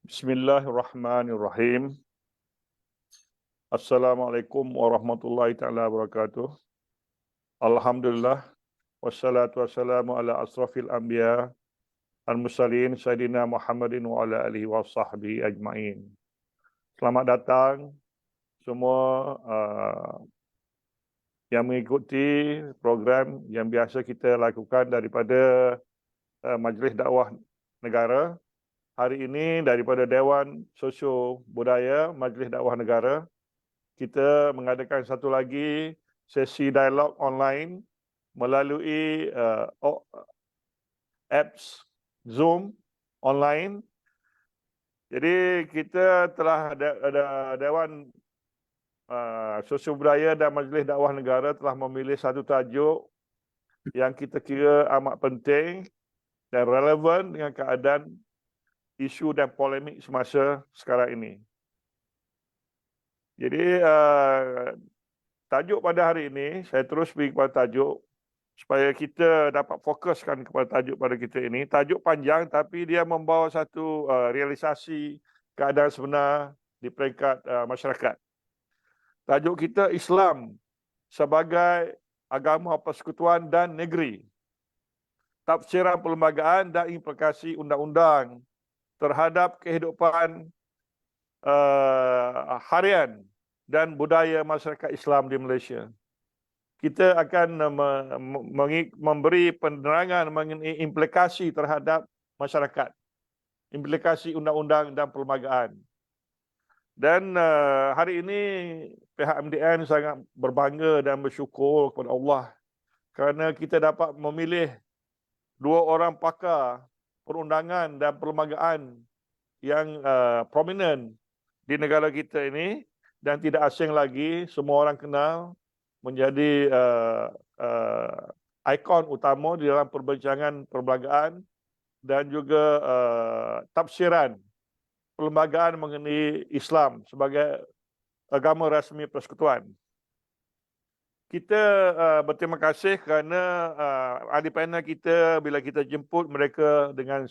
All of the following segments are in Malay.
Bismillahirrahmanirrahim. Assalamualaikum warahmatullahi taala wabarakatuh. Alhamdulillah wassalatu wassalamu ala asrafil anbiya al-mursalin sayyidina Muhammadin wa ala alihi wa sahbihi ajmain. Selamat datang semua yang mengikuti program yang biasa kita lakukan daripada Majlis Dakwah Negara. Hari ini daripada Dewan Sosio Budaya Majlis Dakwah Negara, kita mengadakan satu lagi sesi dialog online melalui apps Zoom online. Jadi kita telah ada Dewan Sosio Budaya dan Majlis Dakwah Negara telah memilih satu tajuk yang kita kira amat penting dan relevan dengan keadaan isu dan polemik semasa sekarang ini. Jadi tajuk pada hari ini, saya terus pergi kepada tajuk supaya kita dapat fokuskan kepada tajuk pada kita ini. Tajuk panjang tapi dia membawa satu realisasi keadaan sebenar di peringkat masyarakat. Tajuk kita Islam sebagai agama persekutuan dan negeri. Tafsiran perlembagaan dan implikasi undang-undang terhadap kehidupan harian dan budaya masyarakat Islam di Malaysia. Kita akan memberi penerangan mengenai implikasi terhadap masyarakat, implikasi undang-undang dan perlembagaan. Dan hari ini pihak MDN sangat berbangga dan bersyukur kepada Allah kerana kita dapat memilih dua orang pakar perundangan dan perlembagaan yang prominent di negara kita ini dan tidak asing lagi, semua orang kenal, menjadi ikon utama di dalam perbincangan perlembagaan dan juga tafsiran perlembagaan mengenai Islam sebagai agama rasmi persekutuan. Kita berterima kasih kerana ahli panel kita bila kita jemput mereka dengan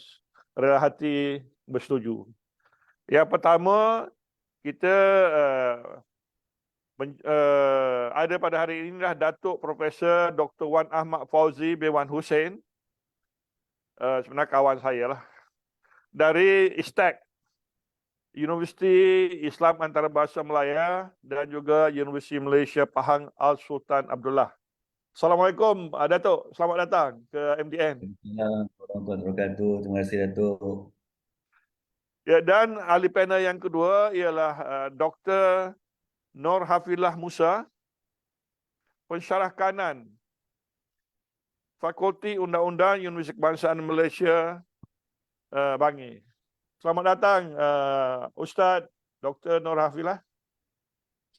rela hati bersetuju. Yang pertama, kita ada pada hari ini adalah Datuk Profesor Dr. Wan Ahmad Fauzi bin Wan Hussein, sebenarnya kawan saya lah, dari ISTAC, Universiti Islam Antarabangsa Melaya dan juga Universiti Malaysia Pahang Al-Sultan Abdullah. Assalamualaikum Datuk, selamat datang ke MDN. Warahmatullahi wabarakatuh. Terima kasih Datuk. Ya, dan ahli panel yang kedua ialah Dr. Nur Hafizah Musa, pensyarah kanan Fakulti Undang-Undang Universiti Kebangsaan Malaysia, Bangi. Selamat datang Ustaz Dr. Nur Hafizah.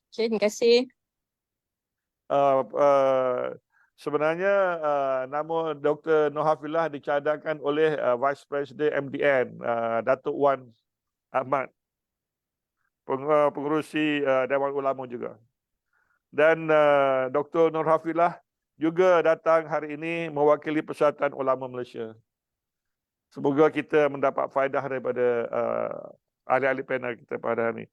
Okay, terima kasih. Sebenarnya nama Dr. Nur Hafizah dicadangkan oleh Vice President MDN, Datuk Wan Ahmad, pengerusi Dewan Ulama juga. Dan Dr. Nur Hafizah juga datang hari ini mewakili Persatuan Ulama Malaysia. Semoga kita mendapat faedah daripada ahli-ahli panel kita pada hari ini.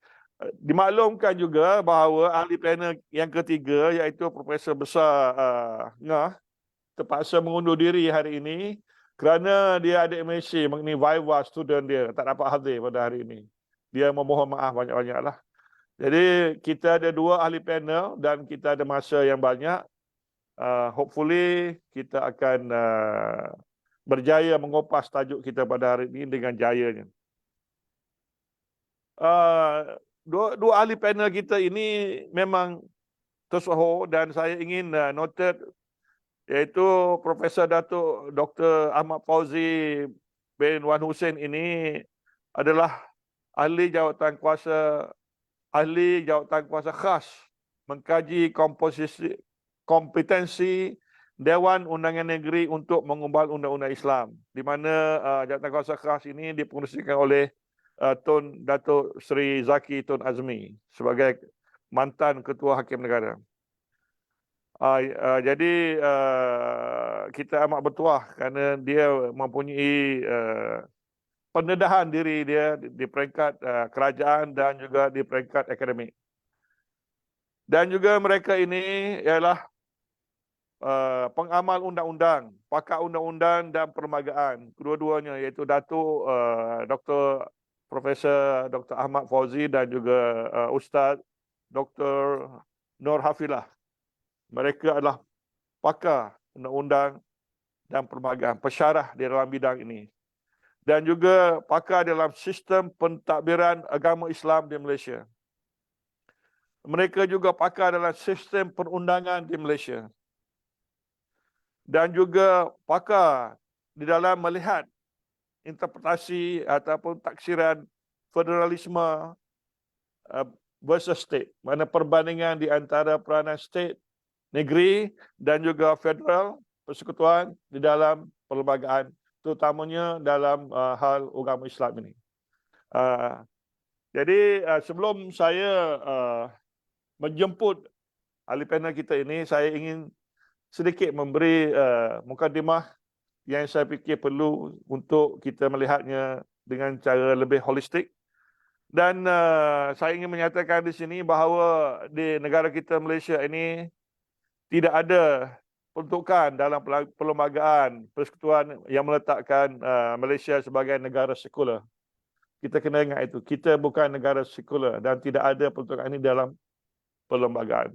Dimaklumkan juga bahawa ahli panel yang ketiga iaitu Profesor Besar Ngah terpaksa mengundur diri hari ini kerana dia ada MSc mengenai Viva student dia tak dapat hadir pada hari ini. Dia memohon maaf banyak-banyaklah. Jadi kita ada dua ahli panel dan kita ada masa yang banyak. Hopefully kita akan berjaya mengupas tajuk kita pada hari ini dengan jayanya. Dua ahli panel kita ini memang tersohor dan saya ingin noted iaitu Profesor Datuk Dr. Ahmad Fauzi bin Wan Hussein ini adalah ahli jawatan kuasa khas mengkaji kompetensi Dewan Undangan Negeri untuk mengubah undang-undang Islam, di mana jawatan kuasa khas ini dipengerusikan oleh Tun Datuk Seri Zaki Tun Azmi sebagai mantan Ketua Hakim Negara. Jadi kita amat bertuah kerana dia mempunyai pendedahan diri dia di peringkat kerajaan dan juga di peringkat akademik. Dan juga mereka ini ialah pengamal undang-undang, pakar undang-undang dan perlembagaan. Kedua-duanya iaitu Datuk Dr. Profesor Dr. Ahmad Fauzi dan juga Ustaz Dr. Nur Hafilah. Mereka adalah pakar undang-undang dan perlembagaan, pensyarah di dalam bidang ini. Dan juga pakar dalam sistem pentadbiran agama Islam di Malaysia. Mereka juga pakar dalam sistem perundangan di Malaysia. Dan juga pakar di dalam melihat interpretasi ataupun taksiran federalisme versus state. Mana perbandingan di antara peranan state, negeri dan juga federal persekutuan di dalam perlembagaan, terutamanya dalam hal agama Islam ini. Jadi sebelum saya menjemput ahli panel kita ini, saya ingin sedikit memberi mukadimah yang saya fikir perlu untuk kita melihatnya dengan cara lebih holistik. Dan saya ingin menyatakan di sini bahawa di negara kita Malaysia ini tidak ada peruntukan dalam perlembagaan persekutuan yang meletakkan Malaysia sebagai negara sekular. Kita kena ingat itu. Kita bukan negara sekular dan tidak ada peruntukan ini dalam perlembagaan.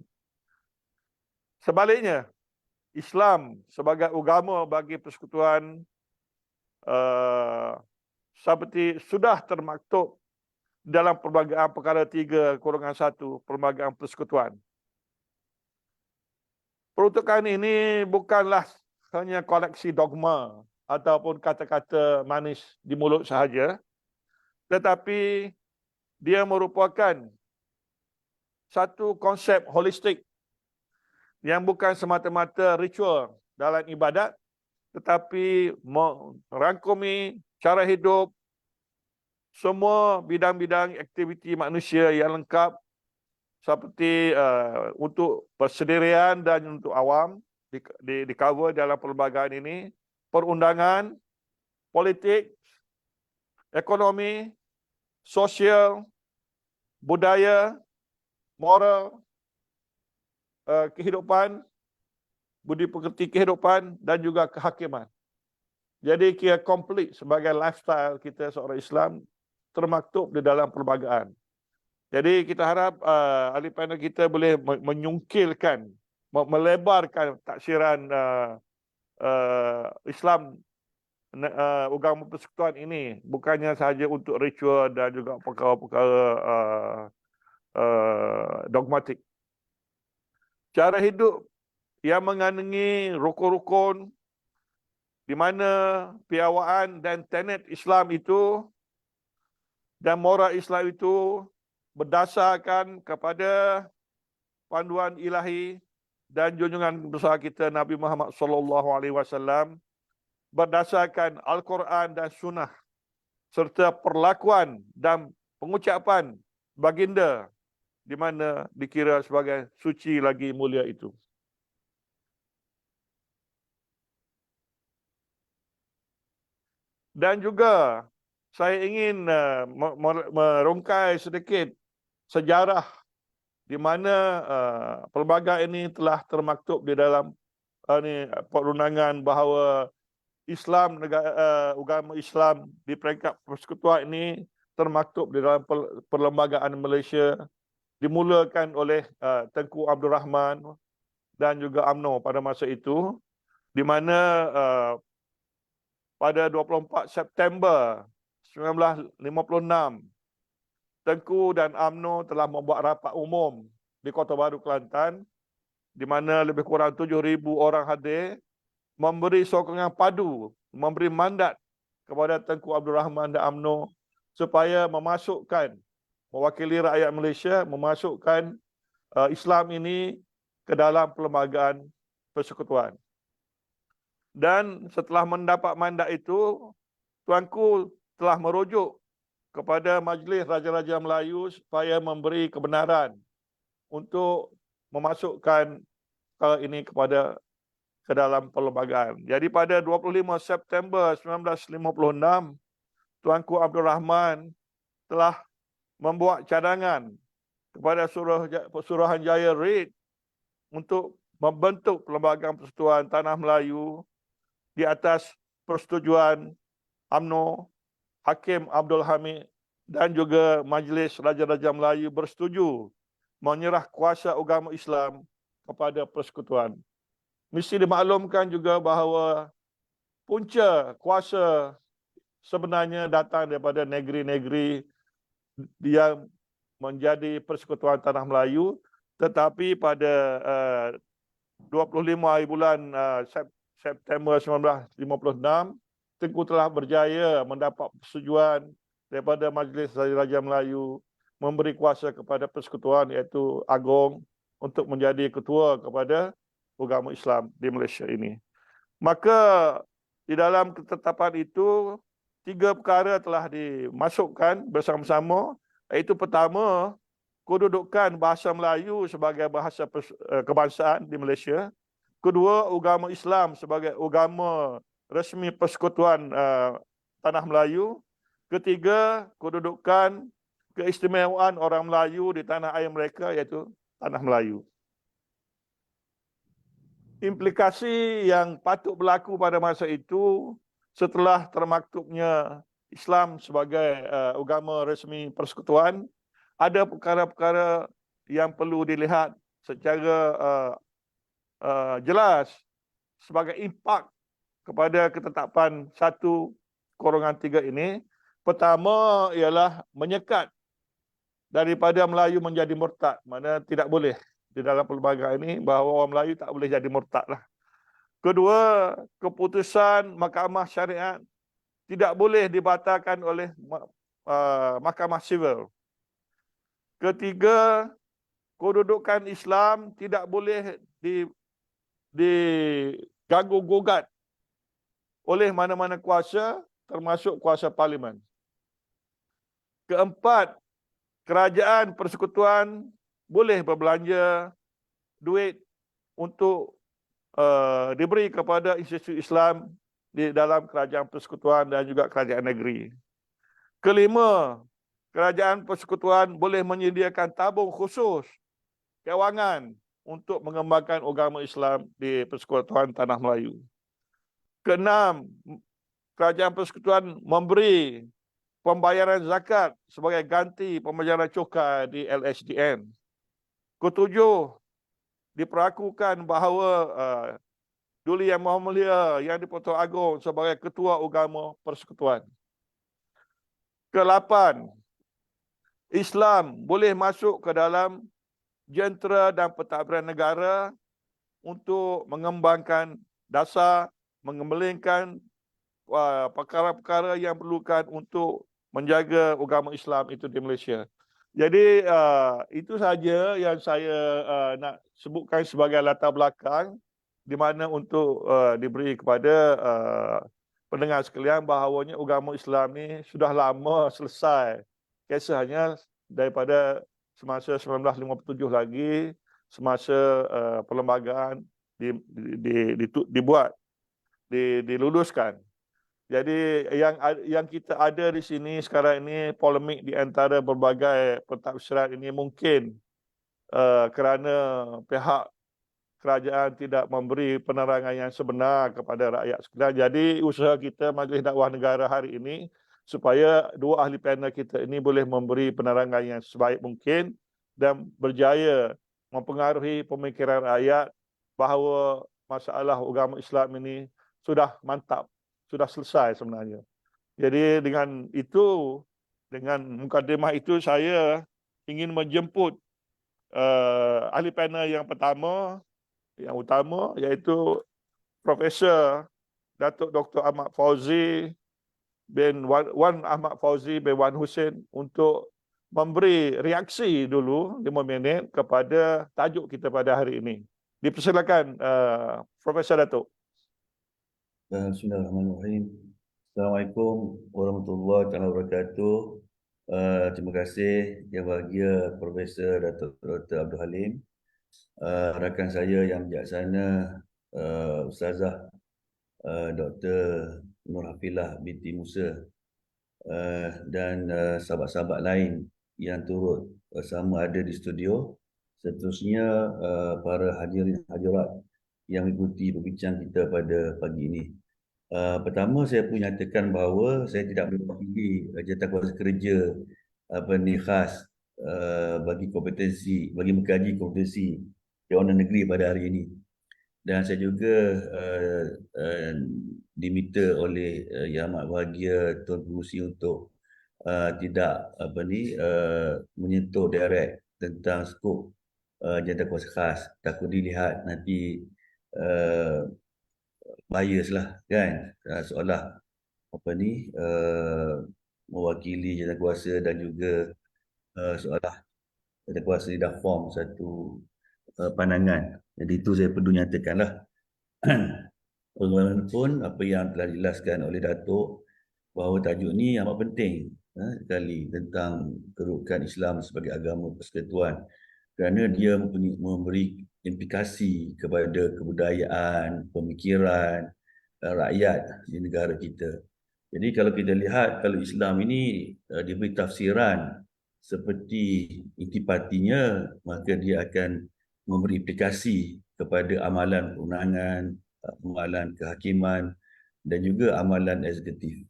Sebaliknya, Islam sebagai agama bagi persekutuan seperti sudah termaktub dalam Perlembagaan Perkara 3/1 Perlembagaan Persekutuan. Peruntukan ini bukanlah hanya koleksi dogma ataupun kata-kata manis di mulut sahaja, tetapi dia merupakan satu konsep holistik yang bukan semata-mata ritual dalam ibadat, tetapi merangkumi cara hidup, semua bidang-bidang aktiviti manusia yang lengkap seperti untuk persendirian dan untuk awam di cover dalam perlembagaan ini, perundangan, politik, ekonomi, sosial, budaya, moral, kehidupan, budi pekerti kehidupan dan juga kehakiman. Jadi kira komplit sebagai lifestyle kita seorang Islam termaktub di dalam perlembagaan. Jadi kita harap ahli panel kita boleh menyungkilkan, melebarkan taksiran Islam agama persekutuan ini, bukannya sahaja untuk ritual dan juga perkara-perkara dogmatik. Cara hidup yang mengandungi rukun-rukun di mana piawaan dan tenet Islam itu dan moral Islam itu berdasarkan kepada panduan ilahi dan junjungan besar kita Nabi Muhammad SAW, berdasarkan Al-Quran dan Sunnah serta perlakuan dan pengucapan baginda di mana dikira sebagai suci lagi mulia itu. Dan juga saya ingin merungkai sedikit sejarah di mana perlembagaan ini telah termaktub di dalam perundangan bahawa Islam, agama Islam di peringkat persekutuan ini termaktub di dalam perlembagaan Malaysia, dimulakan oleh Tengku Abdul Rahman dan juga UMNO pada masa itu, di mana pada 24 September 1956, Tengku dan UMNO telah membuat rapat umum di Kota Baru, Kelantan, di mana lebih kurang 7,000 orang hadir, memberi sokongan padu, memberi mandat kepada Tengku Abdul Rahman dan UMNO supaya memasukkan, mewakili rakyat Malaysia, memasukkan Islam ini ke dalam perlembagaan persekutuan. Dan setelah mendapat mandat itu, Tuanku telah merujuk kepada Majlis Raja-Raja Melayu supaya memberi kebenaran untuk memasukkan ini ke dalam perlembagaan. Jadi pada 25 September 1956, Tuanku Abdul Rahman telah membuat cadangan kepada Suruhanjaya REIT untuk membentuk Perlembagaan Persekutuan Tanah Melayu di atas persetujuan UMNO, Hakim Abdul Hamid dan juga Majlis Raja-Raja Melayu bersetuju menyerah kuasa agama Islam kepada persekutuan. Mesti dimaklumkan juga bahawa punca kuasa sebenarnya datang daripada negeri-negeri yang menjadi persekutuan Tanah Melayu, tetapi pada 25 hari bulan September 1956, Tengku telah berjaya mendapat persetujuan daripada Majlis Raja Melayu memberi kuasa kepada persekutuan iaitu Agong untuk menjadi ketua kepada agama Islam di Malaysia ini. Maka di dalam ketetapan itu 3 perkara telah dimasukkan bersama-sama, iaitu pertama, kedudukan bahasa Melayu sebagai bahasa kebangsaan di Malaysia. Kedua, agama Islam sebagai agama resmi persekutuan Tanah Melayu. Ketiga, kedudukan keistimewaan orang Melayu di tanah air mereka iaitu Tanah Melayu. Implikasi yang patut berlaku pada masa itu setelah termaktubnya Islam sebagai agama resmi persekutuan, ada perkara-perkara yang perlu dilihat secara jelas sebagai impak kepada ketetapan 1/3 ini. Pertama ialah menyekat daripada Melayu menjadi murtad, mana tidak boleh di dalam perlembagaan ini bahawa orang Melayu tak boleh jadi murtad lah. Kedua, keputusan Mahkamah Syariat tidak boleh dibatalkan oleh Mahkamah Sivil. Ketiga, kedudukan Islam tidak boleh diganggu-gugat oleh mana-mana kuasa, termasuk kuasa parlimen. Keempat, kerajaan persekutuan boleh berbelanja duit untuk diberi kepada institusi Islam di dalam kerajaan persekutuan dan juga kerajaan negeri. Kelima, kerajaan persekutuan boleh menyediakan tabung khusus kewangan untuk mengembangkan agama Islam di persekutuan Tanah Melayu. Keenam, kerajaan persekutuan memberi pembayaran zakat sebagai ganti pembayaran cukai di LHDN. Ketujuh, diperakukan bahawa Duli Yang Maha Mulia Yang di-Pertuan Agong sebagai ketua agama persekutuan. Kelapan, Islam boleh masuk ke dalam jentera dan pentadbiran negara untuk mengembangkan dasar, mengembalikan perkara-perkara yang perlukan untuk menjaga agama Islam itu di Malaysia. Jadi itu saja yang saya nak sebutkan sebagai latar belakang di mana untuk diberi kepada pendengar sekalian bahawanya agama Islam ni sudah lama selesai. Kisahnya daripada semasa 1957 lagi, semasa perlembagaan diluluskan. Jadi yang kita ada di sini sekarang ini polemik di antara berbagai pentafsiran ini mungkin kerana pihak kerajaan tidak memberi penerangan yang sebenar kepada rakyat sekalian. Jadi usaha kita Majlis Dakwah Negara hari ini supaya dua ahli panel kita ini boleh memberi penerangan yang sebaik mungkin dan berjaya mempengaruhi pemikiran rakyat bahawa masalah agama Islam ini sudah mantap, sudah selesai sebenarnya. Jadi dengan itu, dengan mukadimah itu saya ingin menjemput ahli panel yang pertama, yang utama iaitu Profesor Datuk Dr. Ahmad Fauzi bin Wan Ahmad Fauzi bin Wan Hussein untuk memberi reaksi dulu 5 minit kepada tajuk kita pada hari ini. Dipersilakan Profesor Datuk. Bismillahirrahmanirrahim. Assalamualaikum warahmatullahi wabarakatuh. Terima kasih Yang Bahagia Profesor Datuk Dr. Abdul Halim, rakan saya yang bijaksana Ustazah Dr. Nur Hafizah binti Musa, dan sahabat-sahabat lain yang turut sama ada di studio. Seterusnya para hadirin hadirat yang mengikuti perbincang kita pada pagi ini. Pertama, saya pun nyatakan bahawa saya tidak mewakili jawatankuasa kerja khas bagi mengkaji kompetensi Dewan Negeri pada hari ini. Dan saya juga diminta oleh Yang Amat Bahagia Tuan Pengerusi untuk tidak menyentuh direct tentang skop jawatankuasa khas. Takut dilihat nanti bias lah kan, seolah mewakili jawatankuasa dan juga seolah jawatankuasa dah form satu pandangan. Jadi itu saya perlu nyatakan lah. Bagaimanapun apa yang telah dijelaskan oleh Datuk bahawa tajuk ni amat penting sekali tentang kedudukan Islam sebagai agama persekutuan, kerana dia memberi implikasi kepada kebudayaan, pemikiran rakyat di negara kita. Jadi kalau kita lihat, kalau Islam ini diberi tafsiran seperti intipatinya, maka dia akan memberi implikasi kepada amalan perundangan, amalan kehakiman dan juga amalan eksekutif.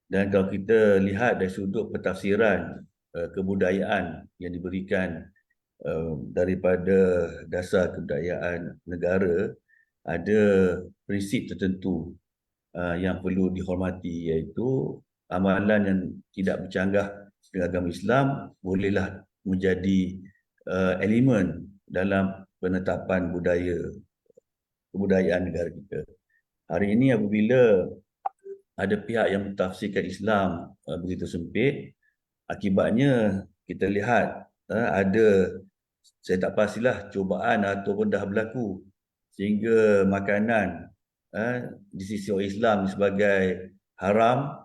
Dan kalau kita lihat dari sudut pentafsiran kebudayaan yang diberikan daripada dasar kebudayaan negara, ada prinsip tertentu yang perlu dihormati, iaitu amalan yang tidak bercanggah dengan agama Islam bolehlah menjadi elemen dalam penetapan kebudayaan negara kita. Hari ini apabila ada pihak yang mentafsirkan Islam begitu sempit, akibatnya kita lihat ada, saya tak pastilah, cubaan ataupun dah berlaku sehingga makanan di sisi orang Islam sebagai haram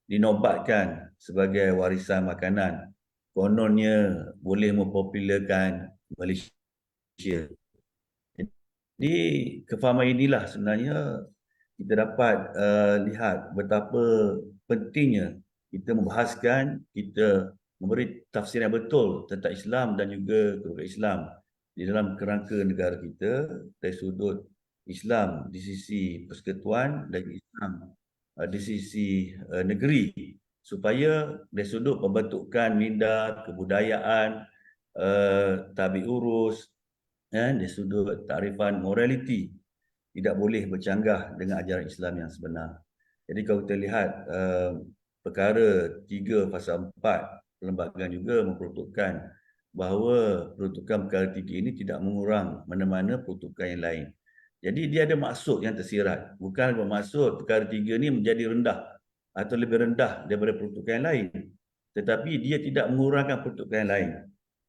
dinobatkan sebagai warisan makanan. Kononnya boleh mempopularkan Malaysia. Jadi kefahaman inilah sebenarnya kita dapat lihat betapa pentingnya kita membahaskan, kita memberi tafsir yang betul tentang Islam dan juga kedudukan Islam di dalam kerangka negara kita, dari sudut Islam di sisi persekutuan dan Islam di sisi negeri, supaya dari sudut pembentukan minda, kebudayaan, tabi urus, dari sudut takrifan moraliti, tidak boleh bercanggah dengan ajaran Islam yang sebenar. Jadi kalau kita lihat perkara 3 pasal 4 perlembagaan juga memperuntukkan bahawa peruntukan perkara 3 ini tidak mengurang mana-mana peruntukan yang lain. Jadi dia ada maksud yang tersirat. Bukan bermaksud perkara 3 ini menjadi rendah atau lebih rendah daripada peruntukan yang lain. Tetapi dia tidak mengurangkan peruntukan yang lain.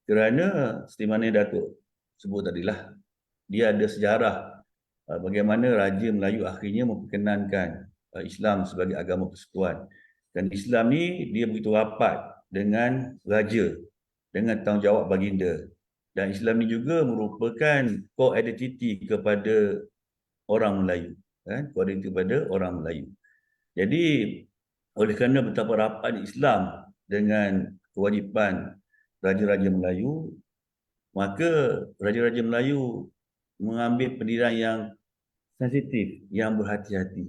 Kerana seperti mana Datuk sebut tadilah, dia ada sejarah bagaimana Raja Melayu akhirnya memperkenankan Islam sebagai agama persekutuan. Dan Islam ni dia begitu rapat dengan raja, dengan tanggungjawab baginda. Dan Islam ni juga merupakan core identity kepada orang Melayu, core identity kepada orang Melayu. Jadi oleh kerana betapa rapat Islam dengan kewajipan raja-raja Melayu, maka raja-raja Melayu mengambil pendirian yang sensitif, yang berhati-hati.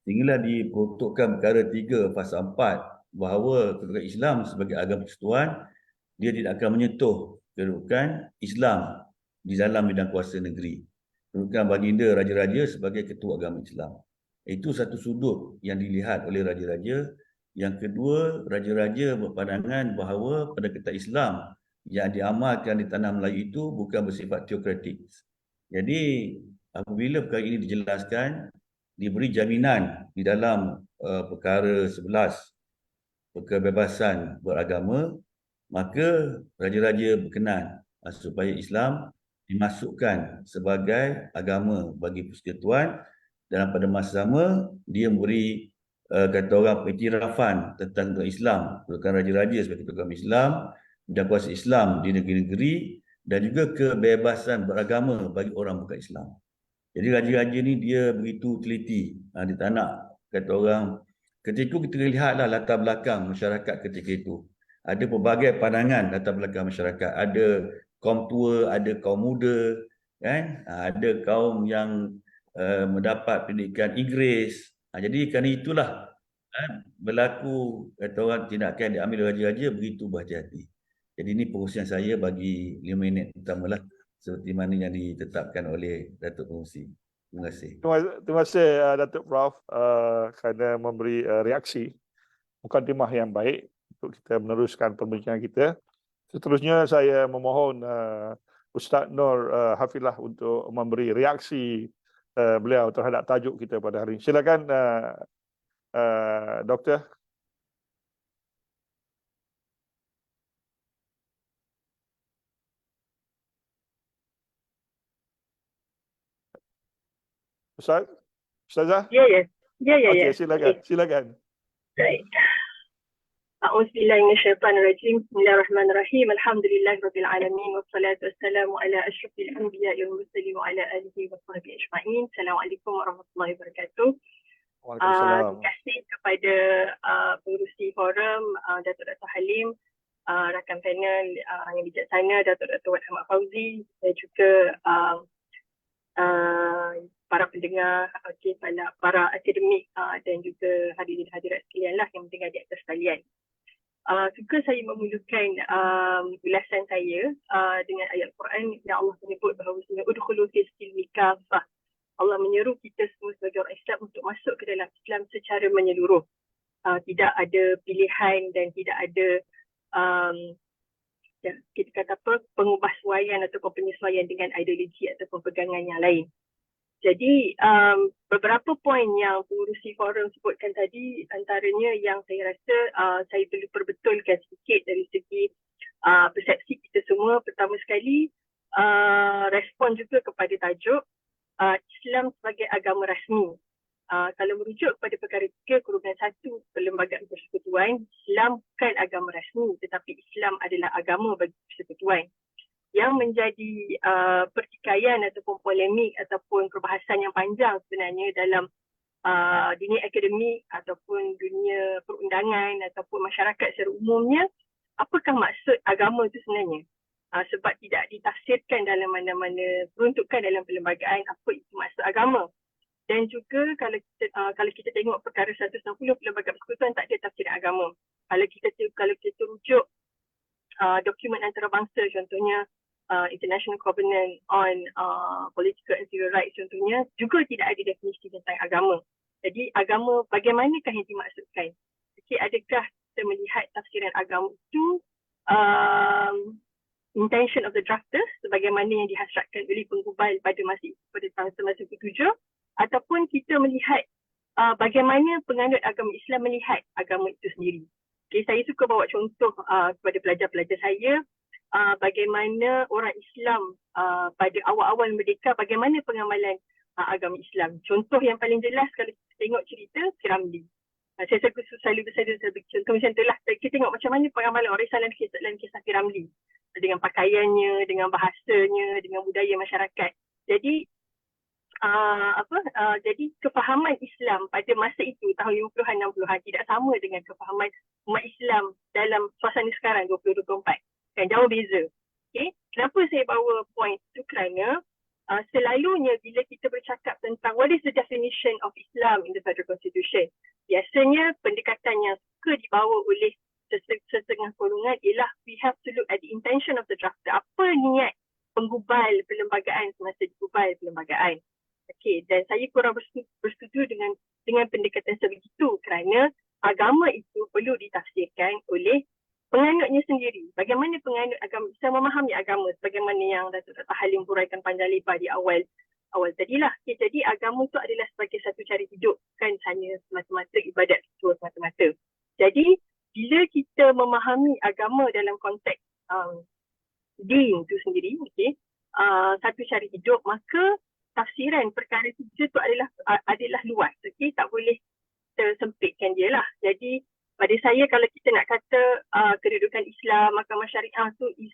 Sehinggalah diperuntukkan perkara 3 pasal 4 bahawa kedudukan Islam sebagai agama persekutuan, dia tidak akan menyentuh kedudukan Islam di dalam bidang kuasa negeri. Kedudukan baginda raja-raja sebagai ketua agama Islam. Itu satu sudut yang dilihat oleh raja-raja. Yang kedua, raja-raja berpandangan bahawa pendekatan Islam yang diamalkan di tanah Melayu itu bukan bersifat teokratik. Jadi apabila perkara ini dijelaskan, diberi jaminan di dalam perkara 11 kebebasan beragama, maka raja-raja berkenan supaya Islam dimasukkan sebagai agama bagi persekutuan, dan pada masa sama dia memberi kata orang pengiktirafan tentang Islam, kedudukan raja-raja sebagai agama Islam dan kuasa Islam di negeri-negeri, dan juga kebebasan beragama bagi orang bukan Islam. Jadi raja-raja ni dia begitu teliti, dia tak nak kata orang ketika kita lihatlah latar belakang masyarakat ketika itu. Ada pelbagai pandangan latar belakang masyarakat. Ada kaum tua, ada kaum muda, kan? Ada kaum yang mendapat pendidikan Inggeris. Jadi kerana itulah berlaku, kata orang, tindakan diambil raja-raja begitu berhati-hati. Jadi ini pengurusan saya bagi 5 minit pertama lah, seperti mana yang ditetapkan oleh Datuk Pengerusi. Terima kasih. Terima kasih Datuk Prof kerana memberi reaksi mukadimah yang baik untuk kita meneruskan perbincangan kita. Seterusnya saya memohon Ustaz Nur Hafizah untuk memberi reaksi beliau terhadap tajuk kita pada hari ini. Silakan Doktor. Ustaz? Ustazah? Ya. Okey, silakan. Silakan. Baik. A'udzubillahiminasyaitanirrajim. Bismillahirrahmanirrahim. Alhamdulillahirabbil alamin wassalatu wassalamu ala asyrafil anbiya'i wal mursalin wa ala alihi wa sahbihi ajma'in. Assalamualaikum warahmatullahi wabarakatuh. Waalaikumsalam. Terima kasih kepada pengerusi forum Datuk Dr. Halim, rakan panel yang bijaksana Datuk Dr. Wan Ahmad Fauzi, dan juga para pendengar, para akademik dan juga hadirin hadirat sekalian lah yang mendengar di atas sekalian. Juga saya memulakan ulasan saya dengan ayat Al-Quran yang Allah menyebut bahawa udkhulu fi silmi kafah. Allah menyeru kita semua sebagai orang Islam untuk masuk ke dalam Islam secara menyeluruh. Tidak ada pilihan dan tidak ada kita kata apa, pengubahsuaian ataupun penyesuaian dengan ideologi ataupun pegangan yang lain. Jadi beberapa poin yang pengurusi forum sebutkan tadi, antaranya yang saya rasa saya perlu perbetulkan sedikit dari segi persepsi kita semua. Pertama sekali, respon juga kepada tajuk Islam sebagai agama rasmi. Kalau merujuk kepada perkara 3/1 Perlembagaan Persekutuan, Islam bukan agama rasmi tetapi Islam adalah agama bagi persekutuan. Yang menjadi pertikaian ataupun polemik ataupun perbahasan yang panjang sebenarnya dalam dunia akademik ataupun dunia perundangan ataupun masyarakat secara umumnya, apakah maksud agama itu sebenarnya? Sebab tidak ditafsirkan dalam mana-mana peruntukan dalam perlembagaan apa itu maksud agama. Dan juga kalau kita tengok perkara 160 Perlembagaan Persekutuan tak ada tafsiran agama. Kalau kita rujuk dokumen antarabangsa, contohnya International Covenant on Political and Civil Rights contohnya, juga tidak ada definisi tentang agama. Jadi agama bagaimanakah yang dimaksudkan? Jadi adakah kita melihat tafsiran agama itu intention of the drafters sebagaimana yang dihasratkan oleh penggubal pada tahun 1997, ataupun kita melihat bagaimana penganut agama Islam melihat agama itu sendiri. Okay, saya suka bawa contoh kepada pelajar-pelajar saya bagaimana orang Islam pada awal-awal merdeka, bagaimana pengamalan agama Islam. Contoh yang paling jelas kalau kita tengok cerita Piramli. Saya selalu contoh macam itulah. Kita tengok macam mana pengamalan orang Islam dalam kisah Piramli. Dengan pakaiannya, dengan bahasanya, dengan budaya masyarakat. Jadi jadi kefahaman Islam pada masa itu tahun 50-an 60-an tidak sama dengan kefahaman umat Islam dalam suasana sekarang 2024. Kan jauh beza. Okay? Kenapa saya bawa point itu? Kerana selalunya bila kita bercakap tentang what is the definition of Islam in the Federal Constitution, biasanya pendekatan yang suka dibawa oleh setengah golongan ialah we have to look at the intention of the drafter. Apa niat penggubal perlembagaan semasa digubal perlembagaan. Okey, dan saya kurang bersetuju dengan pendekatan sebegitu kerana agama itu perlu ditafsirkan oleh penganutnya sendiri. Bagaimana penganut agama Islam memahami agama sebagaimana yang Datuk Dr. Halim huraikan panjang lebar di awal tadilah. Okay, jadi agama itu adalah sebagai satu cara hidup, bukan hanya semata-mata ibadat ritual semata-mata. Jadi bila kita memahami agama dalam konteks din itu sendiri, okay, satu cara hidup, maka tafsiran perkara itu adalah luas. Okay? Tak boleh tersempitkan dia lah. Jadi pada saya kalau kita nak kata kedudukan Islam, agama syariah tu is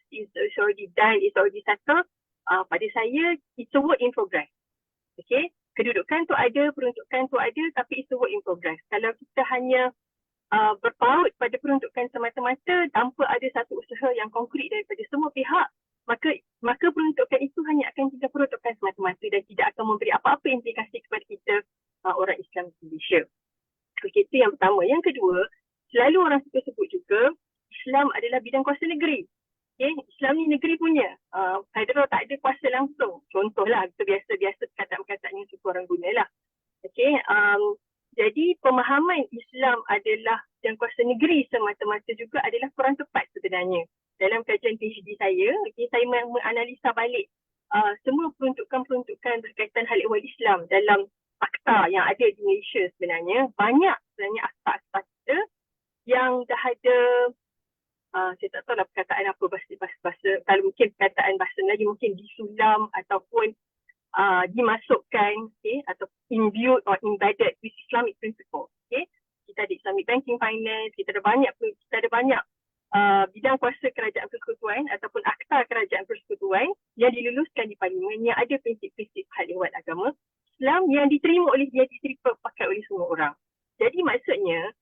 already done, is already settled, pada saya it's a work in progress. Okay? kedudukan tu ada, peruntukan tu ada, tapi it's a work in progress. Kalau kita hanya berpaut pada peruntukan semata-mata tanpa ada satu usaha yang konkret daripada semua pihak, maka peruntukan itu hanya akan jadi peruntukan semata-mata dan tidak akan memberi apa-apa implikasi kepada kita orang Islam di Malaysia. Okey, itu yang pertama. Yang kedua, selalu orang suka sebut juga Islam adalah bidang kuasa negeri. Okay, Islam ni negeri punya. Federal tak ada kuasa langsung. Contohlah, kita biasa-biasa perkataan-perkataan yang suka orang guna lah. Okay, jadi pemahaman Islam adalah bidang kuasa negeri semata-mata juga adalah kurang tepat sebenarnya. Dalam kajian PhD saya, okay, saya menganalisa balik semua peruntukan-peruntukan berkaitan hal ehwal Islam dalam akta yang ada di Malaysia sebenarnya. Banyak sebenarnya akta-akta kita yang dah ada, saya tak tahu lah perkataan apa bahasa, kalau mungkin perkataan bahasa Melayu mungkin disulam ataupun dimasukkan, okay, atau imbued or embedded with Islamic principle. Okay. Kita ada Islamic banking finance, kita ada banyak bidang kuasa kerajaan persekutuan ataupun akta kerajaan persekutuan yang diluluskan di parlimen yang ada prinsip-prinsip hal ehwal agama Islam yang diterima pakai oleh semua orang. Jadi maksudnya,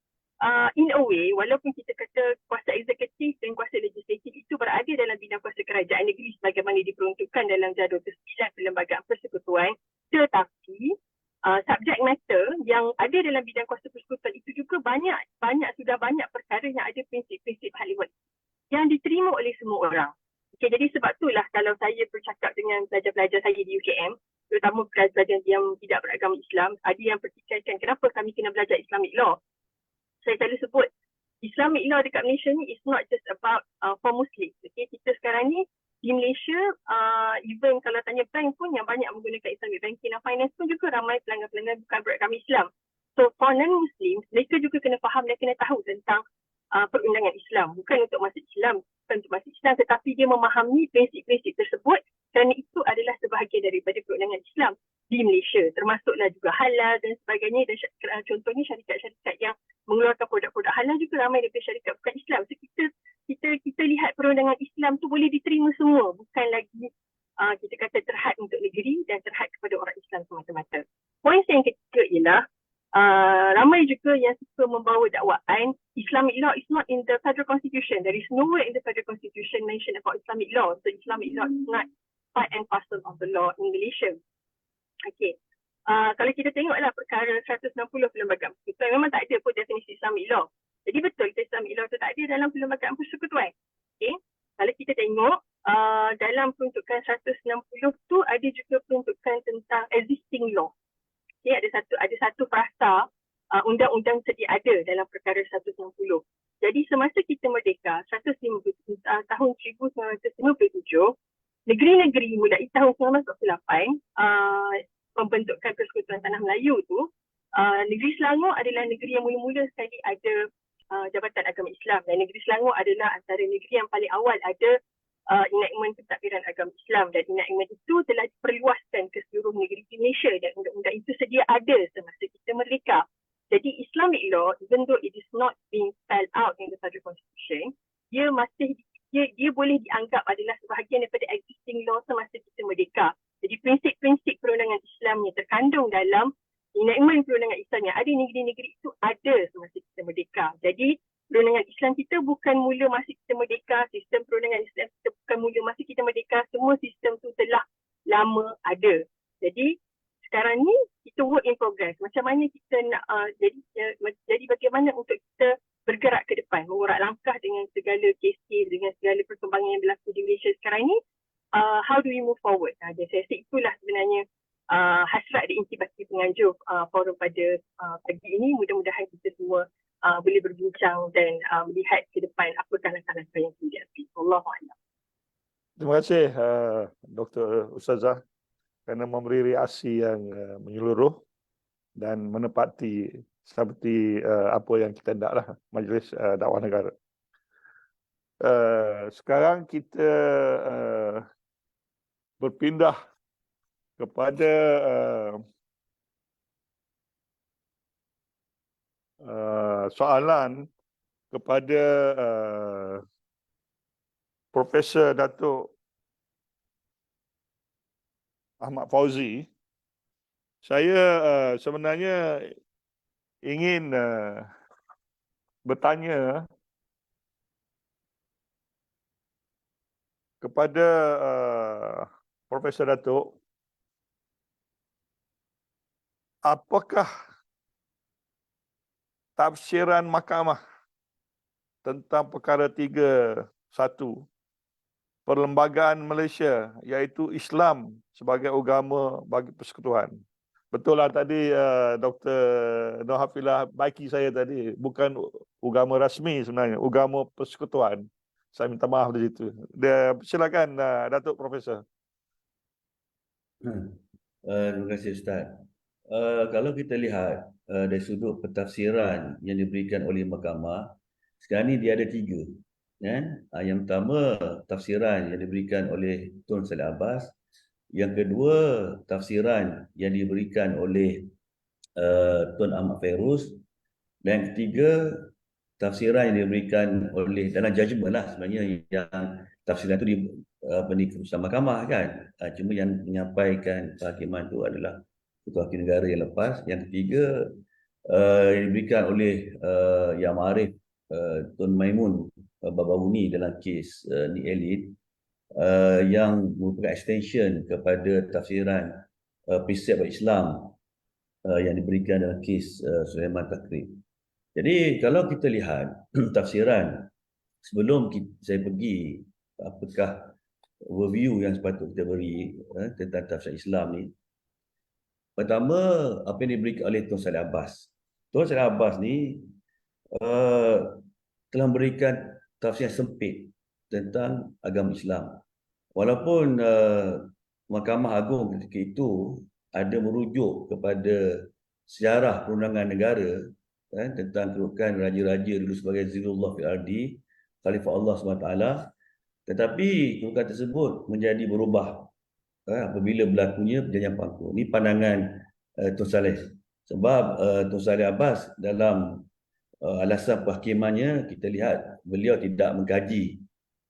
in a way, walaupun kita kata kuasa eksekutif dan kuasa legislatif itu berada dalam bidang kuasa kerajaan negeri sebagaimana diperuntukkan dalam jadual ke-9 Perlembagaan Persekutuan, tetapi subject matter yang ada dalam bidang kuasa persekutuan itu juga sudah banyak perkara yang ada prinsip-prinsip hal ehwal yang diterima oleh semua orang. Okay, jadi sebab itulah kalau saya bercakap dengan pelajar-pelajar saya di UKM, terutama pelajar yang tidak beragama Islam, ada yang pertikaikan kenapa kami kena belajar Islamic law. Saya selalu sebut Islamic law dekat Malaysia ni is not just about for Muslims. Okay, kita sekarang ni di Malaysia, even kalau tanya bank pun yang banyak menggunakan Islamic banking dan finance pun juga ramai pelanggan-pelanggan bukan beragama Islam. So for non-Muslims, mereka juga kena faham dan kena tahu tentang perundangan Islam. Bukan untuk masuk Islam, tetapi dia memahami prinsip-prinsip tersebut kerana itu adalah sebahagian daripada perundangan Islam di Malaysia. Termasuklah juga halal dan sebagainya. Dan contohnya syarikat-syarikat yang mengeluarkan produk-produk halal juga ramai daripada syarikat bukan Islam. So kita lihat perundangan Islam tu boleh diterima semua. Bukan lagi kita kata terhad untuk negeri dan terhad kepada orang Islam semata-mata. Poin yang ketiga ialah ramai juga yang suka membawa dakwaan Islamic law is not in the federal constitution. There is nowhere in the federal constitution mention about Islamic law. So Islamic law is not part and parcel of the law in Malaysia. Okay. Kalau kita tengoklah perkara 160 Perlembagaan Persekutuan, memang tak ada pun definisi Islamic law. Jadi betul Islamic law tu tak ada dalam Perlembagaan Persekutuan. Okay. Kalau kita tengok dalam peruntukan 160 tu ada juga peruntukan tentang existing law. Okay, ada satu frasa undang-undang sedia ada dalam perkara 160. Jadi semasa kita merdeka tahun 1957, negeri-negeri mulai tahun 1948 pembentukan Persekutuan Tanah Melayu tu, negeri Selangor adalah negeri yang mula-mula sekali ada Jabatan Agama Islam, dan negeri Selangor adalah antara negeri yang paling awal ada enactment pentadbiran agama Islam, dan enactment itu telah diperluaskan ke seluruh negeri di Malaysia dan undang-undang itu sedia ada semasa kita merdeka. Jadi Islamic law, even though it is not being spelled out in the federal constitution, dia boleh dianggap adalah sebahagian daripada existing law semasa kita merdeka. Jadi prinsip-prinsip perundangan Islam yang terkandung dalam enactment perundangan Islam yang ada di negeri-negeri itu ada semasa kita merdeka. Jadi perundangan Islam kita bukan mula masa kita merdeka, sistem perundangan Islam kita bukan mula masa kita merdeka, semua sistem tu telah lama ada. Jadi sekarang ni kita work in progress. Macam mana kita nak jadi bagaimana untuk kita bergerak ke depan, mengurak langkah dengan segala kes-kes, dengan segala perkembangan yang berlaku di Malaysia sekarang ni, how do we move forward? Dan saya rasa itulah sebenarnya hasrat dan intipati penganjur forum pada pagi ini. Mudah-mudahan kita semua boleh berbincang dan melihat ke depan apakah langkah-langkah yang perlu diambil. Wallahualam. Terima kasih Dr. Ustazah kerana memberi reaksi yang menyeluruh dan menepati seperti apa yang kita hendaklah Majlis Dakwah Negara. Sekarang kita berpindah kepada soalan kepada Profesor Datuk Ahmad Fauzi Saya sebenarnya ingin bertanya kepada Profesor Datuk, apakah tafsiran mahkamah tentang perkara 3.1 Perlembagaan Malaysia, iaitu Islam sebagai agama bagi persekutuan. Betul lah tadi Dr. Nur Hafizah baiki saya tadi, bukan agama rasmi sebenarnya, agama persekutuan. Saya minta maaf di situ. Silakan Datuk Profesor. Terima kasih Ustaz. Kalau kita lihat dari sudut pentafsiran yang diberikan oleh mahkamah, sekarang ni dia ada 3. Kan? Yang pertama, tafsiran yang diberikan oleh Tun Saleh Abbas. Yang kedua, tafsiran yang diberikan oleh Tun Ahmad Fairuz. Dan yang ketiga, tafsiran yang diberikan oleh dalam judgement lah sebenarnya, yang tafsiran itu di keputusan mahkamah kan. Cuma yang menyampaikan kehakiman itu adalah Ketua Hakim Negara yang lepas. Yang ketiga yang diberikan oleh Yang Ma'arif Tun Maimun Babauni dalam kes Ni Elite, yang merupakan extension kepada tafsiran precept Islam yang diberikan dalam kes Sulaiman Takrib. Jadi kalau kita lihat tafsiran, sebelum saya pergi apakah overview yang sepatutnya kita beri tentang tafsir Islam ni, pertama apa yang diberikan oleh Tun Saleh Abbas. Tun Saleh Abbas ni telah memberikan tafsir yang sempit tentang agama Islam. Walaupun Mahkamah Agung ketika itu ada merujuk kepada sejarah perundangan negara tentang kedudukan raja-raja dulu sebagai Zilullah fil Ardi, Khalifah Allah SWT, tetapi kedudukan tersebut menjadi berubah apabila berlakunya perjanjian Pangkor. Ini pandangan Tun Saleh. Sebab Tun Saleh Abbas dalam alasan perhakimannya, kita lihat beliau tidak mengkaji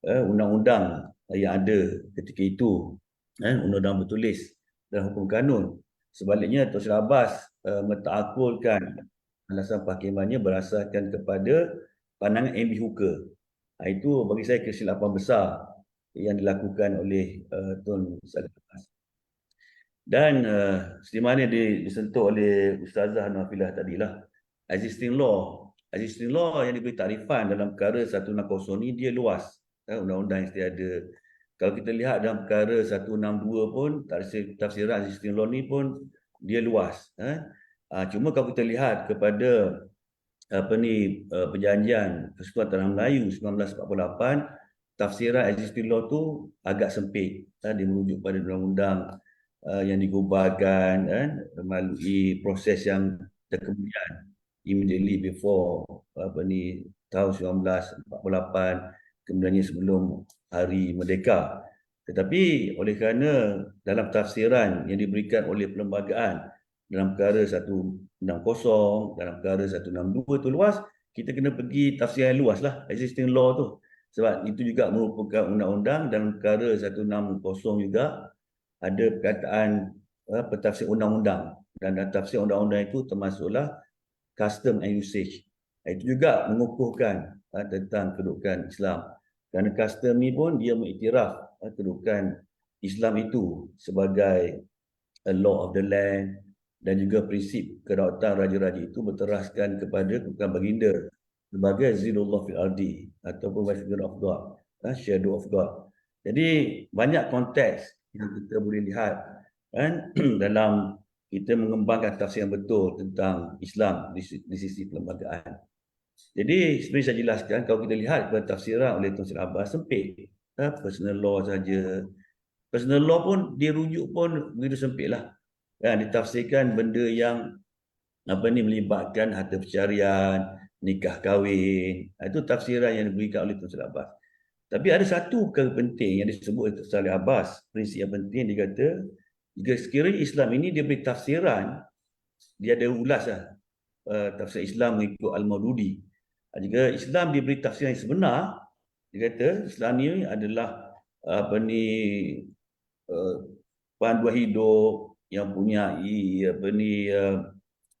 undang-undang yang ada ketika itu, undang-undang bertulis dan hukum kanun. Sebaliknya, Tun Saleh Abbas mentaakulkan alasan perhakimannya berdasarkan kepada pandangan M.B. Hooker. Itu bagi saya kesilapan besar yang dilakukan oleh Tun Saleh Abbas. Dan seperti mana disentuh oleh Ustazah Nafilah tadilah, existing law yang diberi takrifan dalam perkara 160 ni dia luas. Undang-undang yang sedia ada. Kalau kita lihat dalam perkara 162 pun, tafsiran existing law ni pun dia luas. Cuma kalau kita lihat kepada perjanjian Persekutuan Tanah Melayu 1948, tafsiran existing law tu agak sempit. Dia merujuk pada undang-undang yang digubahkan melalui proses yang kemudian immediately before tahun 1948, kemudiannya sebelum Hari Merdeka. Tetapi oleh kerana dalam tafsiran yang diberikan oleh perlembagaan dalam perkara 160, dalam perkara 162 tu luas, kita kena pergi tafsir yang luas lah, existing law tu. Sebab itu juga merupakan undang-undang. Dalam perkara 160 juga ada perkataan pentafsir undang-undang. Dan dalam tafsir undang-undang itu termasuklah custom and usage. Itu juga mengukuhkan tentang kedudukan Islam. Kerana custom ni pun dia mengiktiraf kedudukan Islam itu sebagai a law of the land, dan juga prinsip kedaulatan raja-raja itu berteraskan kepada kedudukan baginda sebagai Zilullah fil Ardi ataupun Messenger of God, Shadow of God. Jadi banyak konteks yang kita boleh lihat dalam kita mengembangkan tafsir yang betul tentang Islam di sisi perlembagaan. Jadi seperti saya jelaskan, kalau kita lihat kepada tafsiran oleh Tun Saleh Abbas sempit, personal law saja. Personal law pun dia rujuk pun begitu sempit lah. Ditafsirkan benda yang melibatkan harta percarian, nikah kahwin. Itu tafsiran yang diberikan oleh Tun Saleh Abbas. Tapi ada satu perkara penting yang disebut oleh Tun Saleh Abbas, prinsip yang penting. Dia kata, jika sekiranya Islam ini dia beri tafsiran, dia ada ulas tafsir Islam mengikut Al-Maududi. Jika Islam diberi tafsiran yang sebenar, dia kata Islam ini adalah panduan hidup, yang punya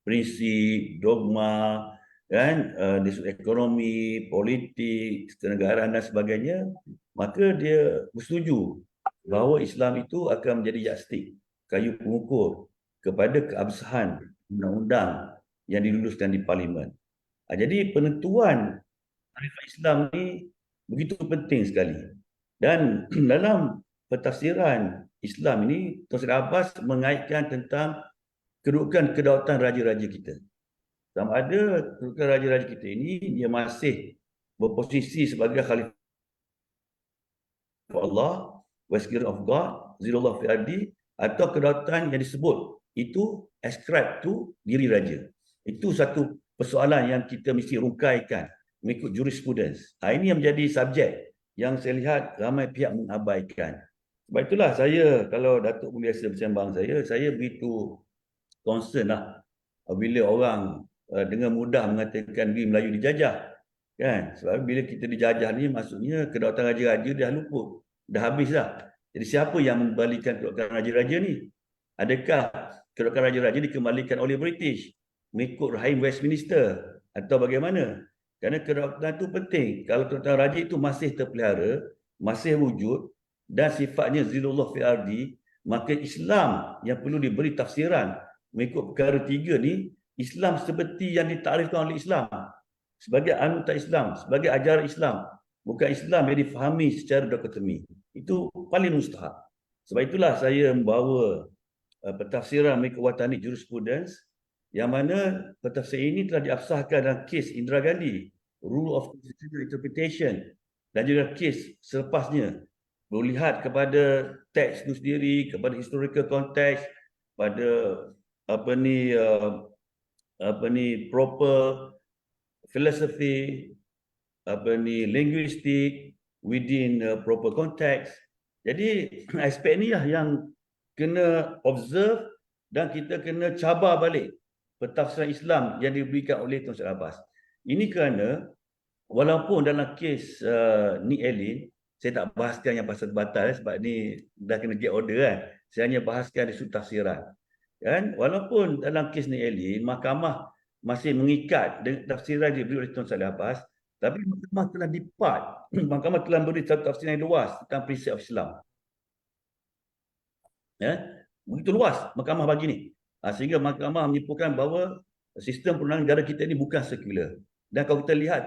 prinsip, dogma, kan, dari sudut ekonomi, politik, kenegaraan dan sebagainya, maka dia bersetuju bahawa Islam itu akan menjadi yardstick, kayu pengukur kepada keabsahan undang-undang yang diluluskan di Parlimen. Jadi penentuan tarikh Islam ni begitu penting sekali. Dan dalam pentafsiran Islam ini, Tuan Sri Abbas mengaitkan tentang kedudukan kedaulatan raja-raja kita. Sama ada kedudukan raja-raja kita ini, dia masih berposisi sebagai khalifah Allah, Vicegerent of God, Zilullah fi ardi, atau kedaulatan yang disebut itu ascribe to diri raja. Itu satu persoalan yang kita mesti rungkaikan mengikut jurisprudence. Ini yang menjadi subjek yang saya lihat ramai pihak mengabaikan. Sebab itulah saya, kalau Datuk pun biasa bersembang saya begitu concern lah bila orang dengan mudah mengatakan diri Melayu dijajah. Kan? Sebab bila kita dijajah ni maksudnya kedaulatan raja-raja dah luput. Dah habis dah. Jadi siapa yang mengembalikan kedaulatan raja-raja ni? Adakah kedaulatan raja-raja dikembalikan oleh British mengikut Rahim Westminster atau bagaimana? Kerana kedaulatan itu penting. Kalau kedaulatan raja itu masih terpelihara, masih wujud dan sifatnya zilullah fi ardi, maka Islam yang perlu diberi tafsiran mengikut perkara 3 ni, Islam seperti yang ditakrifkan oleh Islam sebagai anugerah Islam, sebagai ajaran Islam, bukan Islam yang difahami secara dikotomi. Itu paling mustahak. Sebab itulah saya membawa pentafsiran mengikut watanik jurisprudence, yang mana pentafsiran ini telah diabsahkan dalam kes Indira Gandhi, Rule of Constitutional Interpretation, dan juga kes selepasnya. Melihat kepada teks itu sendiri, kepada historical context, pada proper philosophy, linguistik within proper context. Jadi aspek ni lah yang kena observe dan kita kena cabar balik pentafsiran Islam yang diberikan oleh Tuan Sri Abbas. Ini kerana walaupun dalam kes Nick Allen, saya tak bahaskan yang pasal batal sebab ni dah kena get order kan. Saya hanya bahaskan dari sudut tafsiran. Kan? Walaupun dalam kes Nick Allen, mahkamah masih mengikat dengan tafsiran yang diberi oleh Tuan Sri Abbas, tapi mahkamah telah depart. Mahkamah telah beri satu tafsiran yang luas tentang prinsip of Islam. Ya? Begitu luas mahkamah bagi ni. Sehingga mahkamah menyimpulkan bahawa sistem perundangan negara kita ini bukan sekular. Dan kalau kita lihat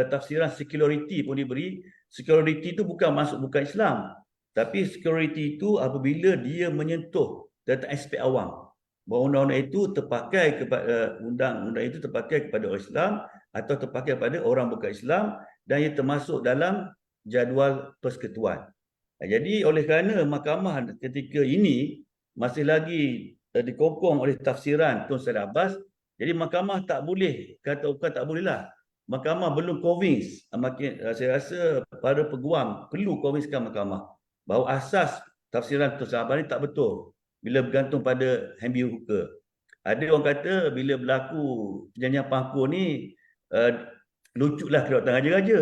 tafsiran secularity pun diberi, secularity itu bukan Islam. Tapi security itu apabila dia menyentuh tentang aspek awam. Bahawa undang-undang itu terpakai kepada undang-undang itu terpakai kepada orang Islam atau terpakai kepada orang bukan Islam dan ia termasuk dalam jadual persekutuan. Jadi oleh kerana mahkamah ketika ini masih lagi dikokong oleh tafsiran Tun Sri Abbas, jadi mahkamah tak boleh, kata bukan tak boleh lah. Mahkamah belum convince. Saya rasa para peguam perlu convincekan mahkamah bahawa asas tafsiran Tun Sri Abbas ni tak betul bila bergantung pada Henry Hooker. Ada orang kata bila berlaku perjanjian Pangkur ni lucutlah kedaulatan raja-raja.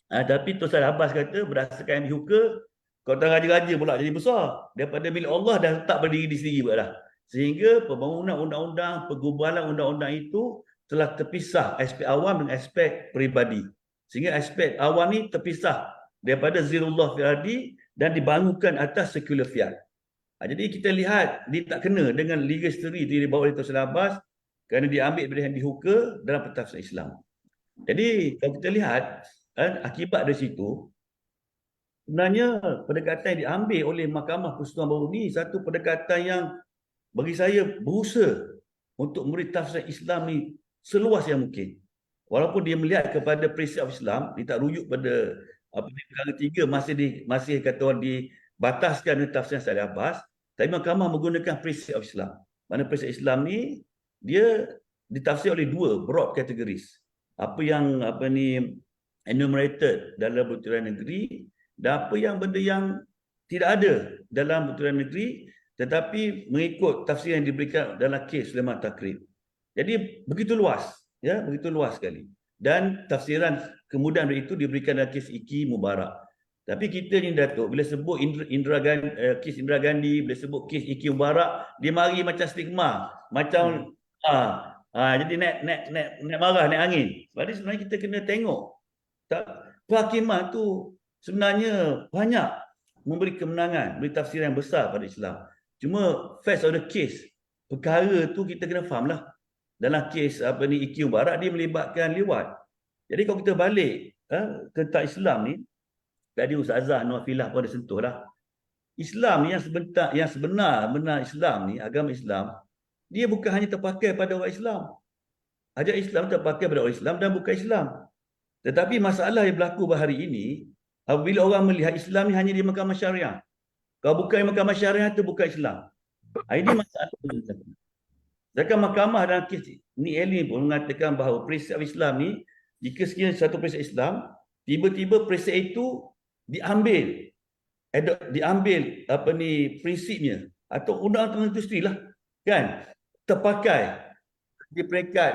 Tapi Tun Sri Abbas kata berdasarkan Henry Hooker, kedaulatan raja-raja pula jadi besar. Daripada milik Allah dah tak berdiri di sendiri pula dah. Sehingga pembangunan undang-undang, pergubalan undang-undang itu telah terpisah aspek awam dengan aspek peribadi. Sehingga aspek awam ni terpisah daripada zilullah fi ardi dan dibangunkan atas secular fiat. Jadi kita lihat dia tak kena dengan legal history yang dibawa oleh Tun Sri Abbas kerana diambil dari Henry Hooker dalam pentafsiran Islam. Jadi kalau kita lihat akibat dari situ, sebenarnya pendekatan yang diambil oleh Mahkamah Persekutuan baru ni satu pendekatan yang bagi saya berusaha untuk memberi tafsiran Islam ni seluas yang mungkin. Walaupun dia melihat kepada prinsip Islam, dia tak rujuk pada perkara 3 masih kata orang dibataskan dengan tafsiran Sri Abbas, tapi mahkamah menggunakan prinsip Islam. Mana prinsip Islam ni dia ditafsir oleh 2 broad categories. Apa yang enumerated dalam peraturan negeri dan apa yang benda yang tidak ada dalam peraturan negeri tetapi mengikut tafsir yang diberikan dalam kes Sulaiman Takrib. Jadi begitu luas, ya, begitu luas sekali. Dan tafsiran kemudahan itu diberikan dalam kes Iki Mubarak. Tapi kita ni Datuk, bila sebut kes Indira Gandhi, bila sebut kes Iki Mubarak, dia mari macam stigma, macam jadi naik marah, naik angin. Sebab sebenarnya kita kena tengok kehakiman tu sebenarnya banyak memberi kemenangan, beri tafsiran yang besar pada Islam. Cuma face of the case, perkara tu kita kena faham lah. Dalam kes Iki Mubarak, dia melibatkan liwat. Jadi kalau kita balik tentang Islam ni, tadi Ustazah Nafilah pun ada sentuh lah. Islam ni yang sebenar Islam ni, agama Islam, dia bukan hanya terpakai pada orang Islam. Ajaran Islam terpakai pada orang Islam dan bukan Islam. Tetapi masalah yang berlaku hari ini, apabila orang melihat Islam ni hanya di mahkamah syariah. Kalau bukan di mahkamah syariah, itu bukan Islam. Ini masalah. Sedangkan mahkamah dalam kes ni Eli pun mengatakan bahawa prinsip Islam ni, jika sekiranya satu prinsip Islam, tiba-tiba prinsip itu diambil prinsipnya atau undang-undang industri lah, kan, terpakai di peringkat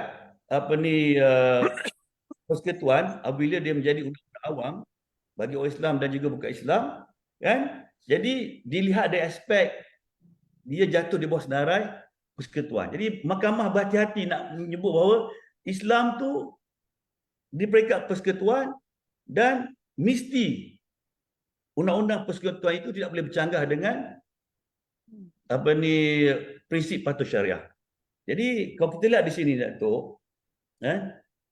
persekutuan apabila dia menjadi undang-undang awam bagi orang Islam dan juga bukan Islam, kan? Jadi dilihat dari aspek dia jatuh di bawah senarai persekutuan. Jadi mahkamah berhati-hati nak menyebut bahawa Islam tu di peringkat persekutuan dan mesti undang-undang persekutuan itu tidak boleh bercanggah dengan prinsip patuh syariah. Jadi kalau kita lihat di sini Datuk,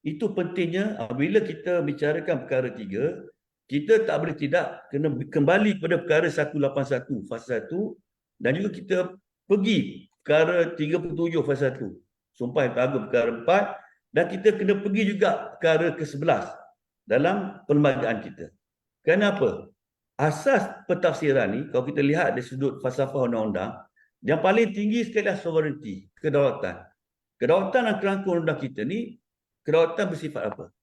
itu pentingnya apabila kita bicarakan perkara 3, kita tak boleh tidak kena kembali kepada perkara 181 fasa 1 dan juga kita pergi perkara 37 fasa 1, Sumpah yang Agung perkara 4, dan kita kena pergi juga perkara ke-11 dalam perlembagaan kita. Kenapa? Asas pentafsiran ni, kalau kita lihat dari sudut falsafah undang-undang, yang paling tinggi sekali adalah sovereignty, kedaulatan. Kedaulatan dalam kerangka undang kita ni, kedaulatan bersifat apa?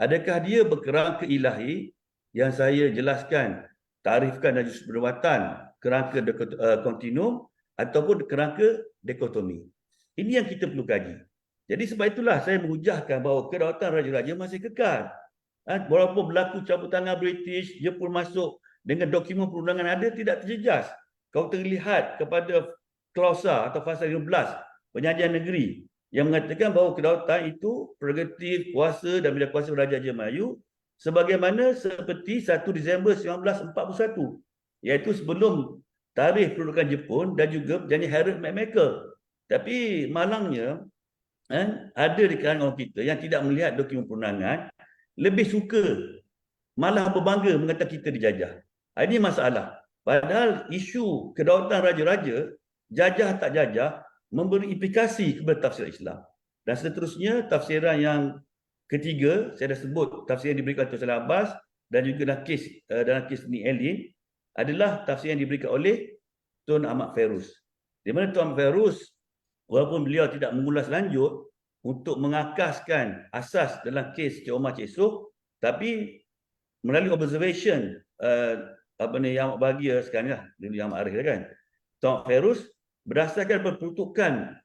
Adakah dia berkerangka ilahi yang saya jelaskan, tarifkan dan juga perbuatan kerangka kontinum ataupun kerangka dikotomi? Ini yang kita perlu kaji. Jadi sebab itulah saya menghujahkan bahawa kedaulatan raja-raja masih kekal. Walaupun berlaku campur tangan British, dia pun masuk dengan dokumen perundangan ada, tidak terjejas. Kalau terlihat kepada klausa atau pasal 15 Perjanjian Negeri yang mengatakan bahawa kedaulatan itu prerogatif kuasa dan bidang kuasa Raja-Raja Melayu sebagaimana seperti 1 Disember 1941, iaitu sebelum tarikh kedudukan Jepun dan juga perjanjian Harold Macmillan. Tapi malangnya ada di kalangan orang kita yang tidak melihat dokumen perundangan, lebih suka malah berbangga mengatakan kita dijajah. Ini masalah. Padahal isu kedaulatan raja-raja, jajah tak jajah, memberi implikasi kepada tafsir Islam. Dan seterusnya, tafsiran yang ketiga, saya dah sebut tafsir yang diberikan Tuan Salah Abbas dan juga dalam kes ni Elin, adalah tafsir yang diberikan oleh Tuan Ahmad Fairuz. Di mana Tuan Fairuz, walaupun beliau tidak mengulas lanjut untuk mengakaskan asas dalam kes Cik Omar Cik Soh, tapi melalui observation yang bahagia sekarang lah, yang Arif kan, Tuan Fairuz berdasarkan peruntukan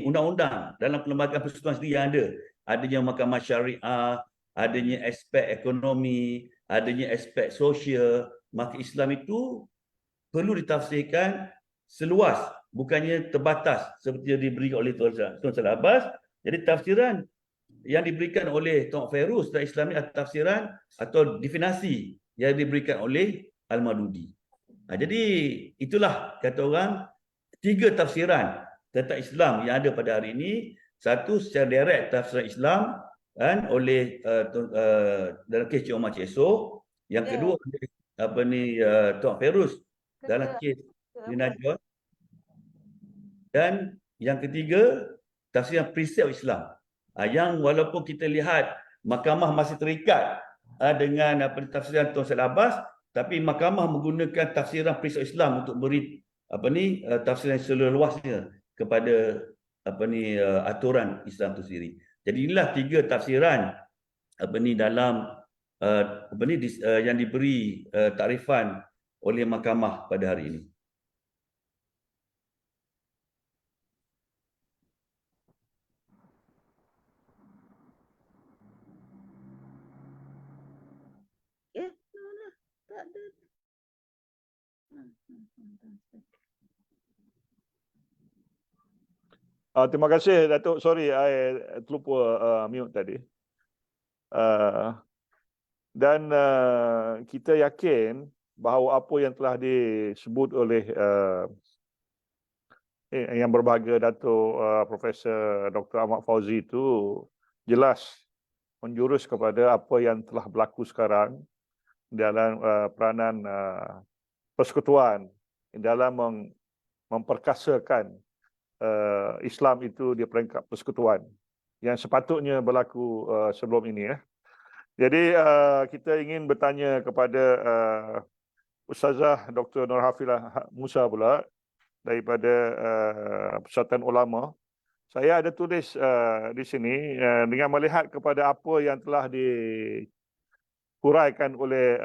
undang-undang dalam perlembagaan persekutuan sendiri yang ada, adanya mahkamah syariah, adanya aspek ekonomi, adanya aspek sosial, maka Islam itu perlu ditafsirkan seluas, bukannya terbatas seperti yang diberikan oleh Tuan Salah Abbas. Jadi tafsiran yang diberikan oleh Tuan Fairuz dan Islam ini adalah tafsiran atau definasi yang diberikan oleh Al-Madudi. Jadi itulah kata orang 3 tafsiran tentang Islam yang ada pada hari ini. Satu secara direct tafsiran Islam oleh dalam kes Cik Omar Cik Soh. Yang kedua Tuan Fairuz dalam kes Lina John. Dan yang ketiga tafsiran prinsip Islam. Yang walaupun kita lihat mahkamah masih terikat dengan tafsiran Tuan Salah Abbas, tapi mahkamah menggunakan tafsiran prinsip Islam untuk beri tafsiran seluas-luasnya kepada aturan Islam itu sendiri. Jadi inilah 3 tafsiran dalam yang diberi takrifan oleh mahkamah pada hari ini. Terima kasih Datuk. Sorry, I terlupa mute tadi. Dan kita yakin bahawa apa yang telah disebut oleh yang berbahagia Datuk Profesor Dr. Ahmad Fauzi itu jelas menjurus kepada apa yang telah berlaku sekarang dalam peranan persekutuan dalam memperkasakan Islam itu di peringkat persekutuan yang sepatutnya berlaku sebelum ini. Jadi kita ingin bertanya kepada Ustazah Dr. Nur Hafilah Musa pula daripada Persatuan Ulama. Saya ada tulis di sini dengan melihat kepada apa yang telah dihuraikan oleh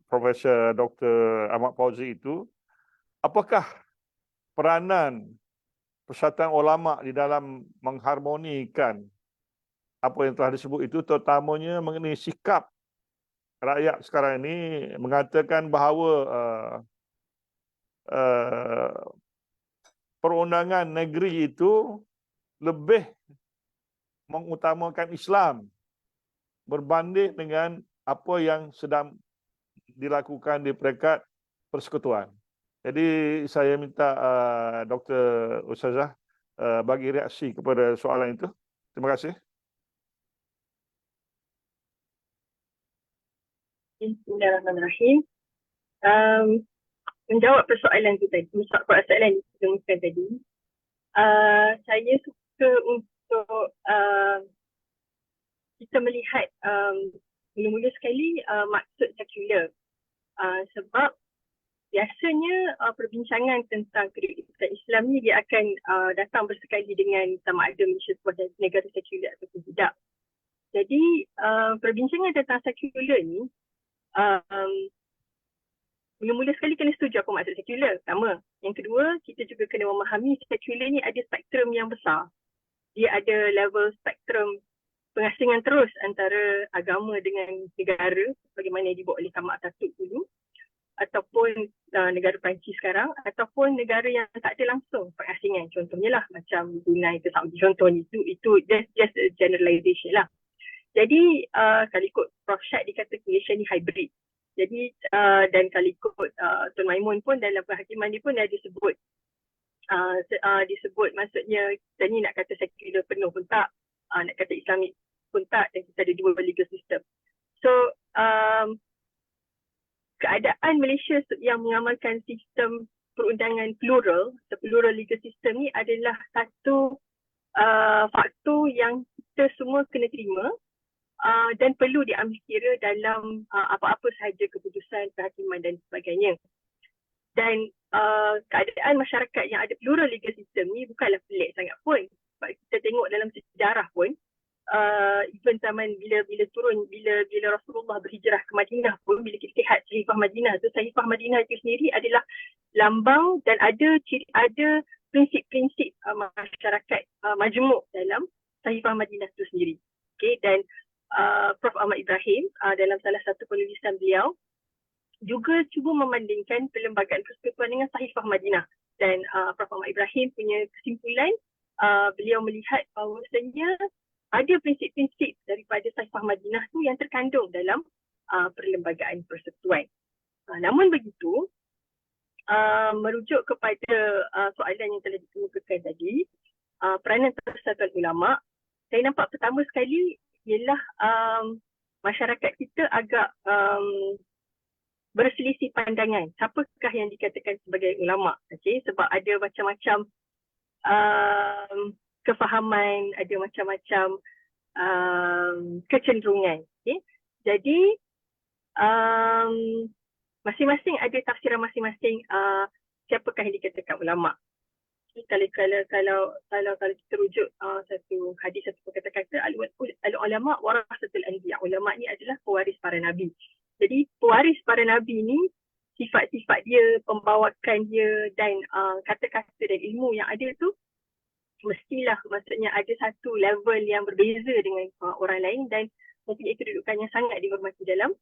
Profesor Dr. Ahmad Fauzi itu, apakah peranan Persatuan Ulama di dalam mengharmonikan apa yang telah disebut itu, terutamanya mengenai sikap rakyat sekarang ini mengatakan bahawa perundangan negeri itu lebih mengutamakan Islam berbanding dengan apa yang sedang dilakukan di peringkat persekutuan. Jadi saya minta Dr. Ustazah bagi reaksi kepada soalan itu. Terima kasih. Bismillahirrahmanirrahim. Menjawab persoalan itu tadi, persoalan yang ditemukan tadi, saya suka untuk kita melihat mula-mula sekali maksud sekular. Sebab biasanya perbincangan tentang kedudukan Islam ni dia akan datang bersekali dengan sama ada Malaysia sebagai negara sekular ataupun tidak. Jadi perbincangan tentang sekular ni mula-mula sekali kena setuju apa maksud sekular. Pertama. Yang kedua, kita juga kena memahami sekular ni ada spektrum yang besar. Dia ada level spektrum pengasingan terus antara agama dengan negara bagaimana dibuat oleh Kamal Atatürk dulu, ataupun negara Perancis sekarang, ataupun negara yang tak ada langsung pengasingan. Contohnya lah macam Brunei ke Saudi. Contohnya itu just a generalization lah. Jadi kalau ikut Prof. Syed dikata Malaysia ni hybrid. Jadi dan kalau ikut Tun Maimun pun dalam penghakiman dia pun dia disebut disebut maksudnya kita ni nak kata sekular penuh pun tak, nak kata Islamik pun tak, dan kita ada dua legal system. So keadaan Malaysia yang mengamalkan sistem perundangan plural, plural legal system ni adalah satu faktor yang kita semua kena terima dan perlu diambil kira dalam apa-apa sahaja keputusan, kehakiman dan sebagainya. Dan keadaan masyarakat yang ada plural legal system ni bukanlah pelik sangat pun. Sebab kita tengok dalam sejarah pun, even zaman bila Rasulullah berhijrah ke Madinah pun, bila kita lihat Sahifah Madinah tu, Sahifah Madinah itu sendiri adalah lambang dan ada prinsip-prinsip masyarakat majmuk dalam Sahifah Madinah itu sendiri. Okay, dan Prof. Ahmad Ibrahim dalam salah satu penulisan beliau juga cuba membandingkan perlembagaan persekutuan dengan Sahifah Madinah. Dan Prof. Ahmad Ibrahim punya kesimpulan, beliau melihat bahawasanya ada prinsip-prinsip daripada Sahifah Madinah tu yang terkandung dalam perlembagaan persekutuan. Namun begitu, merujuk kepada soalan yang telah dikemukakan tadi, peranan Persatuan Ulama, saya nampak pertama sekali ialah masyarakat kita agak berselisih pandangan. Siapakah yang dikatakan sebagai ulama? Okay? Sebab ada macam-macam kefahaman, ada macam-macam kecenderungan. Okay? Jadi masing-masing ada tafsiran masing-masing siapakah yang dikatakan ulama. Kalau kita rujuk satu hadis, satu kata-kata, al-ulama warasatul anbiya. Ulama ni adalah pewaris para nabi. Jadi pewaris para nabi ni, sifat-sifat dia, pembawakan dia dan kata-kata dan ilmu yang ada tu mestilah maksudnya ada satu level yang berbeza dengan orang lain dan mempunyai kedudukan yang sangat dihormati dalam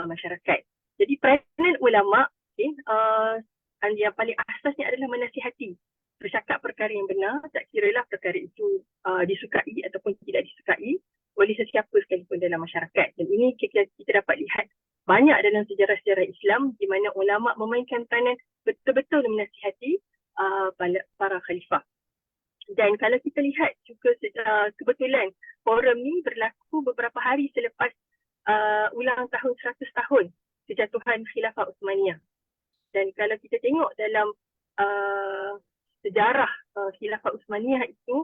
masyarakat. Jadi peranan ulama, yang paling asasnya adalah menasihati, bercakap perkara yang benar, tak kiralah perkara itu disukai ataupun tidak disukai oleh sesiapa sekalipun dalam masyarakat. Dan ini kita dapat lihat banyak dalam sejarah-sejarah Islam di mana ulama memainkan peranan betul-betul menasihati para khalifah. Dan kalau kita lihat juga kebetulan forum ni berlaku beberapa hari selepas ulang tahun 100 tahun kejatuhan Khilafah Uthmaniyah. Dan kalau kita tengok dalam sejarah Khilafah Uthmaniyah itu,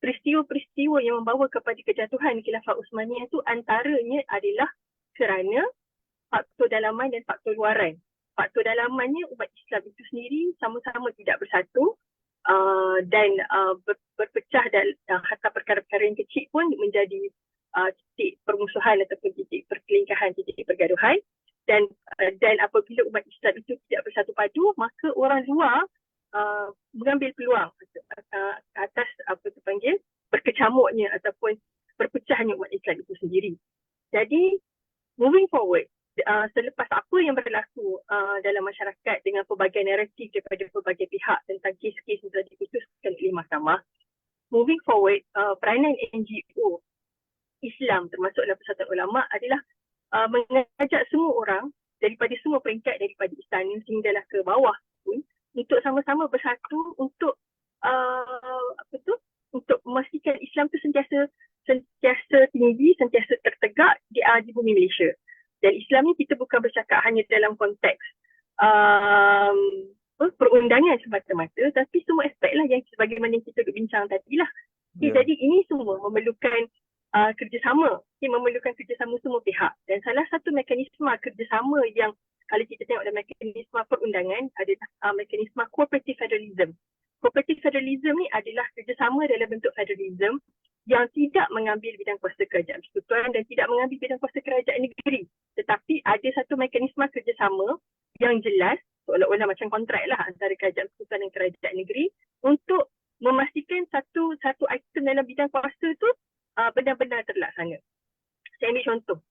peristiwa-peristiwa yang membawa kepada kejatuhan Khilafah Uthmaniyah itu antaranya adalah kerana faktor dalaman dan faktor luaran. Faktor dalamannya umat Islam itu sendiri sama-sama tidak bersatu dan berpecah dan hatta perkara-perkara yang kecil pun menjadi titik permusuhan ataupun titik perselingkahan, titik pergaduhan. Dan apabila umat Islam itu tidak bersatu padu, maka orang luar mengambil peluang atas berkecamuknya ataupun berpecahnya umat Islam itu sendiri. Jadi moving forward, selepas apa yang berlaku dalam masyarakat dengan pelbagai naratif daripada pelbagai pihak tentang kes-kes yang telah diputuskan oleh mahkamah, moving forward, peranan NGO Islam termasuk dalam Persatuan Ulama adalah mengajak semua orang daripada semua peringkat, daripada istana sehinggalah ke bawah pun, untuk sama-sama bersatu untuk untuk memastikan Islam itu sentiasa tinggi, sentiasa tertegak di bumi Malaysia. Dan Islam ni kita bukan bercakap hanya dalam konteks perundangan semata-mata, tapi semua aspek lah yang sebagaimana yang kita bincang tadi lah. Jadi ini semua memerlukan kerjasama, memerlukan kerjasama semua pihak. Dan salah satu mekanisme kerjasama yang kalau kita tengok dalam mekanisme perundangan adalah mekanisme cooperative federalism. Cooperative federalism ni adalah kerjasama dalam bentuk federalism yang tidak mengambil bidang kuasa kerajaan persekutuan dan tidak mengambil bidang kuasa kerajaan negeri. Tetapi ada satu mekanisme kerjasama yang jelas, seolah-olah macam kontrak lah antara kerajaan persekutuan dan kerajaan negeri untuk memastikan satu item dalam bidang kuasa tu benar-benar terlaksana. Saya ambil contoh,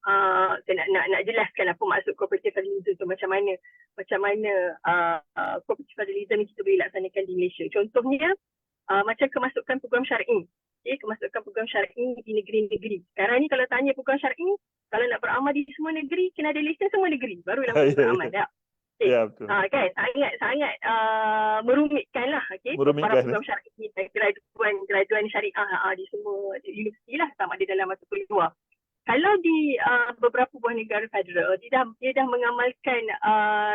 saya nak jelaskan apa maksud cooperative federalism tu, macam mana cooperative federalism ni kita boleh laksanakan di Malaysia. Contohnya, macam kemasukan program syar'i. Kemasukan program syar'i di negeri-negeri. Sekarang ni kalau tanya program syar'i, kalau nak beramal di semua negeri, kena ada lesen semua negeri. Barulah boleh beramal. Ya, betul. Kan, sangat merumitkan lah. Para program syar'i, graduan syariah di semua universiti lah, sama ada dalam ataupun luar. Kalau di beberapa buah negara federal, dia dah mengamalkan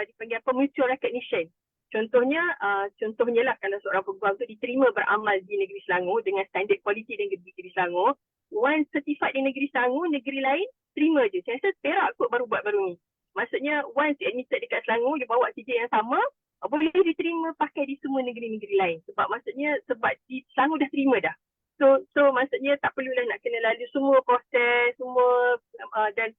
dipanggil apa, mutual recognition. Contohnya lah kalau seorang peguam tu diterima beramal di negeri Selangor dengan standard kualiti di negeri Selangor, once certified di negeri Selangor, negeri lain terima je. Saya rasa Perak kot baru buat baru ni. Maksudnya once admitted dekat Selangor, dia bawa CJ yang sama, boleh diterima pakai di semua negeri-negeri lain. Sebab di Selangor dah terima dah. So maksudnya tak perlulah nak kena lalu semua proses, semua dan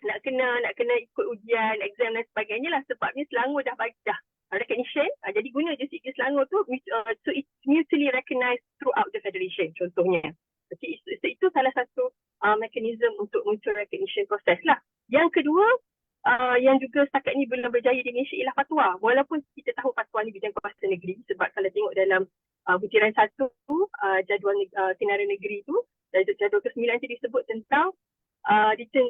nak kena ikut ujian, exam dan sebagainya lah, sebabnya Selangor dah bagi dah recognition. Jadi guna je CJ Selangor tu, so it's mutually recognized throughout the federation contohnya. Jadi itu salah satu mekanisme untuk mutual recognition proses lah. Yang kedua, yang juga setakat ni belum berjaya di Malaysia ialah fatwa. Walaupun kita tahu fatwa ni bidang kuasa negeri, sebab kalau tengok dalam butiran 1 jadual Tinara Negeri tu, jadual ke-9 tu disebut tentang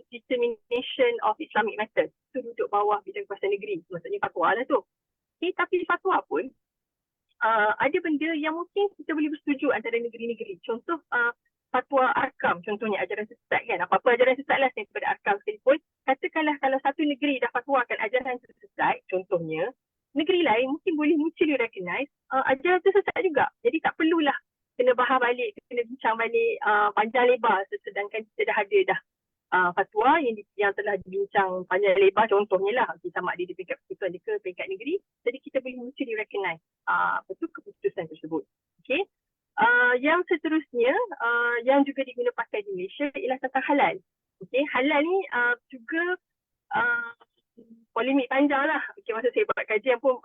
determination of Islamic matters. Itu duduk bawah bidang kuasa negeri, maksudnya fatwa lah tu. Tapi fatwa pun ada benda yang mungkin kita boleh bersetuju antara negeri-negeri. Contoh fatwa Arkam, contohnya ajaran sesat kan. Apa-apa ajaran sesat lah daripada Arkam sekalipun. Katakanlah kalau satu negeri dah fatwakan ajaran sesat, contohnya, negeri lain mungkin boleh mutually recognize ajaran sesat juga. Jadi tak perlulah kena bahas balik, kena bincang balik panjang lebar, sedangkan kita dah ada fatwa yang telah dibincang panjang lebar, contohnya lah sama ada di peringkat persekutuan ke peringkat negeri. Jadi kita boleh mutually recognize keputusan tersebut. Okay. Yang seterusnya yang juga diguna pakai di Malaysia ialah tentang halal. Okay, halal ni juga polemik panjang lah. Okay, masa saya buat kajian pun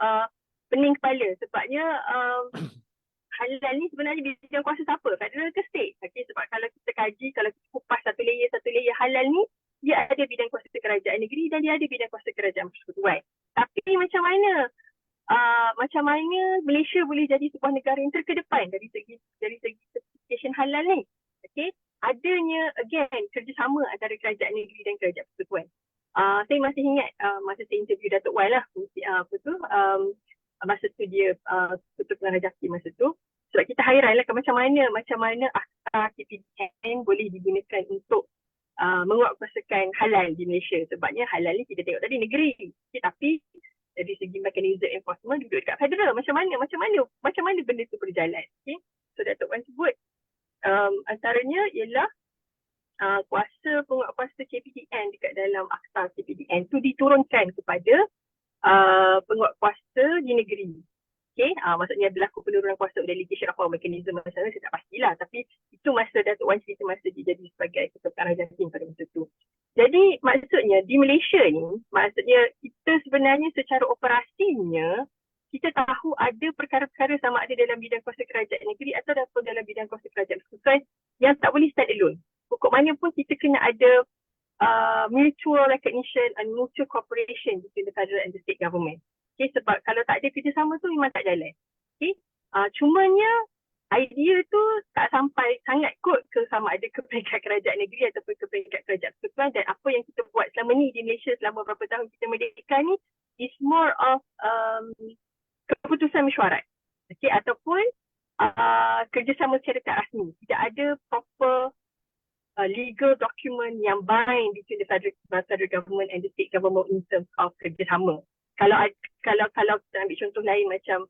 pening kepala sebabnya halal ni sebenarnya bidang kuasa siapa? Federal ke state? Okay, sebab kalau kita kaji, kalau kita kupas satu layer halal ni dia ada bidang kuasa kerajaan negeri dan dia ada bidang kuasa kerajaan persekutuan. Tapi macam mana Malaysia boleh jadi sebuah negara yang terkedepan dari segi certification halal ni? Okay, adanya again kerjasama antara kerajaan negeri dan kerajaan persekutuan. Saya masih ingat masa saya interview Datuk Wan lah, masa tu dia Ketua Pengarah JAKI masa tu. Sebab kita hairan lah macam mana akta KPDN boleh digunakan untuk menguatkuasakan halal di Malaysia. Sebabnya halal ni kita tengok tadi negeri. Okay, tapi dari segi mekanisme enforcement duduk dekat federal. Macam mana benda tu berjalan. Okay? So Datuk Wan sebut antaranya ialah penguatkuasa KPDN dekat dalam akta KPDN tu diturunkan kepada penguatkuasa di negeri. Okay, maksudnya berlaku penurunan kuasa delegation of power mechanism masa tu, saya tak pastilah. Tapi itu masa Datuk Wan cerita masa dia jadi sebagai Ketua Pengarah JAKI pada masa tu. Jadi maksudnya di Malaysia ni, maksudnya kita sebenarnya secara operasinya, kita tahu ada perkara-perkara sama ada dalam bidang kuasa kerajaan negeri atau dalam bidang kuasa kerajaan persekutuan yang tak boleh stand alone. Pokok mana pun kita kena ada mutual recognition and mutual cooperation between the federal and the state government. Okay, sebab kalau tak ada kerjasama tu memang tak jalan. Okay, cumanya idea tu tak sampai sangat kot ke sama ada ke peringkat kerajaan negeri ataupun ke peringkat kerajaan persekutuan, dan apa yang kita buat selama ni di Malaysia selama berapa tahun kita merdeka ni is more of keputusan mesyuarat. Okay, ataupun kerjasama secara tak rasmi. Tidak ada proper legal document yang bind between the federal government and the state government in terms of kerjasama. Kalau kita ambil contoh lain macam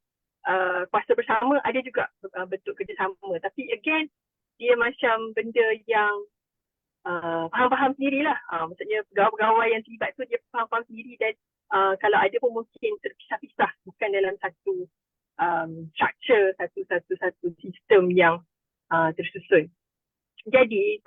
kuasa bersama, ada juga bentuk kerjasama. Tapi again, dia macam benda yang faham-faham sendirilah. Maksudnya pegawai-pegawai yang terlibat tu dia faham-faham sendiri, dan kalau ada pun mungkin terpisah-pisah, bukan dalam satu structure, satu sistem yang tersusun. Jadi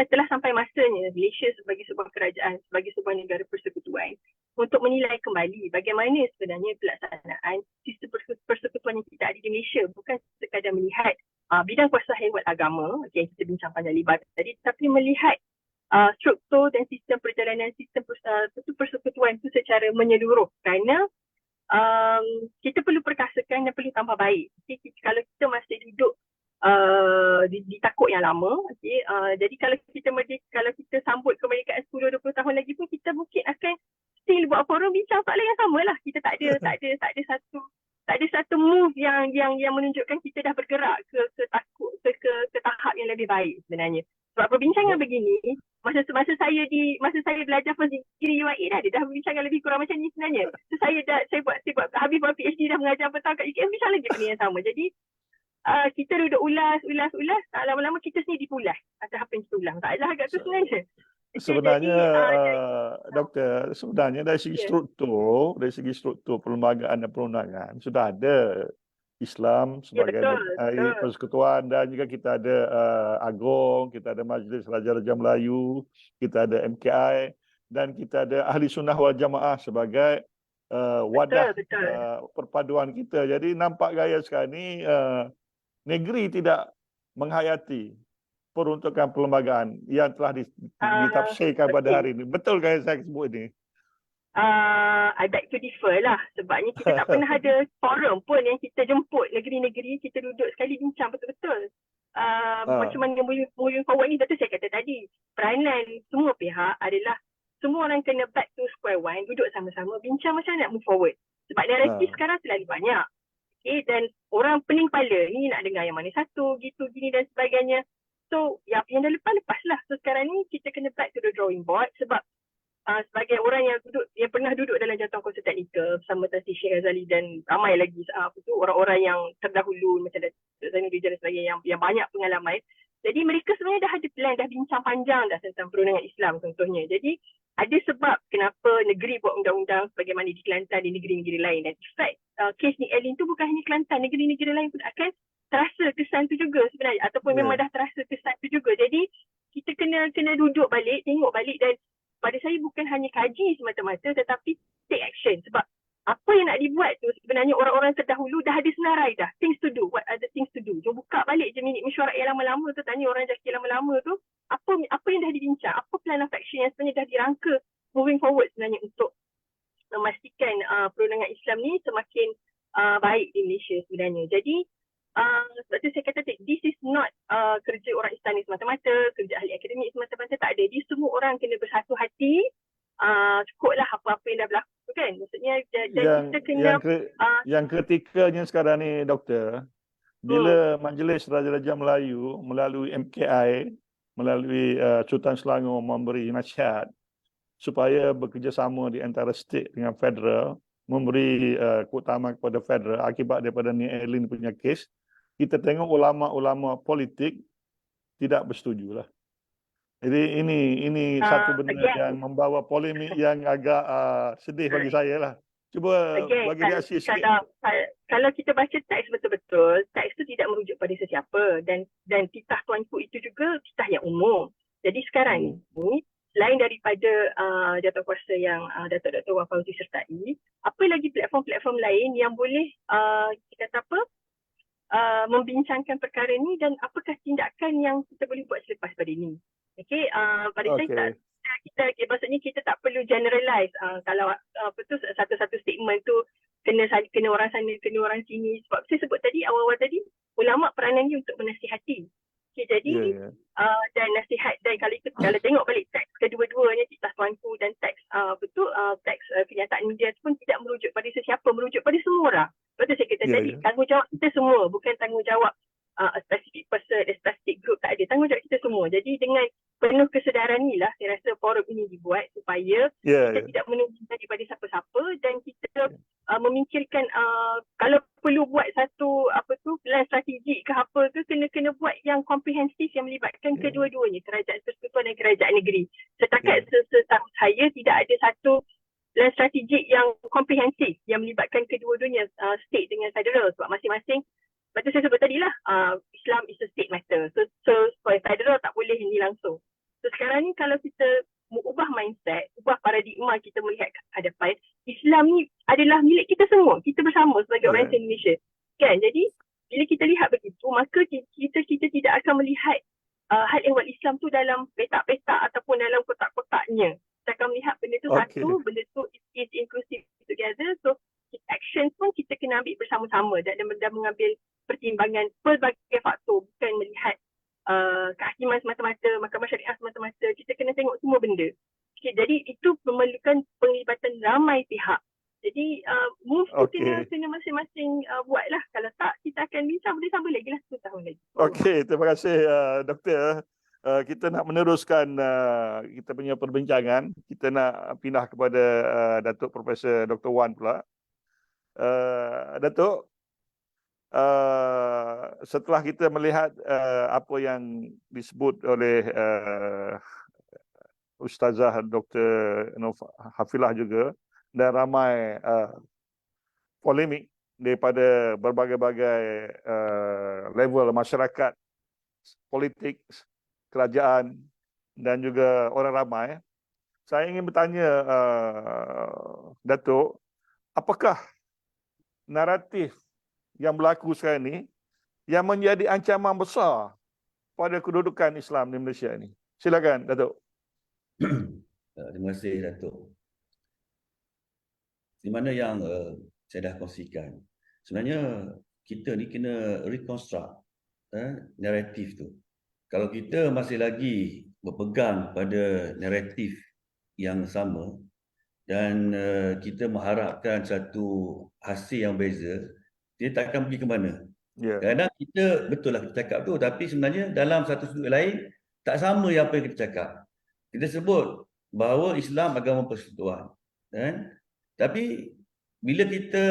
telah sampai masanya Malaysia sebagai sebuah kerajaan, sebagai sebuah negara persekutuan untuk menilai kembali bagaimana sebenarnya pelaksanaan sistem persekutuan yang kita ada di Malaysia. Bukan sekadar melihat bidang kuasa hewat agama, yang kita bincang panjang lebar tadi, tapi melihat struktur dan sistem perjalanan sistem persekutuan itu secara menyeluruh. Kerana kita perlu perkasakan dan perlu tambah baik. Okay, kalau kita masih duduk di takut yang lama, okay, jadi kalau kita sambut kemerdekaan 10-20 tahun lagi pun, kita mungkin akan still buat forum bincang soalan yang sama lah. Kita tak ada satu move yang menunjukkan kita dah bergerak ke tahap yang lebih baik sebenarnya. Sebab perbincangan begini, masa saya belajar first degree UIA dah berbincangan lebih kurang macam ni sebenarnya. So saya buat habis buat PhD dah mengajar petang kat UKM, bincang lagi benda yang sama. Jadi kita duduk ulas, lama-lama kita sendiri dipulas atas apa yang kita ulang. Tak adalah agak tu sebenarnya. Sebenarnya, Doktor, sebenarnya dari segi struktur perlembagaan dan perundangan sudah ada Islam sebagai persekutuan, dan juga kita ada Agong, kita ada Majlis Raja-Raja Melayu, kita ada MKI, dan kita ada Ahli Sunnah wal Jamaah sebagai wadah perpaduan kita. Jadi nampak gaya sekarang ni negeri tidak menghayati peruntukan perlembagaan yang telah ditafsirkan pada hari ini. Betul kan yang saya sebut ini? I beg to differ lah. Sebabnya kita tak pernah ada forum pun yang kita jemput negeri-negeri, kita duduk sekali bincang betul-betul. Macam mana moving forward ni, betul saya kata tadi. Peranan semua pihak adalah semua orang kena back to square one, duduk sama-sama, bincang macam mana nak move forward. Sebab naratif sekarang terlalu banyak. Okay, dan orang pening kepala ni nak dengar yang mana satu, gitu, gini dan sebagainya. So, yang dah lepas lah. So, sekarang ni kita kena back to the drawing board, sebab sebagai orang yang pernah duduk dalam jawatan kuasa teknikal bersama Tan Sri Sheikh Ghazali dan ramai lagi orang-orang yang terdahulu macam Datuk Zainuddin dan sebagainya yang banyak pengalaman. Jadi mereka sebenarnya dah ada plan, dah bincang panjang dah tentang perundangan Islam contohnya. Jadi ada sebab kenapa negeri buat undang-undang sebagaimana di Kelantan, di negeri-negeri lain. Dan in fact, kes Nick Alin tu bukan hanya Kelantan, negeri-negeri lain pun akan terasa kesan tu juga sebenarnya, ataupun memang dah terasa kesan tu juga. Jadi kita kena duduk balik, tengok balik, dan pada saya bukan hanya kaji semata-mata tetapi take action. Sebab apa yang nak dibuat tu sebenarnya orang-orang terdahulu dah ada senarai dah. Things to do. What are the things to do? Jom buka balik je minit mesyuarat yang lama-lama tu, tanya orang JAKI lama-lama tu, apa yang dah dibincang, apa plan of action legislation yang sebenarnya dah dirangka moving forward sebenarnya untuk memastikan perundangan Islam ni semakin baik di Malaysia sebenarnya. Jadi sebab tu saya kata this is not kerja orang Islami semata-mata, kerja ahli akademik semata-mata, tak ada. Dia semua orang kena bersatu hati, cukuplah apa-apa yang dah berlaku kan. Maksudnya dan kita kena yang kritikanya sekarang ni doktor, bila Majlis Raja-Raja Melayu melalui MKI, melalui Sultan Selangor memberi nasihat supaya bekerjasama di antara state dengan federal, memberi keutamaan kepada federal akibat daripada Nia Airlin punya kes, kita tengok ulama-ulama politik tidak bersetuju lah. Jadi ini satu benda yang membawa polemik yang agak sedih bagi saya lah. Cuba bagi reaksi sikit. Kalau kita baca teks betul-betul, teks tu tidak merujuk pada sesiapa dan titah tuanku itu juga titah yang umum. Jadi sekarang ni selain daripada jawatankuasa yang Datuk Dr. Wan Fauzi sertai, apa lagi platform-platform lain yang boleh kita kata apa membincangkan perkara ni dan apakah tindakan yang kita boleh buat selepas pada ini. Okey, pada saya maksudnya kita tak perlu generalize kalau apa tu satu-satu statement tu kena orang sana, kena orang sini. Sebab saya sebut tadi awal-awal tadi, ulama peranan dia untuk menasihati. Okay, jadi dan nasihat, dan kalau tengok balik teks kedua-duanya, titah tuanku dan teks teks kenyataan media tu pun tidak merujuk pada sesiapa, merujuk pada semua orang. Betul saya kata tadi, tanggungjawab kita semua, bukan tanggungjawab a specific person, a specific group, tak ada. Tanggungjawab kita semua. Jadi dengan penuh kesedaran ni lah saya rasa forum ini dibuat supaya kita tidak menunggu daripada siapa-siapa dan kita memikirkan kalau perlu buat satu plan strategik ke apa ke, kena buat yang komprehensif yang melibatkan kedua-duanya, kerajaan persekutuan dan kerajaan negeri. Setakat setahu saya tidak ada satu plan strategik yang komprehensif yang melibatkan kedua-duanya, state dengan federal, sebab masing-masing. Sebab tu saya sebut tadi lah, Islam is a state matter. So federal tak boleh ini langsung. So sekarang ni kalau kita ubah mindset, ubah paradigma kita melihat ke hadapan, Islam ni adalah milik kita semua. Kita bersama sebagai orang Indonesia. Kan? Jadi bila kita lihat begitu, maka kita tidak akan melihat hal ehwal Islam tu dalam petak-petak ataupun dalam kotak-kotaknya. Kita akan melihat benda tu satu, benda tu is inclusive together. So action pun kita kena ambil bersama-sama dan mengambil pertimbangan pelbagai faktor, bukan melihat kehakiman semata-mata, mahkamah syariah semata-mata. Kita kena tengok semua benda. Okay, jadi itu memerlukan penglibatan ramai pihak. Jadi move tu kena masing-masing buatlah. Kalau tak, kita akan bincang boleh sambil lagi lah 10 tahun lagi. Okey, terima kasih Doktor. Kita nak meneruskan kita punya perbincangan. Kita nak pindah kepada Datuk Profesor Dr. Wan pula. Datuk, setelah kita melihat apa yang disebut oleh Ustazah Dr. Hafilah juga, dan ramai polemik daripada berbagai-bagai level masyarakat, politik, kerajaan dan juga orang ramai, saya ingin bertanya Datuk, apakah naratif yang berlaku sekarang ini yang menjadi ancaman besar pada kedudukan Islam di Malaysia ini? Silakan Datuk. Terima kasih Datuk. Di mana yang saya dah kongsikan, sebenarnya kita ni kena reconstruct naratif tu. Kalau kita masih lagi berpegang pada naratif yang sama dan kita mengharapkan satu hasil yang beza, dia tak akan pergi ke mana. Kadang kita betul lah kita cakap tu, tapi sebenarnya dalam satu sudut lain tak sama yang apa yang kita cakap. Kita sebut bahawa Islam agama persekutuan, kan? Tapi bila kita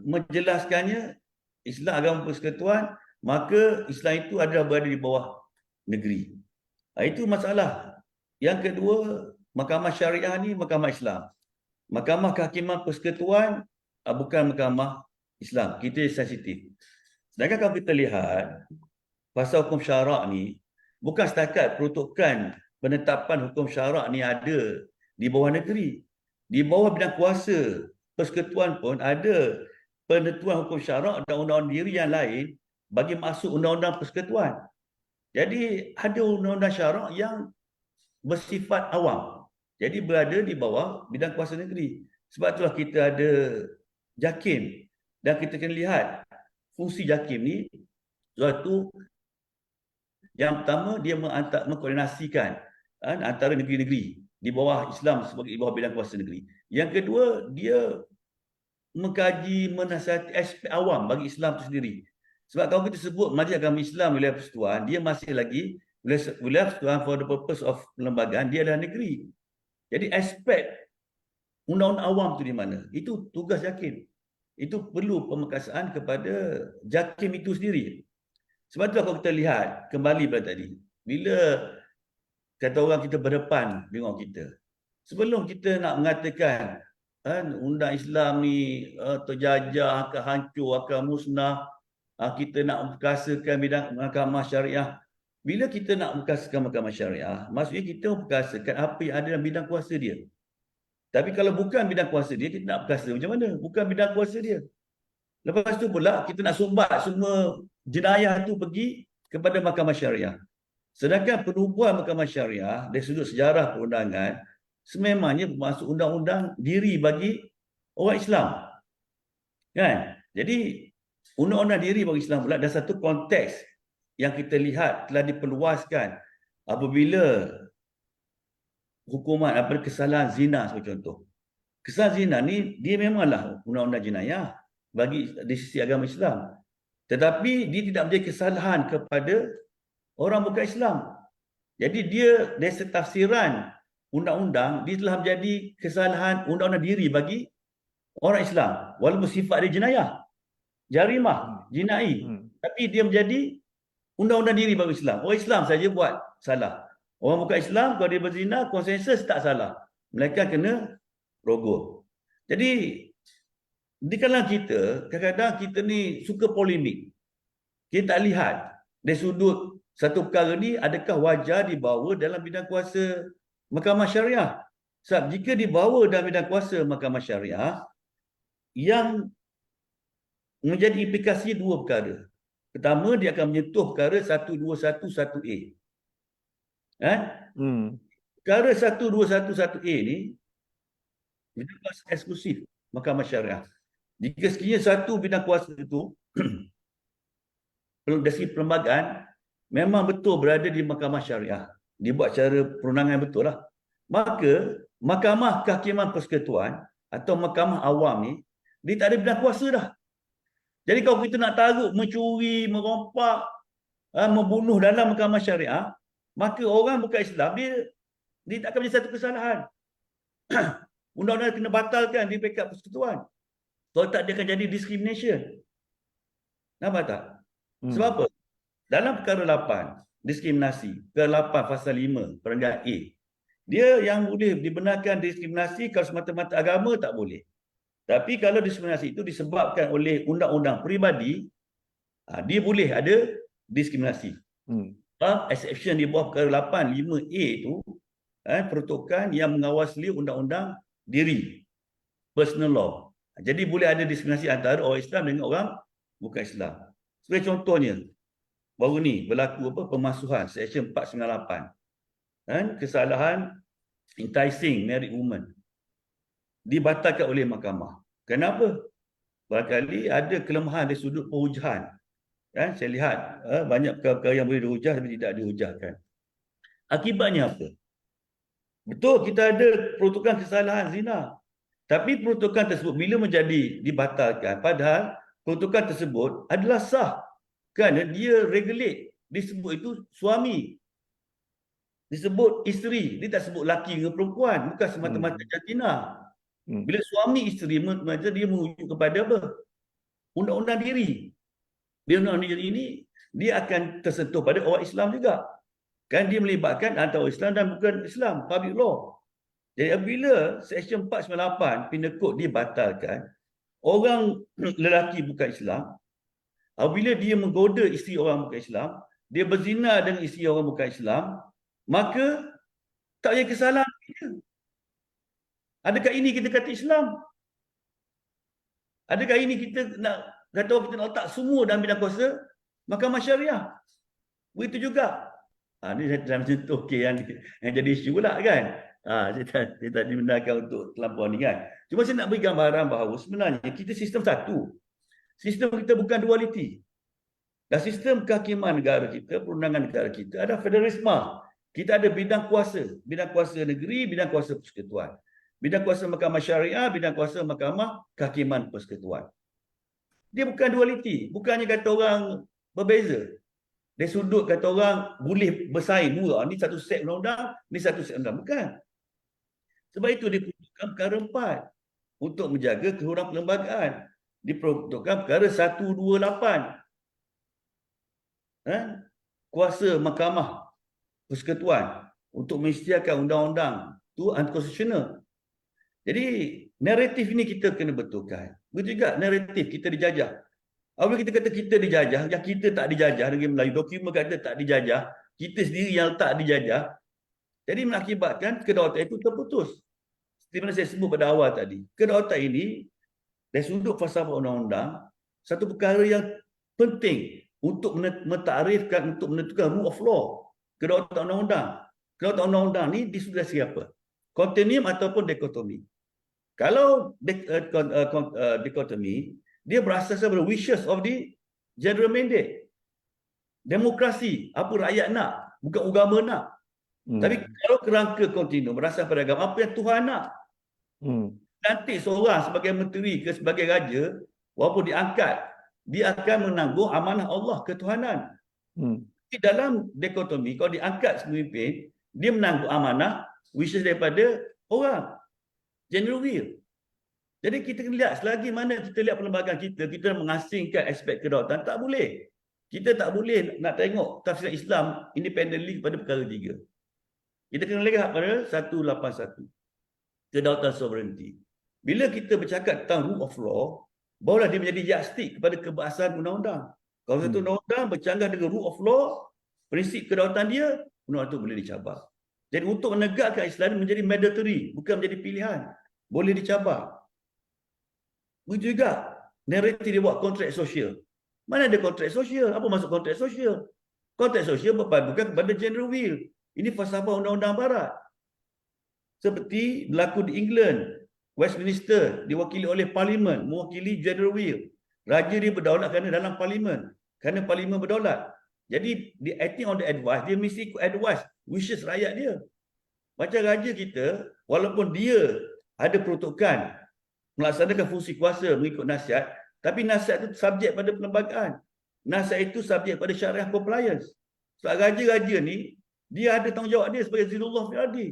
menjelaskannya Islam agama persekutuan, maka Islam itu adalah berada di bawah negeri. Itu masalah. Yang kedua, mahkamah syariah ni mahkamah Islam. Mahkamah kehakiman persekutuan bukan mahkamah Islam. Kita sensitif. Sedangkan kalau kita lihat pasal hukum syarak ni, bukan setakat peruntukan penetapan hukum syarak ni ada di bawah negeri. Di bawah bidang kuasa persekutuan pun ada penentuan hukum syarak dan undang-undang diri yang lain bagi masuk undang-undang persekutuan. Jadi ada undang-undang syarak yang bersifat awam. Jadi berada di bawah bidang kuasa negeri. Sebab itulah kita ada JAKIM. Dan kita kena lihat fungsi JAKIM ni suatu yang pertama dia mengkoordinasikan antara negeri-negeri di bawah Islam sebagai di bawah bidang kuasa negeri. Yang kedua, dia mengkaji menasihati aspek awam bagi Islam itu sendiri. Sebab kalau kita sebut Majlis Agama Islam Wilayah Persekutuan, dia masih lagi Wilayah Persekutuan for the purpose of perlembagaan, dia adalah negeri. Jadi aspek undang-undang awam itu di mana? Itu tugas JAKIM. Itu perlu pemekasaan kepada JAKIM itu sendiri. Sebab itu kalau kita lihat kembali pada tadi, bila kata orang kita berdepan dengan kita, sebelum kita nak mengatakan undang Islam ni terjajah, akan hancur, akan musnah, kita nak memperkasakan bidang mahkamah syariah. Bila kita nak memperkasakan mahkamah syariah, maksudnya kita memperkasakan apa yang ada dalam bidang kuasa dia. Tapi kalau bukan bidang kuasa dia, kita nak perkasa macam mana? Bukan bidang kuasa dia. Lepas tu pula kita nak sumbat semua jenayah tu pergi kepada mahkamah syariah. Sedangkan penubuhan mahkamah syariah dari sudut sejarah perundangan sememangnya bermaksud undang-undang diri bagi orang Islam. Kan? Jadi undang-undang diri bagi Islam pula ada satu konteks yang kita lihat telah diperluaskan apabila hukuman apa kesalahan zina sebagai contoh. Kesalahan zina ni dia memanglah undang-undang jenayah bagi di sisi agama Islam. Tetapi dia tidak menjadi kesalahan kepada orang bukan Islam. Jadi dia dari tafsiran undang-undang dia telah menjadi kesalahan undang-undang diri bagi orang Islam walaupun sifat dia jenayah, jarimah, jinai. Tapi dia menjadi undang-undang diri bagi Islam. Orang Islam saja buat salah. Orang bukan Islam kalau dia berzina konsensus tak salah. Mereka kena rogol. Jadi di kalangan kita, kadang-kadang kita ni suka polemik. Kita tak lihat dari sudut satu perkara ni adakah wajar dibawa dalam bidang kuasa mahkamah syariah. Sebab jika dibawa dalam bidang kuasa mahkamah syariah, yang menjadi implikasi dua perkara. Pertama, dia akan menyentuh perkara 1211A. Perkara 1211A ni bidang kuasa eksklusif mahkamah syariah. Jika sekiranya satu bidang kuasa itu dari segi perlembagaan memang betul berada di mahkamah syariah, dibuat cara perundangan betul lah, maka mahkamah kehakiman persekutuan atau mahkamah awam ni dia tak ada bidang kuasa dah. Jadi kalau kita nak taruh mencuri, merompak, membunuh dalam mahkamah syariah, maka orang bukan Islam dia tak akan menjadi satu kesalahan. Undang-undang kena batalkan di peringkat persekutuan. Kalau tak, dia akan jadi discrimination. Nampak tak? Sebab apa? Dalam perkara 8, diskriminasi, perkara 8 pasal 5, perenggan A, dia yang boleh dibenarkan diskriminasi kalau semata-mata agama tak boleh. Tapi kalau diskriminasi itu disebabkan oleh undang-undang peribadi, dia boleh ada diskriminasi. Exception di bawah perkara 8, 5A itu, peruntukan yang mengawasi undang-undang diri, personal law. Jadi boleh ada diskriminasi antara orang Islam dengan orang bukan Islam. Sebagai contohnya, baru ni berlaku pemasuhan Seksyen 498. Kesalahan enticing married woman dibatalkan oleh mahkamah. Kenapa? Barangkali ada kelemahan dari sudut perhujahan. Saya lihat banyak perkara yang boleh dihujah tapi tidak dihujahkan. Akibatnya apa? Betul kita ada peruntukan kesalahan zina. Tapi peruntukan tersebut bila menjadi dibatalkan, padahal peruntukan tersebut adalah sah kerana dia regulate, disebut itu suami, disebut isteri, dia tak sebut lelaki dengan perempuan, bukan semata-mata jantina. Bila suami isteri, dia merujuk kepada apa? Undang-undang diri. Dia undang-undang diri ini dia akan tersentuh pada orang Islam juga. Kan dia melibatkan antara orang Islam dan bukan Islam, public law. Jadi apabila Seksyen 498 Penal Kod dibatalkan, orang lelaki bukan Islam, apabila dia menggoda isteri orang bukan Islam, dia berzina dengan isteri orang bukan Islam, maka tak ada kesalahan dia. Adakah ini kita kata Islam? Adakah ini kita nak kata kita nak letak semua dalam bidang kuasa mahkamah syariah? Begitu juga. Ini dalam contoh yang jadi isu pula kan. Saya tak dibenarkan untuk terlampau ni kan. Cuma saya nak beri gambaran bahawa sebenarnya kita sistem satu. Sistem kita bukan dualiti. Dan sistem kehakiman negara kita, perundangan negara kita ada federalisme. Kita ada bidang kuasa negeri, bidang kuasa persekutuan. Bidang kuasa mahkamah syariah, bidang kuasa mahkamah kehakiman persekutuan. Dia bukan dualiti. Bukannya kata orang berbeza. Dari sudut kata orang boleh bersaing dua. Ni satu set undang-undang, ni satu set undang-undang. Bukan. Sebab itu diperuntukkan perkara 4 untuk menjaga keluhuran perlembagaan. Diperuntukkan perkara 128. Kuasa mahkamah persekutuan untuk mengisytiharkan undang-undang itu unconstitutional. Jadi naratif ini kita kena betulkan. Begitu juga naratif kita dijajah. Apabila kita kata kita dijajah, yang kita tak dijajah, negeri Melayu, dokumen kata tak dijajah, kita sendiri yang tak dijajah, jadi mengakibatkan kedaulatan itu terputus. Seperti mana saya sebut pada awal tadi, kedaulatan ini dari sudut falsafah undang-undang, satu perkara yang penting untuk mentakrifkan, untuk menentukan rule of law, kedaulatan undang-undang. Kedaulatan undang-undang ni disudasi apa? Kontinuum ataupun dikotomi. Kalau dikotomi, dia berasaskan pada wishes of the general mandate. Demokrasi, apa rakyat nak, bukan agama nak. Tapi kalau kerangka kontinum berasaskan pada agama, apa yang Tuhan nak. Nanti seorang sebagai menteri ke sebagai raja, walaupun diangkat, dia akan menanggung amanah Allah ketuhanan. Di dalam dikotomi, kalau diangkat sebagai pemimpin, dia menanggung amanah wishes daripada orang. General will. Jadi kita kena lihat, selagi mana kita lihat perlembagaan kita mengasingkan aspek kedaulatan, tak boleh. Kita tak boleh nak tengok tafsiran Islam independently pada perkara 3. Kita kena lihat pada 181. Kedaulatan sovereignty. Bila kita bercakap tentang rule of law, barulah dia menjadi yardstick kepada kebahasan undang-undang. Kalau satu undang-undang bercanggah dengan rule of law, prinsip kedaulatan dia, undang-undang itu boleh dicabar. Jadi untuk menegakkan Islam menjadi mandatory, bukan menjadi pilihan. Boleh dicabar. Begitu juga, naratif dia buat kontrak sosial. Mana ada kontrak sosial? Apa maksud kontrak sosial? Kontrak sosial berpadukan kepada general will. Ini falsafah undang-undang barat. Seperti berlaku di England, Westminster diwakili oleh parlimen, mewakili general will. Raja dia berdaulat kerana dalam parlimen. Kerana parlimen berdaulat. Jadi, dia acting on the advice, dia mesti ikut advice, wishes rakyat dia. Macam raja kita, walaupun dia ada peruntukan, melaksanakan fungsi kuasa mengikut nasihat, tapi nasihat itu subjek pada perlembagaan. Nasihat itu subjek pada syariah compliance. Sebab raja-raja ni, dia ada tanggungjawab dia sebagai Zilullah fil ardi.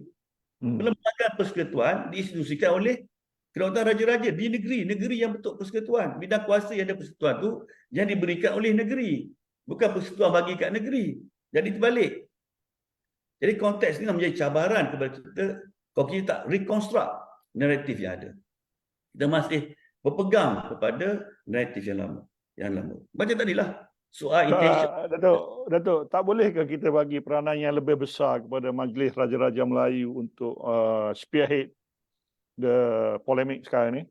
Perlembagaan persekutuan diinstitusikan oleh kedaulatan raja-raja di negeri yang bentuk persekutuan. Bidang kuasa yang ada persekutuan tu yang diberikan oleh negeri. Bukan persekutuan bagi kat negeri. Jadi terbalik. Jadi konteks ini menjadi cabaran kepada kita kalau kita tak reconstruct naratif yang ada. Kita masih berpegang kepada naratif yang lama. Macam tadilah soal intention. Datuk, tak bolehkah kita bagi peranan yang lebih besar kepada Majlis Raja-Raja Melayu untuk spearhead the polemik sekarang ni?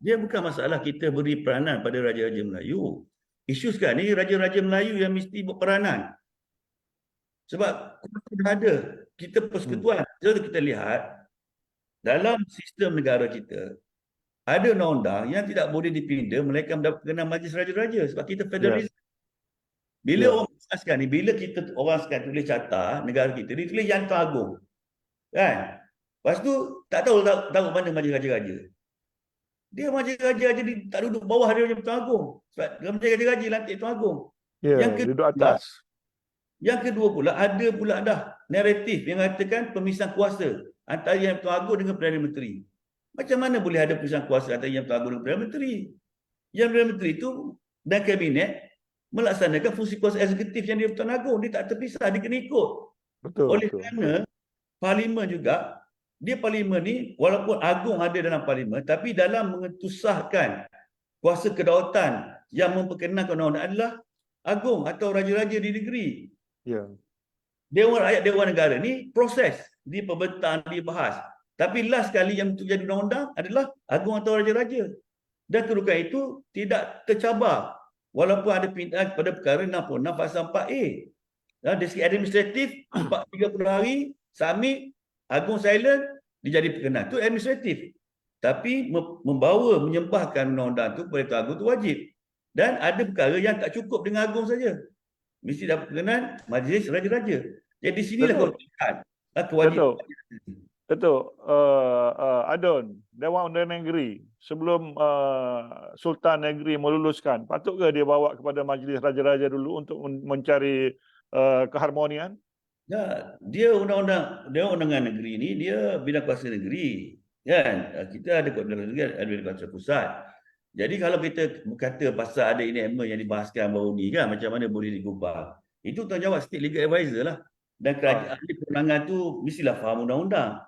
Dia bukan masalah kita beri peranan pada Raja-Raja Melayu. Isu sekarang ni Raja-Raja Melayu yang mesti berperanan. Sebab kita ada, kita persekutuan. Jadi kita lihat, dalam sistem negara kita, ada undang-undang yang tidak boleh dipinda melainkan mendapat perkenan Majlis Raja-Raja. Sebab kita federalisme. Bila orang sekarang ni, bila orang sekarang tulis carta negara kita, dia tulis Yang Tuan Agong. Kan? Lepas tu, tak tahu mana Majlis Raja-Raja. Dia Majlis Raja-Raja tak duduk bawah dia macam Tuan Agong. Sebab Majlis Raja-Raja lantik Tuan Agong. Ya, duduk atas. Yang kedua pula, ada pula dah naratif yang mengatakan pemisahan kuasa antara Yang Tuan Agong dengan Perdana Menteri. Macam mana boleh ada pemisahan kuasa antara Yang Tuan Agong dengan Perdana Menteri? Yang Perdana Menteri itu dan Kabinet melaksanakan fungsi kuasa eksekutif yang dia Tuan Agong. Dia tak terpisah, dia kena ikut. Oleh kerana Parlimen juga, dia Parlimen ni walaupun Agong ada dalam Parlimen, tapi dalam mengesahkan kuasa kedaulatan yang memperkenalkan undang-undang adalah Agong atau Raja-Raja di negeri. Ya. Dewan Rakyat, Dewan Negara ni proses di pembentangan, dibahas. Tapi last kali yang untuk jadi undang-undang adalah Agong atau Raja-Raja. Dan kedudukan itu tidak tercabar. Walaupun ada pindaan kepada perkara 66 pasal 4A. Dari segi administratif, 30 hari, submit, Agong silent, dia jadi berkenan. Itu administratif. Tapi membawa, menyembahkan undang-undang tu kepada Tuan Agung tu wajib. Dan ada perkara yang tak cukup dengan Agung saja. Mesti dapat berkenan Majlis Raja-Raja. Jadi di sinilah Betul. kewajipan. Kewajipan. Betul. Adon, Dewan Undangan Negeri sebelum Sultan Negeri meluluskan, patut ke dia bawa kepada Majlis Raja-Raja dulu untuk mencari keharmonian? Ya, dia undangan negeri ni dia bidang kuasa negeri. Kan? Kita ada bidang negeri, ada bidang kuasa pusat. Jadi kalau kita berkata pasal ada enactment yang dibahaskan baru ni kan, macam mana boleh digubal. Itu tanggungjawab State Legal Advisor lah. Dan kerajaan kewenangan tu mestilah faham undang-undang.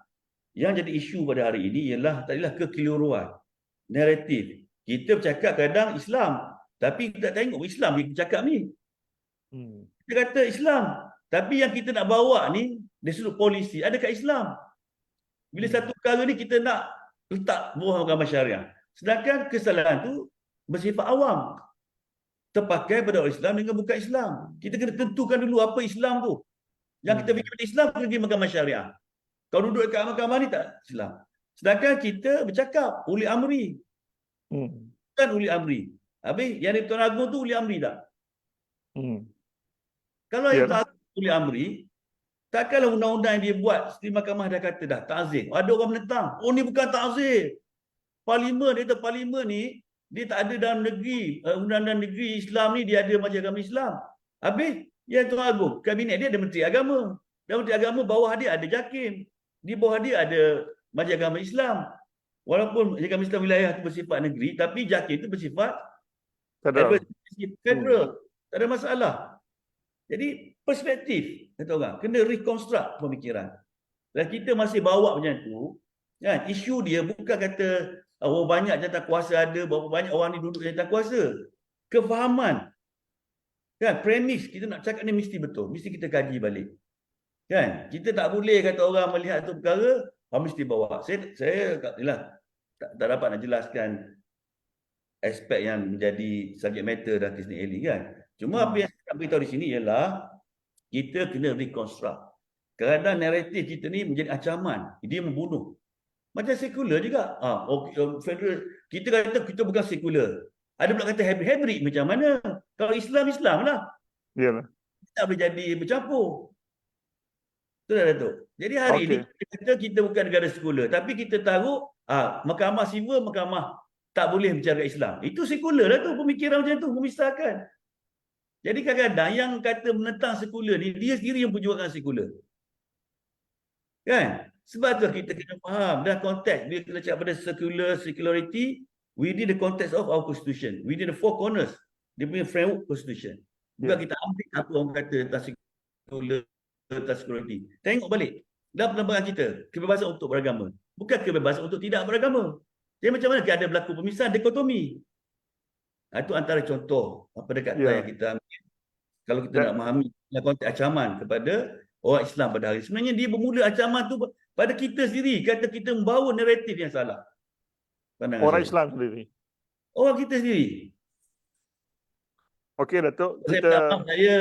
Yang jadi isu pada hari ini ialah tadilah kekeliruan naratif. Kita bercakap kadang Islam, tapi kita tak tengok Islam yang bercakap ni. Kita kata Islam, tapi yang kita nak bawa ni dari sudut polisi ada kat Islam. Bila satu perkara ni kita nak letak bawah agama syariah. Sedangkan kesalahan tu bersifat awam. Terpakai pada orang Islam dengan bukan Islam. Kita kena tentukan dulu apa Islam tu. Yang kita fikir pada Islam pergi mahkamah syariah. Kalau duduk dekat mahkamah ni tak Islam. Sedangkan kita bercakap uli amri. Bukan uli amri. Habis yang di Tuan Agung tu uli amri tak? Kalau yang Tuan Agung uli amri, takkanlah undang-undang yang dia buat seperti mahkamah dah kata dah ta'zir. Ada orang menentang. Oh ni bukan ta'zir. Parlimen, dia kata parlimen ni dia tak ada dalam negeri, undang-undang negeri Islam ni dia ada Majlis Agama Islam. Habis yang Tuan Agung, kabinet dia ada Menteri Agama. Dan Menteri Agama bawah dia ada JAKIM. Di bawah dia ada Majlis Agama Islam. Walaupun Majlis Agama Islam wilayah itu bersifat negeri, tapi JAKIM itu bersifat federal. Tak ada masalah. Jadi perspektif, kata orang, kena reconstruct pemikiran. Dan kita masih bawa macam tu, kan? Isu dia bukan kata berapa banyak jabatan kuasa ada, berapa banyak orang ni duduk jabatan kuasa. Kefahaman. Kan, premis kita nak cakap ni mesti betul, mesti kita kaji balik. Kan? Kita tak boleh kata orang melihat tu perkara, mesti bawa. Saya tak dapat nak jelaskan aspek yang menjadi subject matter dalam kes ni Eli kan. Cuma apa yang saya nak beritahu di sini ialah kita kena reconstruct. Kadang naratif kita ni menjadi ancaman, dia membunuh. Macam sekular juga. Federal, kita kata kita bukan sekular. Ada pula kata hybrid macam mana? Kalau Islam lah. Iyalah. Tak boleh jadi bercampur. Betul tak Datuk? Jadi hari ini kita kata kita bukan negara sekular, tapi kita taruh mahkamah sivil, mahkamah tak boleh bicara Islam. Itu sekular lah tu, pemikiran macam tu, memisahkan. Jadi kadang-kadang yang kata menentang sekular ni, dia sendiri yang perjuangkan sekular. Kan? Sebab tu kita kena faham dalam konteks, bila kita cakap pada secularity, within the context of our constitution, within the four corners, dia punya framework constitution. Bukan kita ambil apa orang kata tentang sekular, tentang security. Tengok balik, dalam penerbangan kita, kebebasan untuk beragama. Bukan kebebasan untuk tidak beragama. Jadi macam mana ada berlaku pemisahan, dikotomi. Itu antara contoh pendekatan yang kita ambil. Kalau kita nak memahami konteks ancaman kepada orang Islam pada hari. Sebenarnya dia bermula ancaman tu pada kita sendiri. Kata kita membawa naratif yang salah. Pandangan Orang saya. Islam sendiri. Orang kita sendiri. Okey Datuk, Saya minta maaf, saya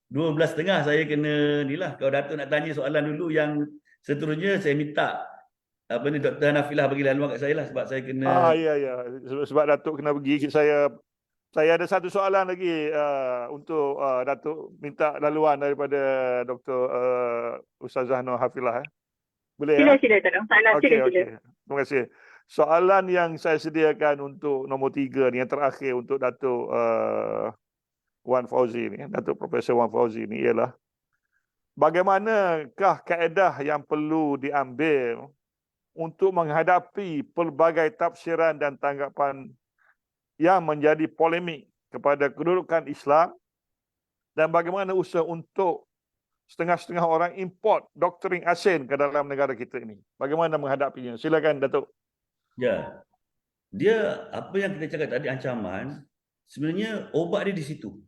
12.30 saya kena ni lah. Kalau Datuk nak tanya soalan dulu yang seterusnya saya minta Dr. Hanafilah bagi laluan kat saya lah sebab saya kena. Ya. Sebab Datuk kena pergi. Saya ada satu soalan lagi untuk Datuk minta laluan daripada Dr. Ustazah Nur Hafilah. Boleh ya? Sila tak ada masalah. Sila. Terima kasih. Soalan yang saya sediakan untuk nombor 3 ni, yang terakhir untuk Datuk Wan Fauzi ni, Datuk Profesor Wan Fauzi ni ialah bagaimanakah kaedah yang perlu diambil untuk menghadapi pelbagai tafsiran dan tanggapan yang menjadi polemik kepada kedudukan Islam, dan bagaimana usaha untuk setengah-setengah orang import doktrin asing ke dalam negara kita ini. Bagaimana menghadapinya? Silakan Datuk. Ya. Dia apa yang kita cakap tadi ancaman, sebenarnya obat dia di situ.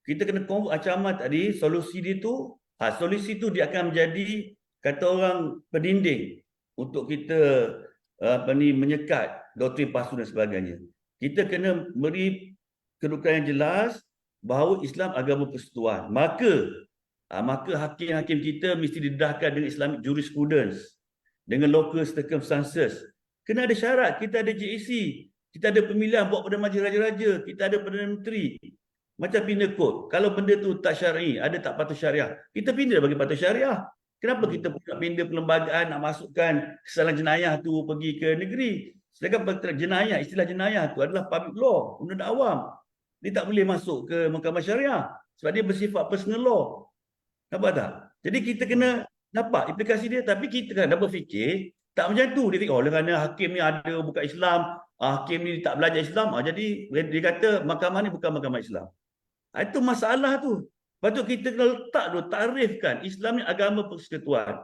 Kita kena convert ancaman tadi, solusi dia tu, solusi tu dia akan menjadi kata orang pendinding untuk kita menyekat doktrin palsu dan sebagainya. Kita kena beri kedudukan yang jelas bahawa Islam agama persekutuan. Maka hakim-hakim kita mesti didedahkan dengan Islamic jurisprudence. dengan local circumstances. Kena ada syarat. Kita ada JEC, kita ada pemilihan buat Perdana Menteri Raja-Raja, kita ada Perdana Menteri. Macam penal code. Kalau benda tu tak syar'i, ada tak patut syariah, kita pindah bagi patut syariah. Kenapa kita nak pindah perlembagaan, nak masukkan kesalahan jenayah tu pergi ke negeri? Sedangkan jenayah, istilah jenayah tu adalah public law, undang-undang awam. Dia tak boleh masuk ke mahkamah syariah sebab dia bersifat personal law. Nampak tak? Jadi kita kena nampak implikasi dia, tapi kita kan dah berfikir tak macam tu. Dia fikir, oh kerana hakim ni ada bukan Islam, hakim ni tak belajar Islam, jadi dia kata mahkamah ni bukan mahkamah Islam. Itu masalah tu. Lepas tu kita kena letak dulu, takrifkan Islam ni agama persekutuan.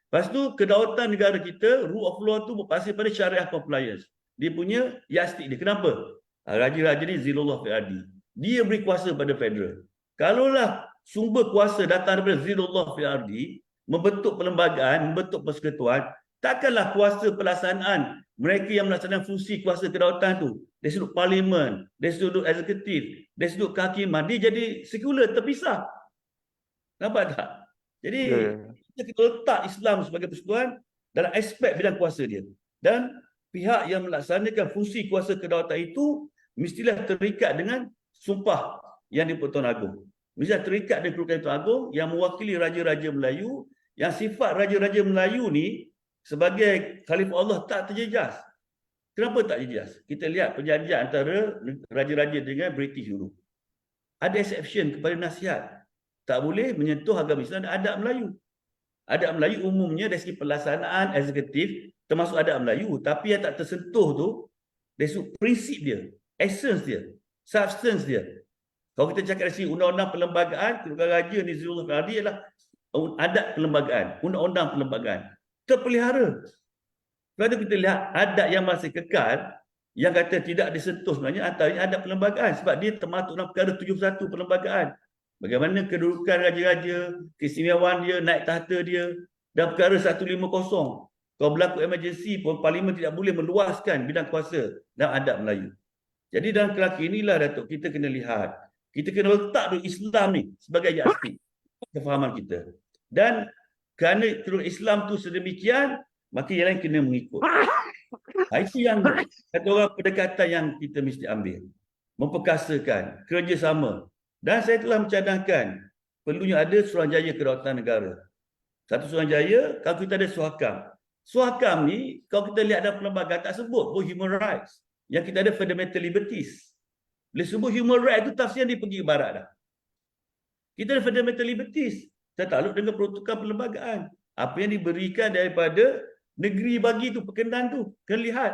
Lepas tu kedaulatan negara kita, rule of law tu berbasis pada syariah compliance. Dia punya yastik dia. Kenapa? Raja-raja ni zilullah fil ardi. Dia beri kuasa pada federal. Kalaulah sumber kuasa datang daripada zilullah fil ardi, membentuk perlembagaan, membentuk persekutuan, takkanlah kuasa pelaksanaan mereka yang melaksanakan fungsi kuasa kedaulatan tu dari sudut parlimen, dari sudut eksekutif, dari sudut kehakiman, dia jadi sekular, terpisah. Nampak tak? Jadi kita letak Islam sebagai persekutuan dalam aspek bidang kuasa dia. Dan pihak yang melaksanakan fungsi kuasa kedaulatan itu mestilah terikat dengan sumpah yang di-Pertuan Agong. Mestilah terikat dengan Kerukunan Tuan Agong yang mewakili raja-raja Melayu, yang sifat raja-raja Melayu ni sebagai Khalifah Allah tak terjejas. Kenapa tak terjejas? Kita lihat perjanjian antara raja-raja dengan British dulu. Ada exception kepada nasihat. Tak boleh menyentuh agama Islam dan adat Melayu. Adat Melayu umumnya dari segi pelaksanaan eksekutif termasuk adat Melayu, tapi yang tak tersentuh tu dari segi prinsip dia, essence dia, substance dia. Kalau kita cakap dari segi undang-undang perlembagaan, keluarga raja Nizrullah Qardi adalah adat perlembagaan, undang-undang perlembagaan terpelihara. Lepas tu kita lihat adat yang masih kekal, yang kata tidak disentuh sebenarnya antaranya adat perlembagaan sebab dia termasuk dalam perkara 71 perlembagaan. Bagaimana kedudukan raja-raja, keistimewaan dia, naik tahta dia, dan perkara 150. Kalau berlaku emergency pun parlimen tidak boleh meluaskan bidang kuasa dalam adat Melayu. Jadi dalam kerangka inilah Datuk, kita kena lihat. Kita kena letak dulu Islam ni sebagai yastik kefahaman kita. Dan kerana Islam tu sedemikian, maka yang lain kena mengikut. Itu yang kata orang pendekatan yang kita mesti ambil. Memperkasakan, kerjasama. Dan saya telah mencadangkan perlunya ada Suruhanjaya Kedaulatan Negara. Satu Suruhanjaya, kalau kita ada Suhakam. Suhakam ni, kalau kita lihat dalam perlembagaan tak sebut pun human rights. Yang kita ada fundamental liberties. Bila sebut human rights itu tafsir dia pergi ke barat dah. Kita ada fundamental liberties. Tertakluk dengan peruntukan perlembagaan. Apa yang diberikan daripada negeri bagi tu, perkenaan tu. Kena lihat.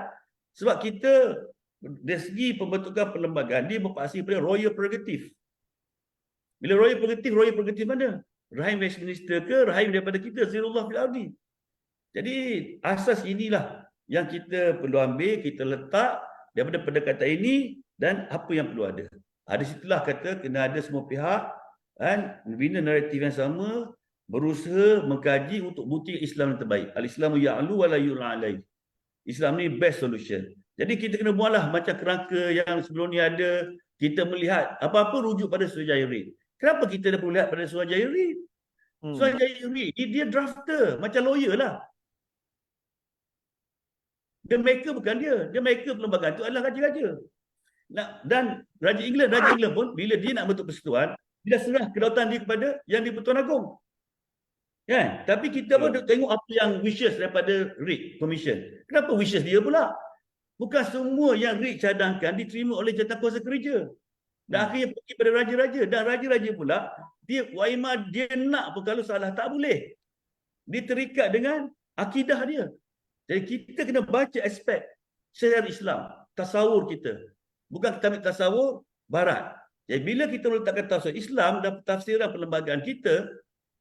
Sebab kita, dari segi pembentukan perlembagaan, dia berpaksi pada royal prerogative. Bila royal prerogative mana? Rahim Westminster ke, rahim daripada kita, Zilullah fil ardi. Jadi, asas inilah yang kita perlu ambil, kita letak daripada pendekatan ini dan apa yang perlu ada. Di situlah kata kena ada semua pihak kan membina naratif yang sama, berusaha mengkaji untuk bukti Islam yang terbaik. Al-Islamu ya'lu wa la yu'la alaih. Islam ni best solution. Jadi kita kena buatlah macam kerangka yang sebelum ni ada, kita melihat apa-apa rujuk pada Suruhanjaya Reid. Kenapa kita dah perlu lihat pada Suruhanjaya Reid? Suruhanjaya Reid dia drafter, macam lawyer lah. Dia maker bukan dia. Dia maker perlembagaan itu adalah raja-raja. Dan Raja England pun bila dia nak bentuk persekutuan, dia dah serah kedaulatan dia kepada yang di-Pertuan Agong. Kan? Tapi kita pun tengok apa yang wishes daripada Reid Commission. Kenapa wishes dia pula? Bukan semua yang Reid cadangkan diterima oleh Jawatankuasa Kerja. Dan akhirnya pergi pada raja-raja. Dan raja-raja pula, dia waimah dia nak pun kalau salah tak boleh. Dia terikat dengan akidah dia. Jadi kita kena baca aspek syariat Islam, tasawur kita. Bukan kita ambil tasawur barat. Jadi bila kita meletakkan tasawur Islam dan tafsiran perlembagaan kita,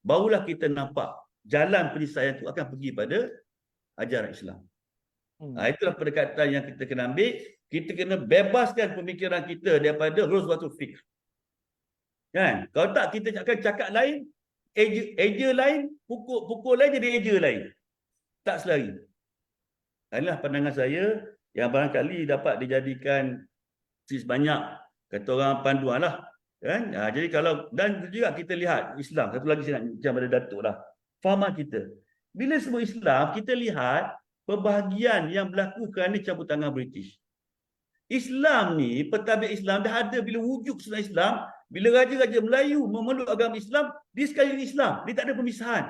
barulah kita nampak jalan penyelesaian itu akan pergi pada ajaran Islam. Itulah pendekatan yang kita kena ambil. Kita kena bebaskan pemikiran kita daripada ghazwatul fikr. Kan? Kalau tak kita akan cakap lain, eja lain, pukul lain jadi eja lain. Tak selari. Inilah pandangan saya yang barangkali dapat dijadikan sebanyak kata orang panduan lah. Kan? Jadi kalau dan juga kita lihat Islam, satu lagi saya nak bincang pada Datuk lah. Fahaman kita. Bila sebut Islam, kita lihat perbahagian yang berlaku kerana cabut tangan British. Islam ni, pentadbir Islam dah ada bila wujud Kesultanan Islam, bila raja-raja Melayu memeluk agama Islam, dia sekali Islam. Dia tak ada pemisahan.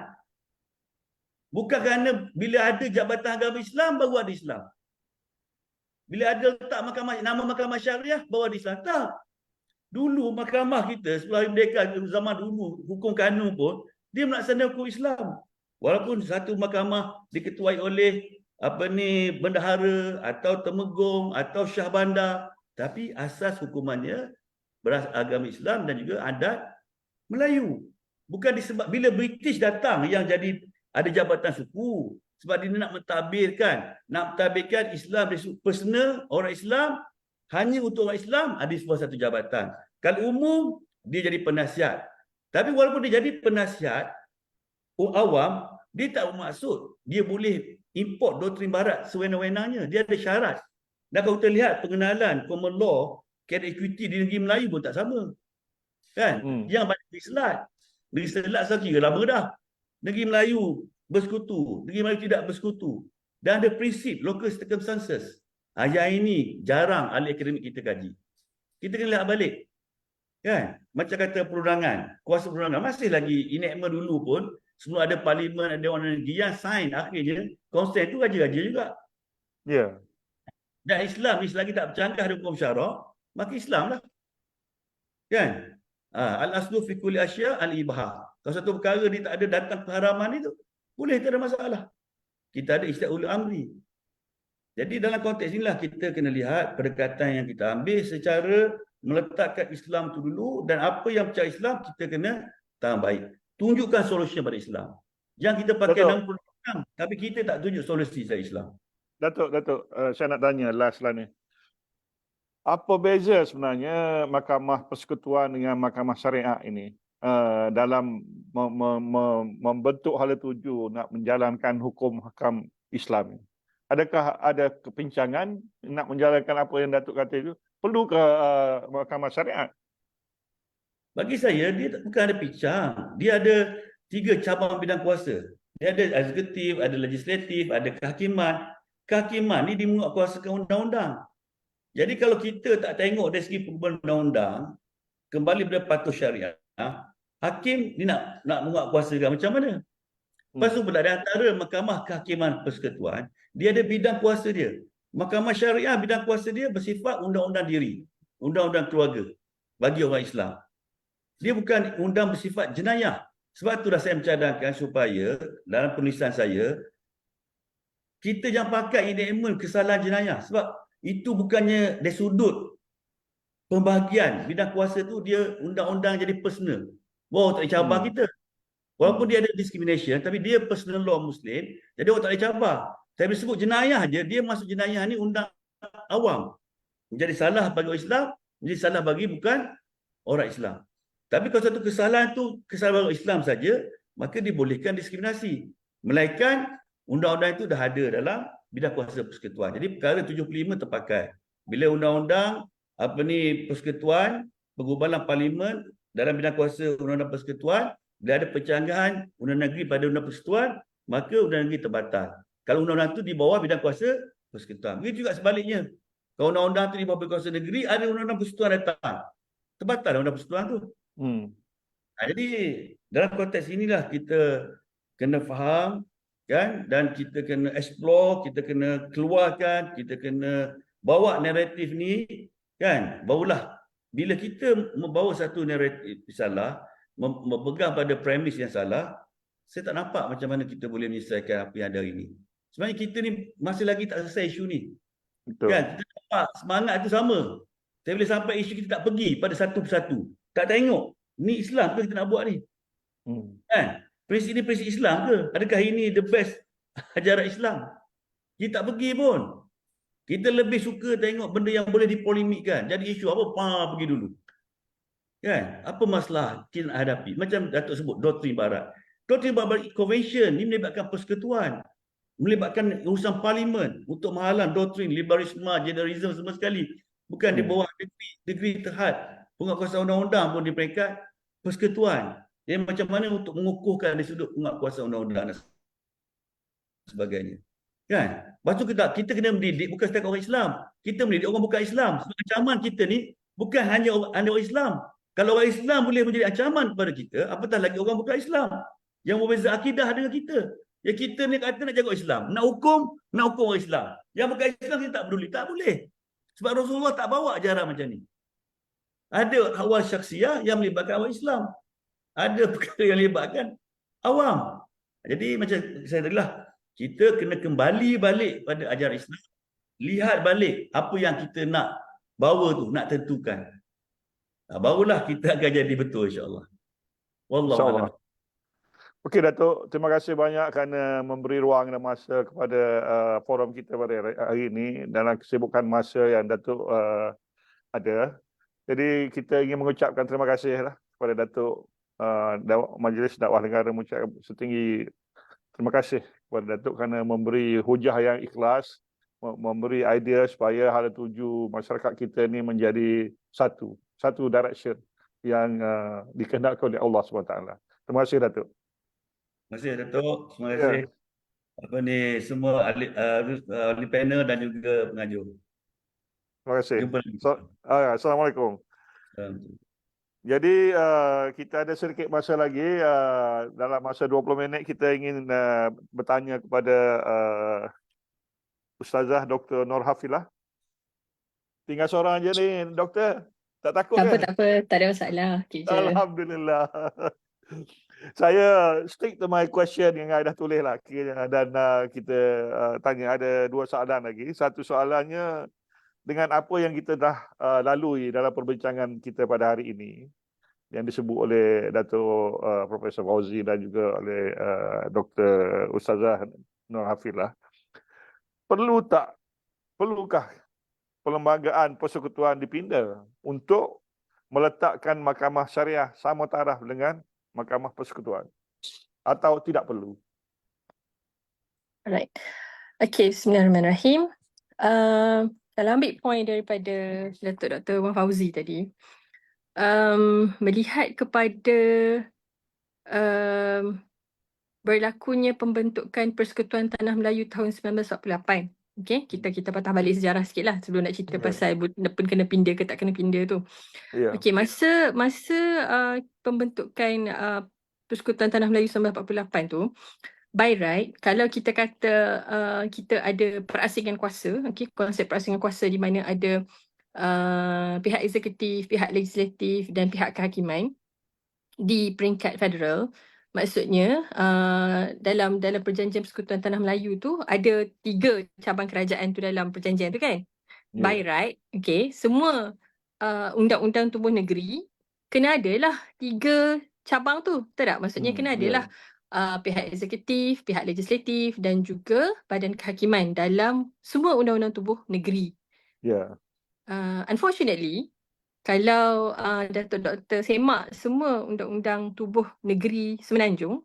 Bukan kerana bila ada jabatan agama Islam, baru ada Islam. Bila ada letak nama mahkamah syariah, baru ada Islam. Tak. Dulu mahkamah kita, sebelum mereka zaman dulu, hukum kanun pun, dia melaksanakan hukum Islam. Walaupun satu mahkamah diketuai oleh bendahara atau temenggung atau syah bandar, tapi asas hukumannya beragama Islam dan juga adat Melayu. Bukan disebab bila British datang yang jadi ada jabatan suku, sebab dia nak mentadbirkan Islam personal orang Islam, hanya untuk orang Islam ada sebuah satu jabatan. Kalau umum dia jadi penasihat. Tapi walaupun dia jadi penasihat awam, dia tak bermaksud dia boleh import doktrin barat sewenang-wenangnya. Dia ada syarat. Dan kalau kita lihat pengenalan common law, care equity di negeri Melayu pun tak sama. Kan? Yang banyak negeri Selat. Negeri Selat saya kira lama dah. Negeri Melayu bersekutu, negeri Melayu tidak bersekutu. Dan ada prinsip local circumstances. Yang ini jarang ahli akademik kita kaji. Kita kena lihat balik. Kan? Macam kata perundangan, kuasa perundangan. Masih lagi enactment dulu pun, sebelum ada parlimen, ada orang negeri yang sign akhirnya, konsen tu raja-raja juga. Ya. Yeah. Dan Islam ni selagi tak bercanggah dengan hukum syarak, maka Islam lah. Kan? Al-aslu fi kulli asya al-ibahah. Kalau satu perkara dia tak ada datang keharaman itu, boleh, tak ada masalah. Kita ada istiaul amri. Jadi dalam konteks inilah kita kena lihat pendekatan yang kita ambil secara meletakkan Islam tu dulu, dan apa yang percaya Islam kita kena tahan baik. Tunjukkan solusi pada Islam. Jangan kita pakai nama Islam, tapi kita tak tunjuk solusi dari Islam. Datuk, saya nak tanya last lah ni. Apa beza sebenarnya Mahkamah Persekutuan dengan Mahkamah Syariah ini dalam membentuk hala tuju nak menjalankan hukum hakam Islam ini? Adakah ada kepincangan nak menjalankan apa yang Datuk kata itu? Perlu ke Mahkamah Syariat? Bagi saya, dia bukan ada pincang. Dia ada 3 cabang bidang kuasa. Dia ada eksekutif, ada legislatif, ada kehakiman. Kehakiman ni dimenguatkuasakan undang-undang. Jadi kalau kita tak tengok dari segi perubahan undang-undang, kembali pada patuh syariah, hakim ni nak menguatkuasakan macam mana? Lepas tu pula di antara Mahkamah Kehakiman Persekutuan, dia ada bidang kuasa dia. Mahkamah Syariah bidang kuasa dia bersifat undang-undang diri, undang-undang keluarga bagi orang Islam. Dia bukan undang bersifat jenayah. Sebab itulah saya mencadangkan supaya dalam penulisan saya, kita jangan pakai enactment kesalahan jenayah. Sebab itu bukannya dari sudut pembahagian bidang kuasa tu, dia undang-undang jadi personal. Wow, tak boleh cabar kita. Walaupun dia ada discrimination, tapi dia personal law Muslim, jadi orang tak boleh cabar. Saya boleh sebut jenayah je, dia masuk jenayah ni undang awam. Menjadi salah bagi orang Islam, menjadi salah bagi bukan orang Islam. Tapi kalau satu kesalahan tu kesalahan orang Islam saja, maka dibolehkan diskriminasi. Melainkan undang-undang itu dah ada dalam bidang kuasa persekutuan. Jadi perkara 75 terpakai. Bila undang-undang persekutuan, pengubahan parlimen dalam bidang kuasa undang-undang persekutuan, bila ada pencanggahan undang-undang negeri pada undang persekutuan, maka undang negeri terbatal. Kalau undang-undang itu di bawah bidang kuasa persekutuan. Begitu juga sebaliknya. Kalau undang-undang itu di bawah bidang kuasa negeri, ada undang-undang persekutuan datang, terbatal undang persekutuan itu. Jadi dalam konteks inilah kita kena faham, kan, dan kita kena explore, kita kena keluarkan, kita kena bawa naratif ni, kan. Barulah bila kita membawa satu naratif salah, memegang pada premis yang salah, saya tak nampak macam mana kita boleh menyelesaikan apa yang ada hari ini. Sebenarnya kita ni masih lagi tak selesai isu ni. Betul. Kan, kita nampak semangat itu sama. Saya boleh sampai isu kita tak pergi pada satu persatu. Tak tengok, ni Islam ke kita nak buat ni? Kan? Prinsip ni prinsip Islam ke? Adakah ini the best ajaran Islam? Kita tak pergi pun. Kita lebih suka tengok benda yang boleh dipolemikkan. Jadi isu apa? Pergi dulu. Kan? Apa masalah kita nak hadapi? Macam Datuk sebut, doktrin barat. Doktrin barat convention ni melibatkan persekutuan. Melibatkan urusan parlimen untuk menghalang doktrin liberalisme, generalism semua sekali. Bukan di bawah negeri terhad. Penguatkuasaan undang-undang pun di peringkat persekutuan. Jadi macam mana untuk mengukuhkan dari sudut penguatkuasaan undang-undang sebagainya. Kan? Lepas tu kita kena mendidik bukan setakat orang Islam. Kita mendidik orang bukan Islam. Sebab ancaman kita ni bukan hanya orang Islam. Kalau orang Islam boleh menjadi ancaman kepada kita, apatah lagi orang bukan Islam yang berbeza akidah dengan kita. Ya kita ni kata nak jaga Islam, nak hukum orang Islam. Yang bukan Islam kita tak peduli, tak boleh. Sebab Rasulullah tak bawa ajaran macam ni. Ada awal syaksiah yang melibatkan awal Islam. Ada perkara yang melibatkan awam. Jadi macam saya tadi lah, kita kena kembali balik pada ajaran Islam. Lihat balik apa yang kita nak bawa tu, nak tentukan. Barulah kita akan jadi betul insya-Allah. Wallahu InsyaAllah. a'lam. Okey Datuk, terima kasih banyak kerana memberi ruang dan masa kepada forum kita pada hari ini dalam kesibukan masa yang Datuk ada. Jadi kita ingin mengucapkan terima kasih lah kepada Datuk Majlis Dakwah Negara, mengucapkan setinggi terima kasih kepada Datuk kerana memberi hujah yang ikhlas, memberi idea supaya hala tuju masyarakat kita ni menjadi satu direction yang dikehendaki oleh Allah SWT. Terima kasih Datuk. Terima kasih Datuk. Terima Ya. kasih semua ahli panel dan juga pengajar. Terima kasih. Jumpa lagi. Assalamualaikum. Jadi kita ada sedikit masa lagi, dalam masa 20 minit kita ingin bertanya kepada Ustazah Dr. Nur Hafilah. Tinggal seorang aja ni Doktor. Tak takut Tak apa, kan? tak apa. Tak ada masalah. Okay, je. Alhamdulillah. Saya stick to my question yang I dah tulis lah. Dan kita tanya ada 2 soalan lagi. Satu soalannya, dengan apa yang kita dah lalui dalam perbincangan kita pada hari ini, yang disebut oleh Datuk Profesor Fauzi dan juga oleh Dr. Ustazah Nur Hafilah, perlukah perlembagaan persekutuan dipindah untuk meletakkan mahkamah syariah sama taraf dengan mahkamah persekutuan, atau tidak perlu? Alright. Okay, bismillahirrahmanirrahim. Kalau ambil point daripada Datuk Dr. Wan Fauzi tadi, melihat kepada berlakunya pembentukan Persekutuan Tanah Melayu tahun 1948. Okay, kita patah balik sejarah sikit lah sebelum nak cerita pasal kena pindah ke tak kena pindah tu. Ya. Okay, masa pembentukan Persekutuan Tanah Melayu 1948 tu, by right, kalau kita kata kita ada perasingan kuasa, okay, konsep perasingan kuasa di mana ada pihak eksekutif, pihak legislatif dan pihak kehakiman di peringkat federal. Maksudnya dalam perjanjian Persekutuan Tanah Melayu tu ada 3 cabang kerajaan tu dalam perjanjian tu kan. Ya. By right, okay, semua undang-undang tubuh negeri kena adalah 3 cabang tu. Betul tak? Maksudnya kena adalah pihak eksekutif, pihak legislatif dan juga badan kehakiman dalam semua undang-undang tubuh negeri. Ya. Unfortunately, kalau Datuk Doktor semak semua undang-undang tubuh negeri Semenanjung,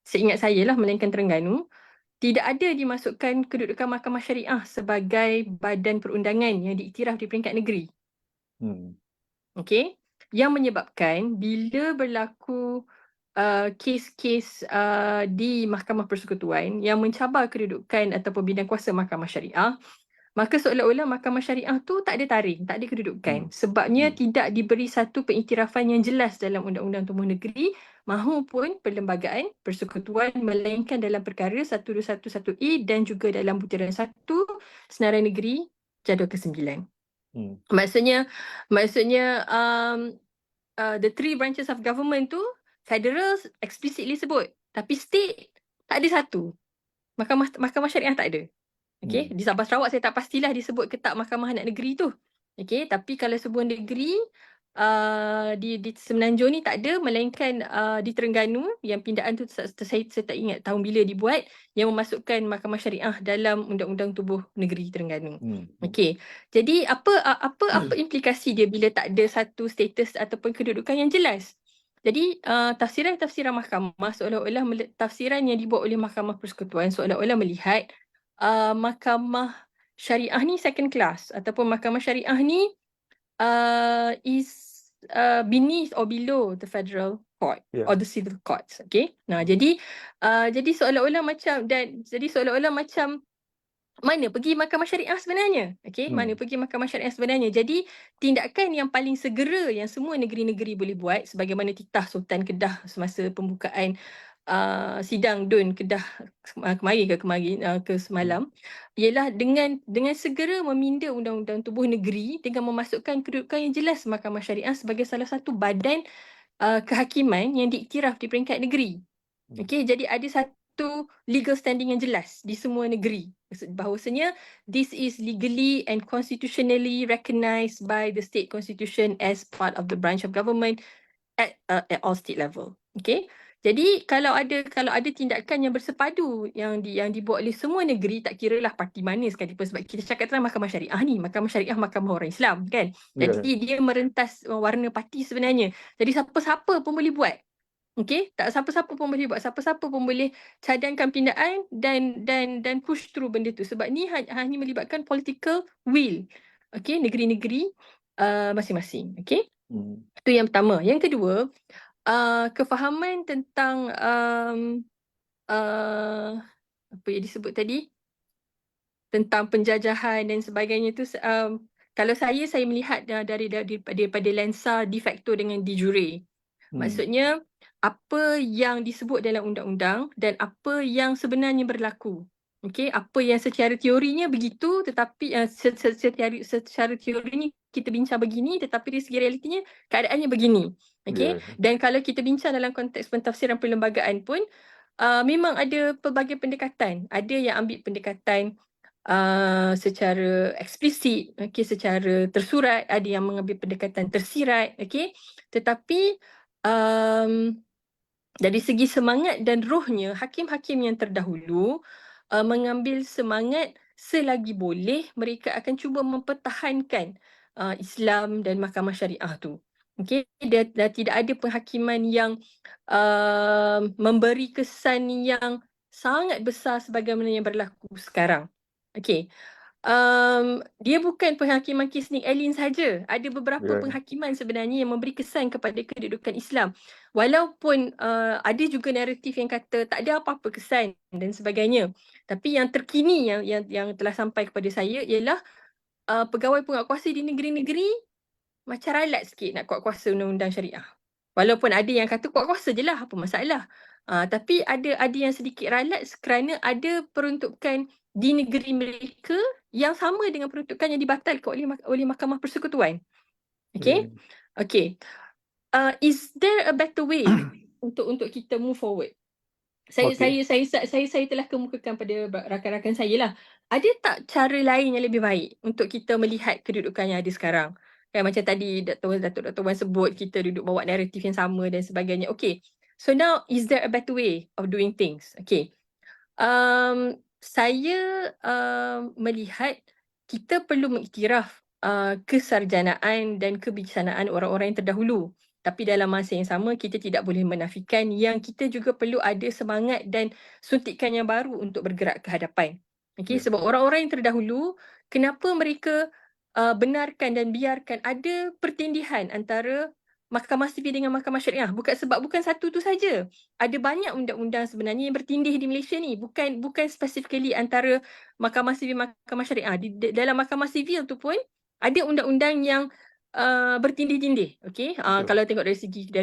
seingat saya lah melainkan Terengganu, tidak ada dimasukkan kedudukan Mahkamah Syariah sebagai badan perundangan yang diiktiraf di peringkat negeri. Okey, yang menyebabkan bila berlaku kes-kes di Mahkamah Persekutuan yang mencabar kedudukan ataupun bidang kuasa Mahkamah Syariah, maka seolah-olah Mahkamah Syariah tu tak ada taring, tak ada kedudukan. Sebabnya tidak diberi satu pengiktirafan yang jelas dalam Undang-Undang Tubuh Negeri mahupun Perlembagaan Persekutuan, melainkan dalam perkara 1211E dan juga dalam butiran 1 Senarai Negeri Jadual ke-9. Maksudnya the 3 branches of government tu federal explicitly sebut, tapi state tak ada satu. Mahkamah Syariah tak ada. Okey, di Sabah Sarawak saya tak pastilah disebut ke tak Mahkamah Anak Negeri tu. Okey, tapi kalau sebuah negeri di Semenanjung ni tak ada, melainkan di Terengganu yang pindaan tu saya tak ingat tahun bila dibuat, yang memasukkan Mahkamah Syariah dalam Undang-Undang Tubuh Negeri Terengganu. Okey. Jadi apa implikasi dia bila tak ada satu status ataupun kedudukan yang jelas? Jadi tafsiran mahkamah seolah-olah tafsiran yang dibuat oleh Mahkamah Persekutuan seolah-olah melihat Mahkamah Syariah ni second class ataupun Mahkamah Syariah ni is beneath or below the federal court Yeah. or the civil courts. Okay. Nah, jadi seolah-olah macam mana pergi mahkamah syariah sebenarnya? Okay, mana pergi mahkamah syariah sebenarnya? Jadi tindakan yang paling segera yang semua negeri-negeri boleh buat, sebagaimana titah Sultan Kedah semasa pembukaan sidang DUN Kedah ke semalam, ialah dengan segera meminda undang-undang tubuh negeri dengan memasukkan kedudukan yang jelas mahkamah syariah sebagai salah satu badan kehakiman yang diiktiraf di peringkat negeri. Okey, jadi ada satu legal standing yang jelas di semua negeri. Bahawasanya this is legally and constitutionally recognized by the state constitution as part of the branch of government at all state level. Okey. Jadi kalau ada tindakan yang bersepadu yang dibuat oleh semua negeri, tak kiralah parti mana sekalipun, sebab kita cakap tentang mahkamah syariah ni, mahkamah syariah mahkamah orang Islam kan. Jadi dia merentas warna parti sebenarnya. Jadi siapa-siapa pun boleh buat. Okey, tak siapa-siapa pun boleh buat, siapa-siapa pun boleh cadangkan pindaan dan push through benda tu, sebab ni hanya melibatkan political will. Okey, negeri-negeri masing-masing. Okey. Itu yang pertama. Yang kedua, kefahaman tentang apa yang disebut tadi, tentang penjajahan dan sebagainya tu, kalau saya melihat daripada lensa de facto dengan de jure. Maksudnya apa yang disebut dalam undang-undang dan apa yang sebenarnya berlaku. Okey, apa yang secara teorinya begitu, tetapi secara teorinya kita bincang begini, tetapi dari segi realitinya keadaannya begini. Okey, dan kalau kita bincang dalam konteks pentafsiran perlembagaan pun memang ada pelbagai pendekatan. Ada yang ambil pendekatan secara eksplisit, okey, secara tersurat, ada yang mengambil pendekatan tersirat, okey. Tetapi dari segi semangat dan rohnya, hakim-hakim yang terdahulu mengambil semangat selagi boleh mereka akan cuba mempertahankan Islam dan mahkamah syariah tu. Okey, dah tidak ada penghakiman yang memberi kesan yang sangat besar sebagaimana yang berlaku sekarang. Okey. Dia bukan penghakiman kes Nick Allen saja. Ada beberapa penghakiman sebenarnya yang memberi kesan kepada kedudukan Islam. Walaupun ada juga naratif yang kata tak ada apa-apa kesan dan sebagainya. Tapi yang terkini yang telah sampai kepada saya ialah pegawai penguatkuasa di negeri-negeri macam ralat sikit nak kuat kuasa undang-undang syariah. Walaupun ada yang kata kuat kuasa je lah, apa masalah. Tapi ada yang sedikit ralat kerana ada peruntukan di negeri mereka yang sama dengan peruntukan yang dibatalkan oleh Mahkamah Persekutuan. Okay? Okay. Is there a better way untuk kita move forward? Saya telah kemukakan pada rakan-rakan saya lah. Ada tak cara lain yang lebih baik untuk kita melihat kedudukan yang ada sekarang? Macam tadi Datuk Wan sebut, kita duduk bawa naratif yang sama dan sebagainya. Okay. So now, is there a better way of doing things? Okay. Saya melihat kita perlu mengiktiraf kesarjanaan dan kebijaksanaan orang-orang yang terdahulu. Tapi dalam masa yang sama, kita tidak boleh menafikan yang kita juga perlu ada semangat dan suntikan yang baru untuk bergerak ke hadapan. Okay? Sebab orang-orang yang terdahulu, kenapa mereka benarkan dan biarkan ada pertindihan antara Mahkamah Sivil dengan Mahkamah Syariah? Bukan satu tu saja. Ada banyak undang-undang sebenarnya yang bertindih di Malaysia ni. Bukan specifically antara Mahkamah Sivil Mahkamah Syariah. Dalam Mahkamah Sivil tu pun ada undang-undang yang bertindih-tindih. Okay? Kalau tengok dari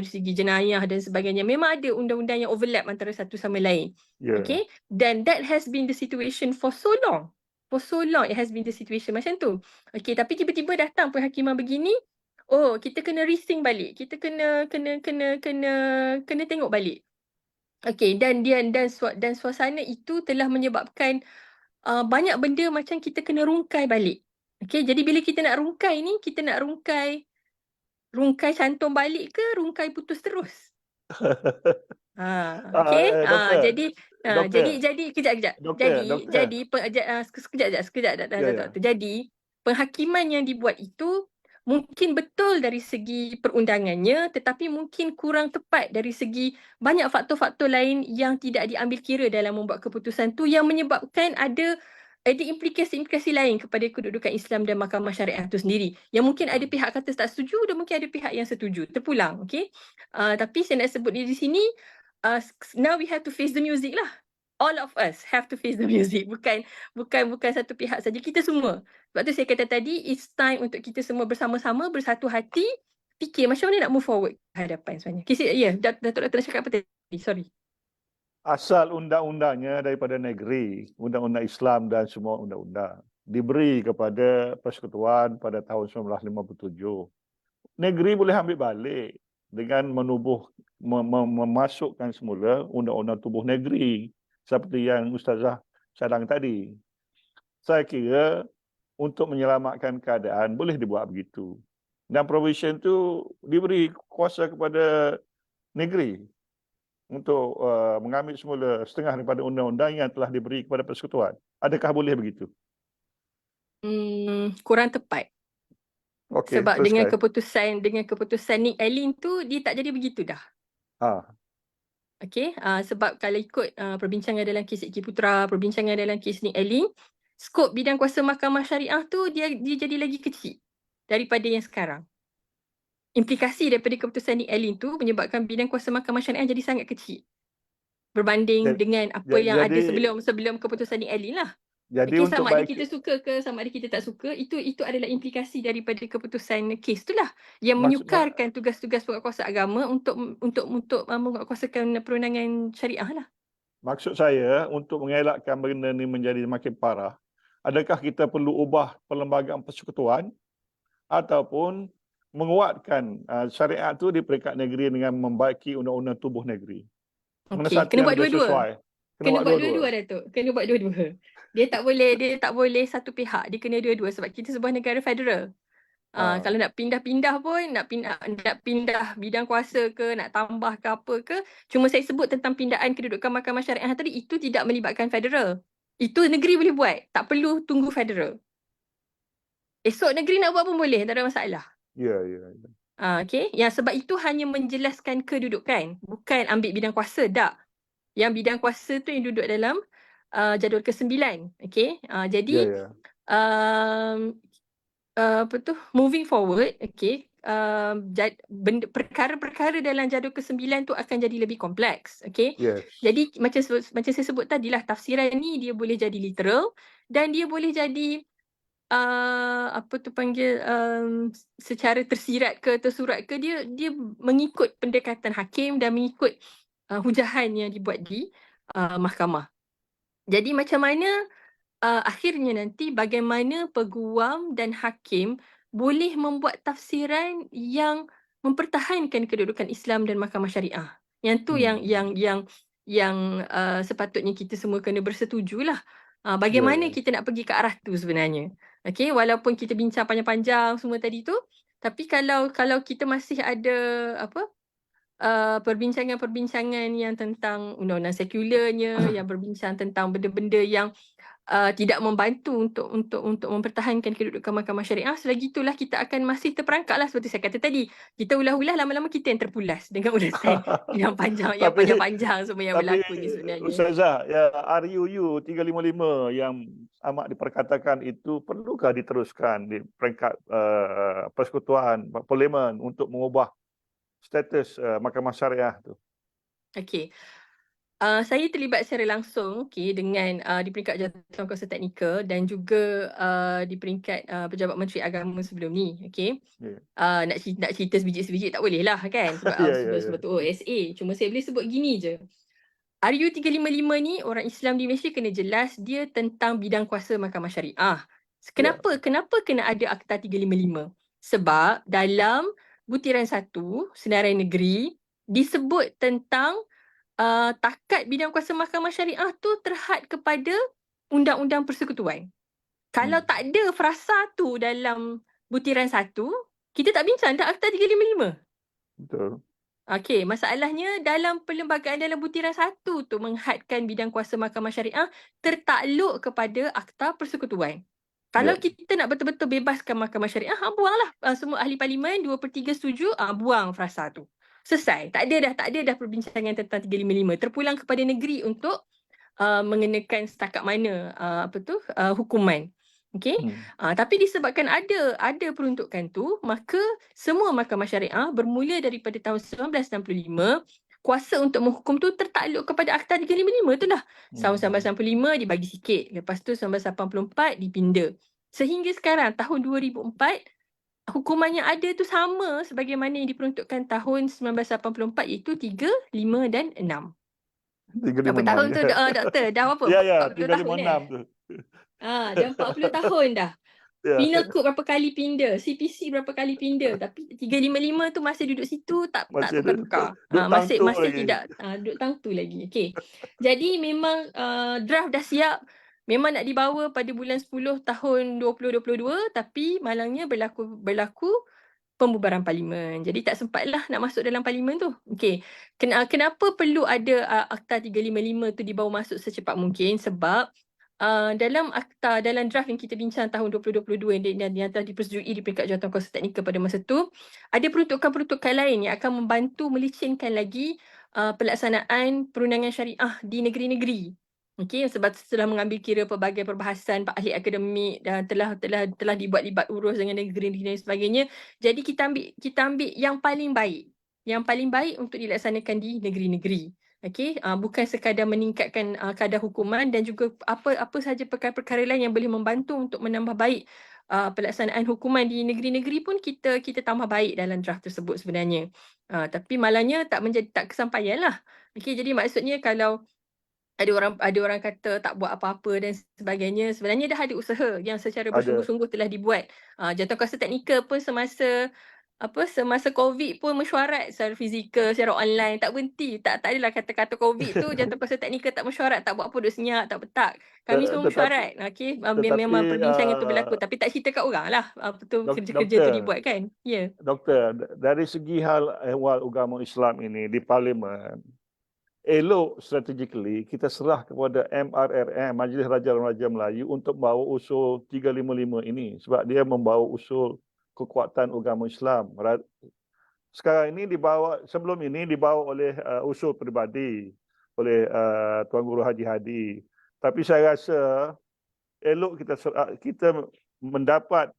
segi jenayah dan sebagainya, memang ada undang-undang yang overlap antara satu sama lain. Okay? Dan that has been the situation for so long. For so long it has been the situation macam tu. Okay, tapi tiba-tiba datang penghakiman begini, oh, kita kena rethink balik. Kita kena tengok balik. Okay, dan suasana itu telah menyebabkan banyak benda macam kita kena rungkai balik. Okay, jadi bila kita nak rungkai ni, kita nak rungkai cantum balik ke rungkai putus terus? Okay. Jadi kejap. Jadi penghakiman yang dibuat itu mungkin betul dari segi perundangannya, tetapi mungkin kurang tepat dari segi banyak faktor-faktor lain yang tidak diambil kira dalam membuat keputusan tu, yang menyebabkan ada ada implikasi-implikasi lain kepada kedudukan Islam dan mahkamah syariah itu sendiri. Yang mungkin ada pihak kata tak setuju dan mungkin ada pihak yang setuju. Terpulang, okay? Tapi saya nak sebut di sini, now we have to face the music lah. All of us have to face the music. Bukan satu pihak saja, kita semua. Sebab tu saya kata tadi, it's time untuk kita semua bersama-sama, bersatu hati, fikir macam mana nak move forward ke hadapan sebenarnya. Datuk nak cakap apa tadi? Sorry. Asal undang-undangnya daripada negeri, undang-undang Islam dan semua undang-undang diberi kepada Persekutuan pada tahun 1957. Negeri boleh ambil balik dengan memasukkan semula undang-undang tubuh negeri seperti yang Ustazah cadang tadi. Saya kira untuk menyelamatkan keadaan boleh dibuat begitu. Dan provision itu diberi kuasa kepada negeri untuk mengambil semula setengah daripada undang-undang yang telah diberi kepada Persekutuan. Adakah boleh begitu? Kurang tepat. Okey, Sebab teruskan. dengan keputusan Nick Allen tu, dia tak jadi begitu dah. Okey, sebab kalau ikut perbincangan dalam kes Eki Putra, perbincangan dalam kes Nick Allen, skop bidang kuasa mahkamah syariah tu dia jadi lagi kecil daripada yang sekarang. Implikasi daripada keputusan Nick Allen tu menyebabkan bidang kuasa mahkamah syariah jadi sangat kecil berbanding dengan apa yang ada sebelum keputusan Nick Allen lah. Jadi Sama ada kita suka ke sama ada kita tak suka, itu adalah implikasi daripada keputusan kes itulah yang menyukarkan tugas-tugas penguatkuasa agama untuk menguatkuasakan perundangan syariah lah. Maksud saya, untuk mengelakkan benda ni menjadi makin parah, adakah kita perlu ubah perlembagaan persekutuan ataupun menguatkan syariat tu di peringkat negeri dengan membaiki undang-undang tubuh negeri? Mana Okey, satu kena yang buat lebih dua-dua. sesuai? Kena buat dua-dua, Datuk. Kena buat dua-dua. Dia tak boleh satu pihak. Dia kena dua-dua sebab kita sebuah negara federal. Kalau nak pindah-pindah pun, nak pindah bidang kuasa ke, nak tambah ke apa ke, cuma saya sebut tentang pindaan kedudukan mahkamah syariah tadi, itu tidak melibatkan federal. Itu negeri boleh buat. Tak perlu tunggu federal. Esok negeri nak buat pun boleh, tak ada masalah. Ya. Okay. Yang sebab itu hanya menjelaskan kedudukan, bukan ambil bidang kuasa, tak. Yang bidang kuasa tu yang duduk dalam jadual ke-9. Okay. Jadi moving forward, okay, perkara-perkara dalam jadual ke-9 tu akan jadi lebih kompleks. Okay. Yes. Jadi macam saya sebut tadilah, tafsiran ni dia boleh jadi literal dan dia boleh jadi secara tersirat ke tersurat ke, dia mengikut pendekatan hakim dan mengikut hujahan yang dibuat di mahkamah. Jadi macam mana akhirnya nanti bagaimana peguam dan hakim boleh membuat tafsiran yang mempertahankan kedudukan Islam dan mahkamah syariah. Yang tu yang sepatutnya kita semua kena bersetujulah. Bagaimana kita nak pergi ke arah tu sebenarnya. Okey, walaupun kita bincang panjang-panjang semua tadi tu, tapi kalau kita masih ada perbincangan-perbincangan yang tentang undang-undang sekularnya, yang berbincang tentang benda-benda yang tidak membantu untuk mempertahankan kedudukan mahkamah syariah, selagi itulah kita akan masih terperangkap lah seperti saya kata tadi. Kita ulah-ulah, lama-lama kita yang terpulas dengan urusan yang panjang-panjang semua yang berlaku ni sebenarnya. Ustazah, RUU 355 yang amat diperkatakan itu perlukah diteruskan di peringkat persekutuan, parlimen untuk mengubah status mahkamah syariah tu? Okey. Saya terlibat secara langsung dengan di peringkat jawatankuasa teknikal dan juga di peringkat pejabat Menteri Agama sebelum ni. Nak cerita sebiji-sebiji tak boleh lah kan, sebab tu OSA. Cuma saya boleh sebut gini je. RUU 355 ni, orang Islam di Malaysia kena jelas dia tentang bidang kuasa mahkamah syariah. Kenapa kena ada Akta 355? Sebab dalam butiran 1 senarai negeri disebut tentang takat bidang kuasa mahkamah syariah tu terhad kepada undang-undang persekutuan. Kalau tak ada frasa tu dalam butiran 1, kita tak bincang tak Akta 355. Betul. Okey, masalahnya dalam perlembagaan dalam butiran 1 tu menghadkan bidang kuasa mahkamah syariah tertakluk kepada Akta Persekutuan. Kalau kita nak betul-betul bebaskan mahkamah syariah, buanglah semua ahli parlimen 2/3 setuju, buang frasa tu. Selesai. Tak ada dah perbincangan tentang 355. Terpulang kepada negeri untuk mengenakan setakat mana hukuman. Okey. Tapi disebabkan ada peruntukan tu, maka semua mahkamah syariah bermula daripada tahun 1965, kuasa untuk menghukum tu tertakluk kepada Akta 355 tu lah. Tahun 1995 dibagi sikit, lepas tu 1984 dipinda. Sehingga sekarang tahun 2004, hukuman yang ada tu sama sebagaimana yang diperuntukkan tahun 1984, iaitu 3, 5 dan 6. Berapa 356 tahun ya. tu doktor? Dah berapa? Ya, ya, 40 tahun 356 tu. Dah 40 tahun dah. Ya. Penal Code berapa kali pinda, CPC berapa kali pinda, tapi 355 tu masih duduk situ, tak Masih tukar-tukar. duduk Masih tangtu lagi. tidak duduk tangtu lagi. Okey. Jadi memang draft dah siap, memang nak dibawa pada bulan 10 tahun 2022, tapi malangnya berlaku pembubaran parlimen. Jadi tak sempatlah nak masuk dalam parlimen tu. Okey. Kenapa perlu ada Akta 355 tu dibawa masuk secepat mungkin? Sebab dalam draft yang kita bincang tahun 2022 yang telah dipersetujui di peringkat Jawatankuasa Teknikal pada masa tu, ada peruntukan-peruntukan lain yang akan membantu melicinkan lagi pelaksanaan perundangan syariah di negeri-negeri. Okey, sebab setelah mengambil kira pelbagai perbahasan ahli akademik dan telah dibuat-libat urus dengan negeri-negeri dan sebagainya. Jadi kita ambil yang paling baik untuk dilaksanakan di negeri-negeri. Okey, bukan sekadar meningkatkan kadar hukuman, dan juga apa sahaja perkara-perkara lain yang boleh membantu untuk menambah baik pelaksanaan hukuman di negeri-negeri pun kita tambah baik dalam draft tersebut sebenarnya. Tapi malangnya tak kesampaian lah. Okey, jadi maksudnya kalau ada orang kata tak buat apa-apa dan sebagainya, sebenarnya dah ada usaha yang secara bersungguh-sungguh telah dibuat. Jawatankuasa Teknikal pun semasa COVID pun mesyuarat secara fizikal, secara online, tak berhenti. Tak adalah kata-kata COVID tu Jawatankuasa Teknikal tak mesyuarat, tak buat apa, duduk senyap, tak petak. Kami semua mesyuarat. Okey, memang perbincangan tu berlaku, tapi tak cerita kat orang lah apa tu kerja-kerja tu dibuat kan. Ya. Doktor, dari segi hal ehwal agama Islam ini di parlimen, elok strategically kita serah kepada MRRM, Majlis Raja-Raja Melayu, untuk bawa usul 355 ini, sebab dia membawa usul kekuatan agama Islam. Sekarang ini sebelum ini dibawa oleh usul peribadi oleh Tuan Guru Haji Hadi. Tapi saya rasa elok kita mendapat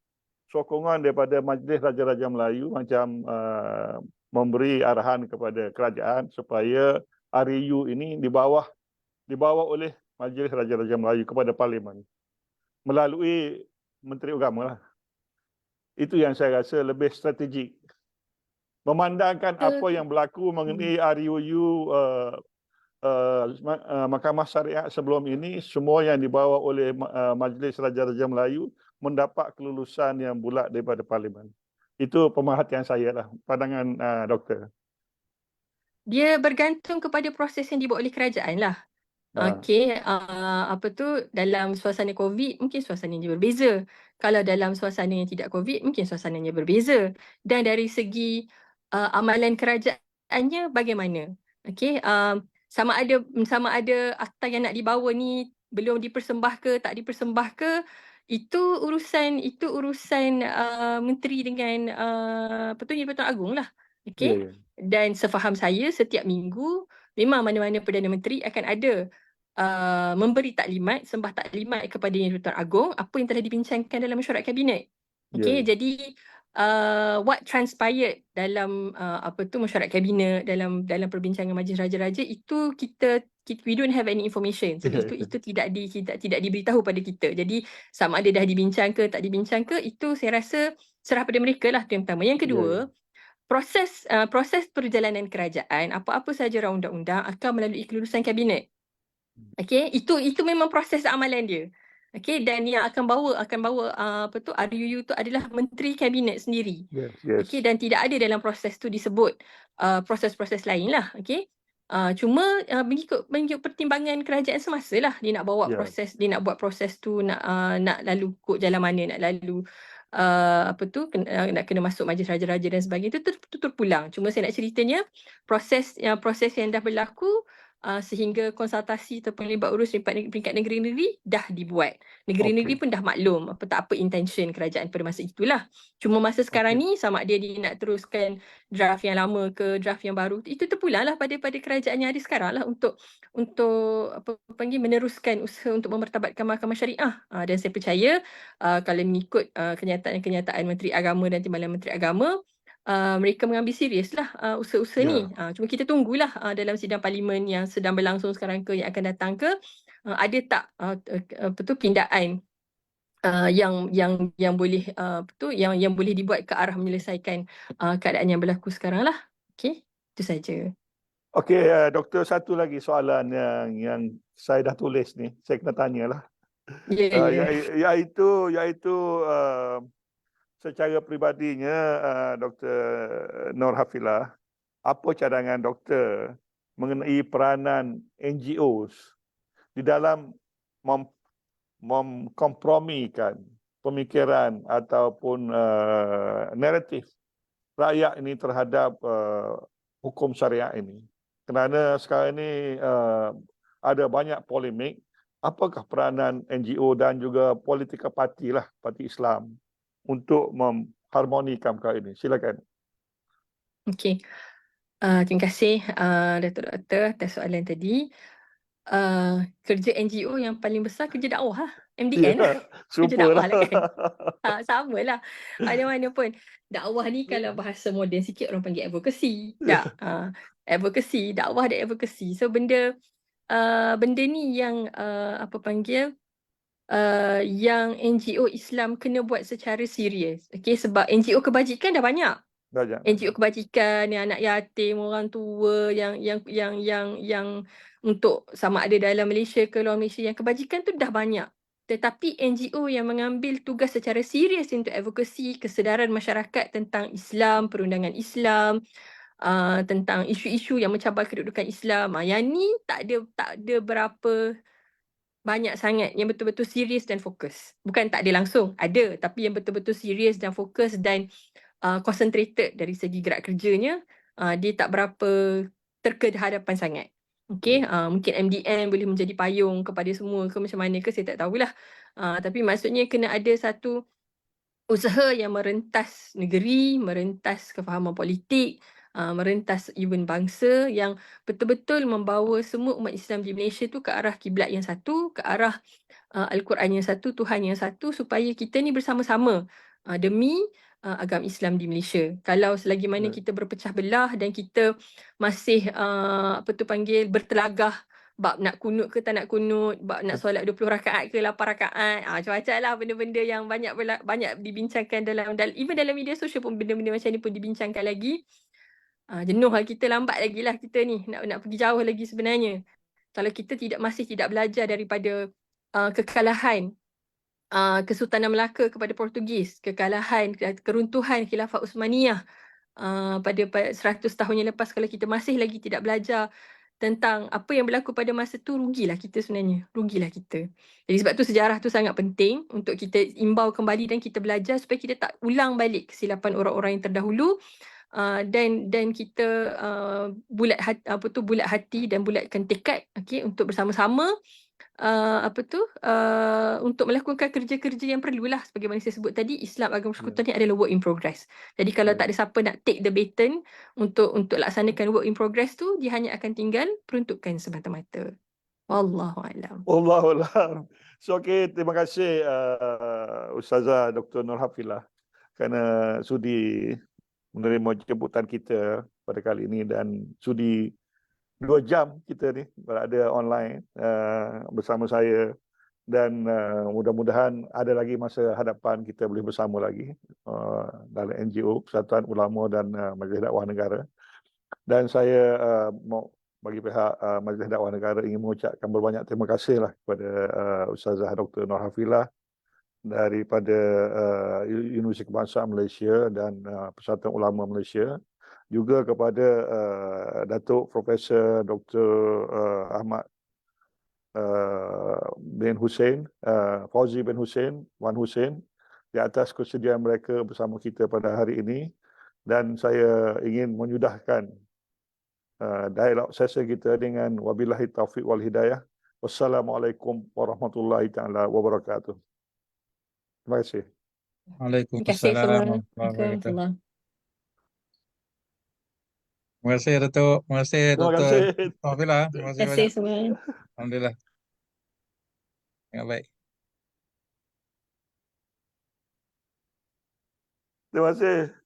sokongan daripada Majlis Raja-Raja Melayu, macam memberi arahan kepada kerajaan supaya RAU ini dibawa oleh Majlis Raja-Raja Melayu kepada parlimen melalui Menteri Agama lah. Itu yang saya rasa lebih strategik. Memandangkan apa yang berlaku mengenai RUU Mahkamah Syariah sebelum ini, semua yang dibawa oleh Majlis Raja-Raja Melayu mendapat kelulusan yang bulat daripada parlimen. Itu pemerhatian saya lah, pandangan doktor. Dia bergantung kepada proses yang dibuat oleh kerajaan lah. Okey, dalam suasana COVID mungkin suasananya berbeza. Kalau dalam suasana yang tidak COVID mungkin suasananya berbeza. Dan dari segi amalan kerajaannya bagaimana? Okey, sama ada akta yang nak dibawa ni belum dipersembah ke tak dipersembah ke, itu urusan menteri dengan Pertuan Agong lah. Okey. Yeah. Dan sefaham saya, setiap minggu memang mana-mana Perdana Menteri akan ada memberi taklimat, sembah taklimat kepada Yang di-Pertuan Agong apa yang telah dibincangkan dalam mesyuarat kabinet. Okey, jadi what transpired dalam mesyuarat kabinet, dalam perbincangan Majlis Raja-Raja itu kita we don't have any information. So itu tidak diberitahu pada kita. Jadi sama ada dah dibincang ke tak dibincang ke, itu saya rasa serah pada mereka lah, itu yang pertama. Yang kedua, proses perjalanan kerajaan, apa-apa sahaja rang undang-undang akan melalui kelulusan kabinet. Okey, itu memang proses amalan dia. Okey, dan yang akan bawa RUU tu adalah menteri kabinet sendiri. Yes. Okey, dan tidak ada dalam proses tu disebut proses-proses lain lah. Okey. Cuma mengikut pertimbangan kerajaan semasa lah dia nak bawa proses, dia nak buat proses tu, nak lalu kod jalan mana, nak lalu nak kena masuk Majlis Raja-Raja dan sebagainya, itu terpulang. Cuma saya nak ceritanya proses yang dah berlaku sehingga konsultasi ataupun libat urus peringkat negeri-negeri dah dibuat. Negeri-negeri pun dah maklum tak apa intention kerajaan pada masa itulah. Cuma masa sekarang ni sama ada dia nak teruskan draft yang lama ke draft yang baru, itu terpulang lah pada kerajaan yang ada sekarang lah untuk apa panggil meneruskan usaha untuk memertabatkan mahkamah syariah. Dan saya percaya kalau mengikut kenyataan Menteri Agama dan Timbalan Menteri Agama, mereka mengambil serius lah usaha-usaha ni. Cuma kita tunggulah dalam sidang parlimen yang sedang berlangsung sekarang ke yang akan datang ke, ada tak pindaan yang boleh yang boleh dibuat ke arah menyelesaikan keadaan yang berlaku sekarang lah. Okey, itu saja. Okey, doktor, satu lagi soalan yang saya dah tulis ni, saya kena tanyalah. Iaitu secara peribadinya, Dr. Nur Hafizah, apa cadangan doktor mengenai peranan NGOs di dalam memkompromikan pemikiran ataupun naratif rakyat ini terhadap hukum syariat ini? Kerana sekarang ini ada banyak polemik, apakah peranan NGO dan juga politika parti lah, parti Islam untuk mengharmonikan perkara ini? Silakan. Okey. Terima kasih Datuk atas soalan tadi. Kerja NGO yang paling besar kerja dakwah lah. MDN lah. Kerja dakwah lah kan. Sama lah. Mana-mana pun. Dakwah ni kalau bahasa moden sikit orang panggil advocacy. Tak. Advocacy, dakwah dan advocacy. So benda ni yang yang NGO Islam kena buat secara serius. Okay, sebab NGO kebajikan dah banyak. NGO kebajikan yang anak yatim, orang tua yang untuk sama ada dalam Malaysia ke luar Malaysia, yang kebajikan tu dah banyak. Tetapi NGO yang mengambil tugas secara serius untuk advokasi kesedaran masyarakat tentang Islam, perundangan Islam, tentang isu-isu yang mencabar kedudukan Islam, yang ni tak ada berapa banyak sangat yang betul-betul serius dan fokus. Bukan tak ada langsung, ada, tapi yang betul-betul serius dan fokus dan concentrated dari segi gerak kerjanya, dia tak berapa terkehadapan sangat. Okey, mungkin MDN boleh menjadi payung kepada semua ke macam mana ke, saya tak tahulah. Tapi maksudnya kena ada satu usaha yang merentas negeri, merentas kefahaman politik, merentas even bangsa, yang betul-betul membawa semua umat Islam di Malaysia tu ke arah kiblat yang satu, ke arah Al-Quran yang satu, Tuhan yang satu, supaya kita ni bersama-sama demi agama Islam di Malaysia. Kalau selagi mana kita berpecah belah dan kita masih bertelagah bab nak kunut ke tak nak kunut, bab nak solat 20 rakaat ke 8 rakaat, macam-macam lah benda-benda yang banyak dibincangkan even dalam media sosial pun benda-benda macam ni pun dibincangkan lagi. Jenuh lah kita, lambat lagi lah kita ni nak pergi jauh lagi sebenarnya. Kalau kita masih tidak belajar daripada kekalahan Kesultanan Melaka kepada Portugis, kekalahan, keruntuhan Khilafah Uthmaniyah pada 100 tahun yang lepas, kalau kita masih lagi tidak belajar tentang apa yang berlaku pada masa tu, rugilah kita sebenarnya, rugilah kita. Jadi sebab tu sejarah tu sangat penting untuk kita imbau kembali dan kita belajar supaya kita tak ulang balik kesilapan orang-orang yang terdahulu, dan kita bulat hati dan bulatkan tekad, okey, untuk bersama-sama untuk melakukan kerja-kerja yang perlulah. Sebagaimana saya sebut tadi, Islam agama persekutuan ni adalah work in progress. Jadi kalau tak ada siapa nak take the baton untuk laksanakan work in progress tu, dia hanya akan tinggal peruntukan semata-mata. Wallahualam. Wallahualam. So terima kasih Ustazah Dr. Nur Hafizah kerana sudi menerima jemputan kita pada kali ini dan sudi 2 jam kita ni berada online bersama saya, dan mudah-mudahan ada lagi masa hadapan kita boleh bersama lagi dalam NGO, Persatuan Ulama dan Majlis Dakwah Negara. Dan saya bagi pihak Majlis Dakwah Negara ingin mengucapkan berbanyak terima kasih lah kepada Ustazah Dr. Nur Hafizah daripada Universiti Kebangsaan Malaysia dan Persatuan Ulama Malaysia, juga kepada Datuk Profesor Dr. Ahmad bin Hussein, Fauzi bin Hussein, Wan Hussein, di atas kesediaan mereka bersama kita pada hari ini. Dan saya ingin menyudahkan dialog sesi kita dengan wabillahi taufiq wal hidayah. Wassalamualaikum warahmatullahi taala wabarakatuh. Terima kasih. Terima kasih Waalaikumsalam semua. warahmatullahi wabarakatuh. Assalamualaikum. Terima kasih Datuk. Terima kasih Terima Dr. kasih. Nofila. Terima Terima kasih kasih banyak. semua. Alhamdulillah. Sangat baik. Terima kasih.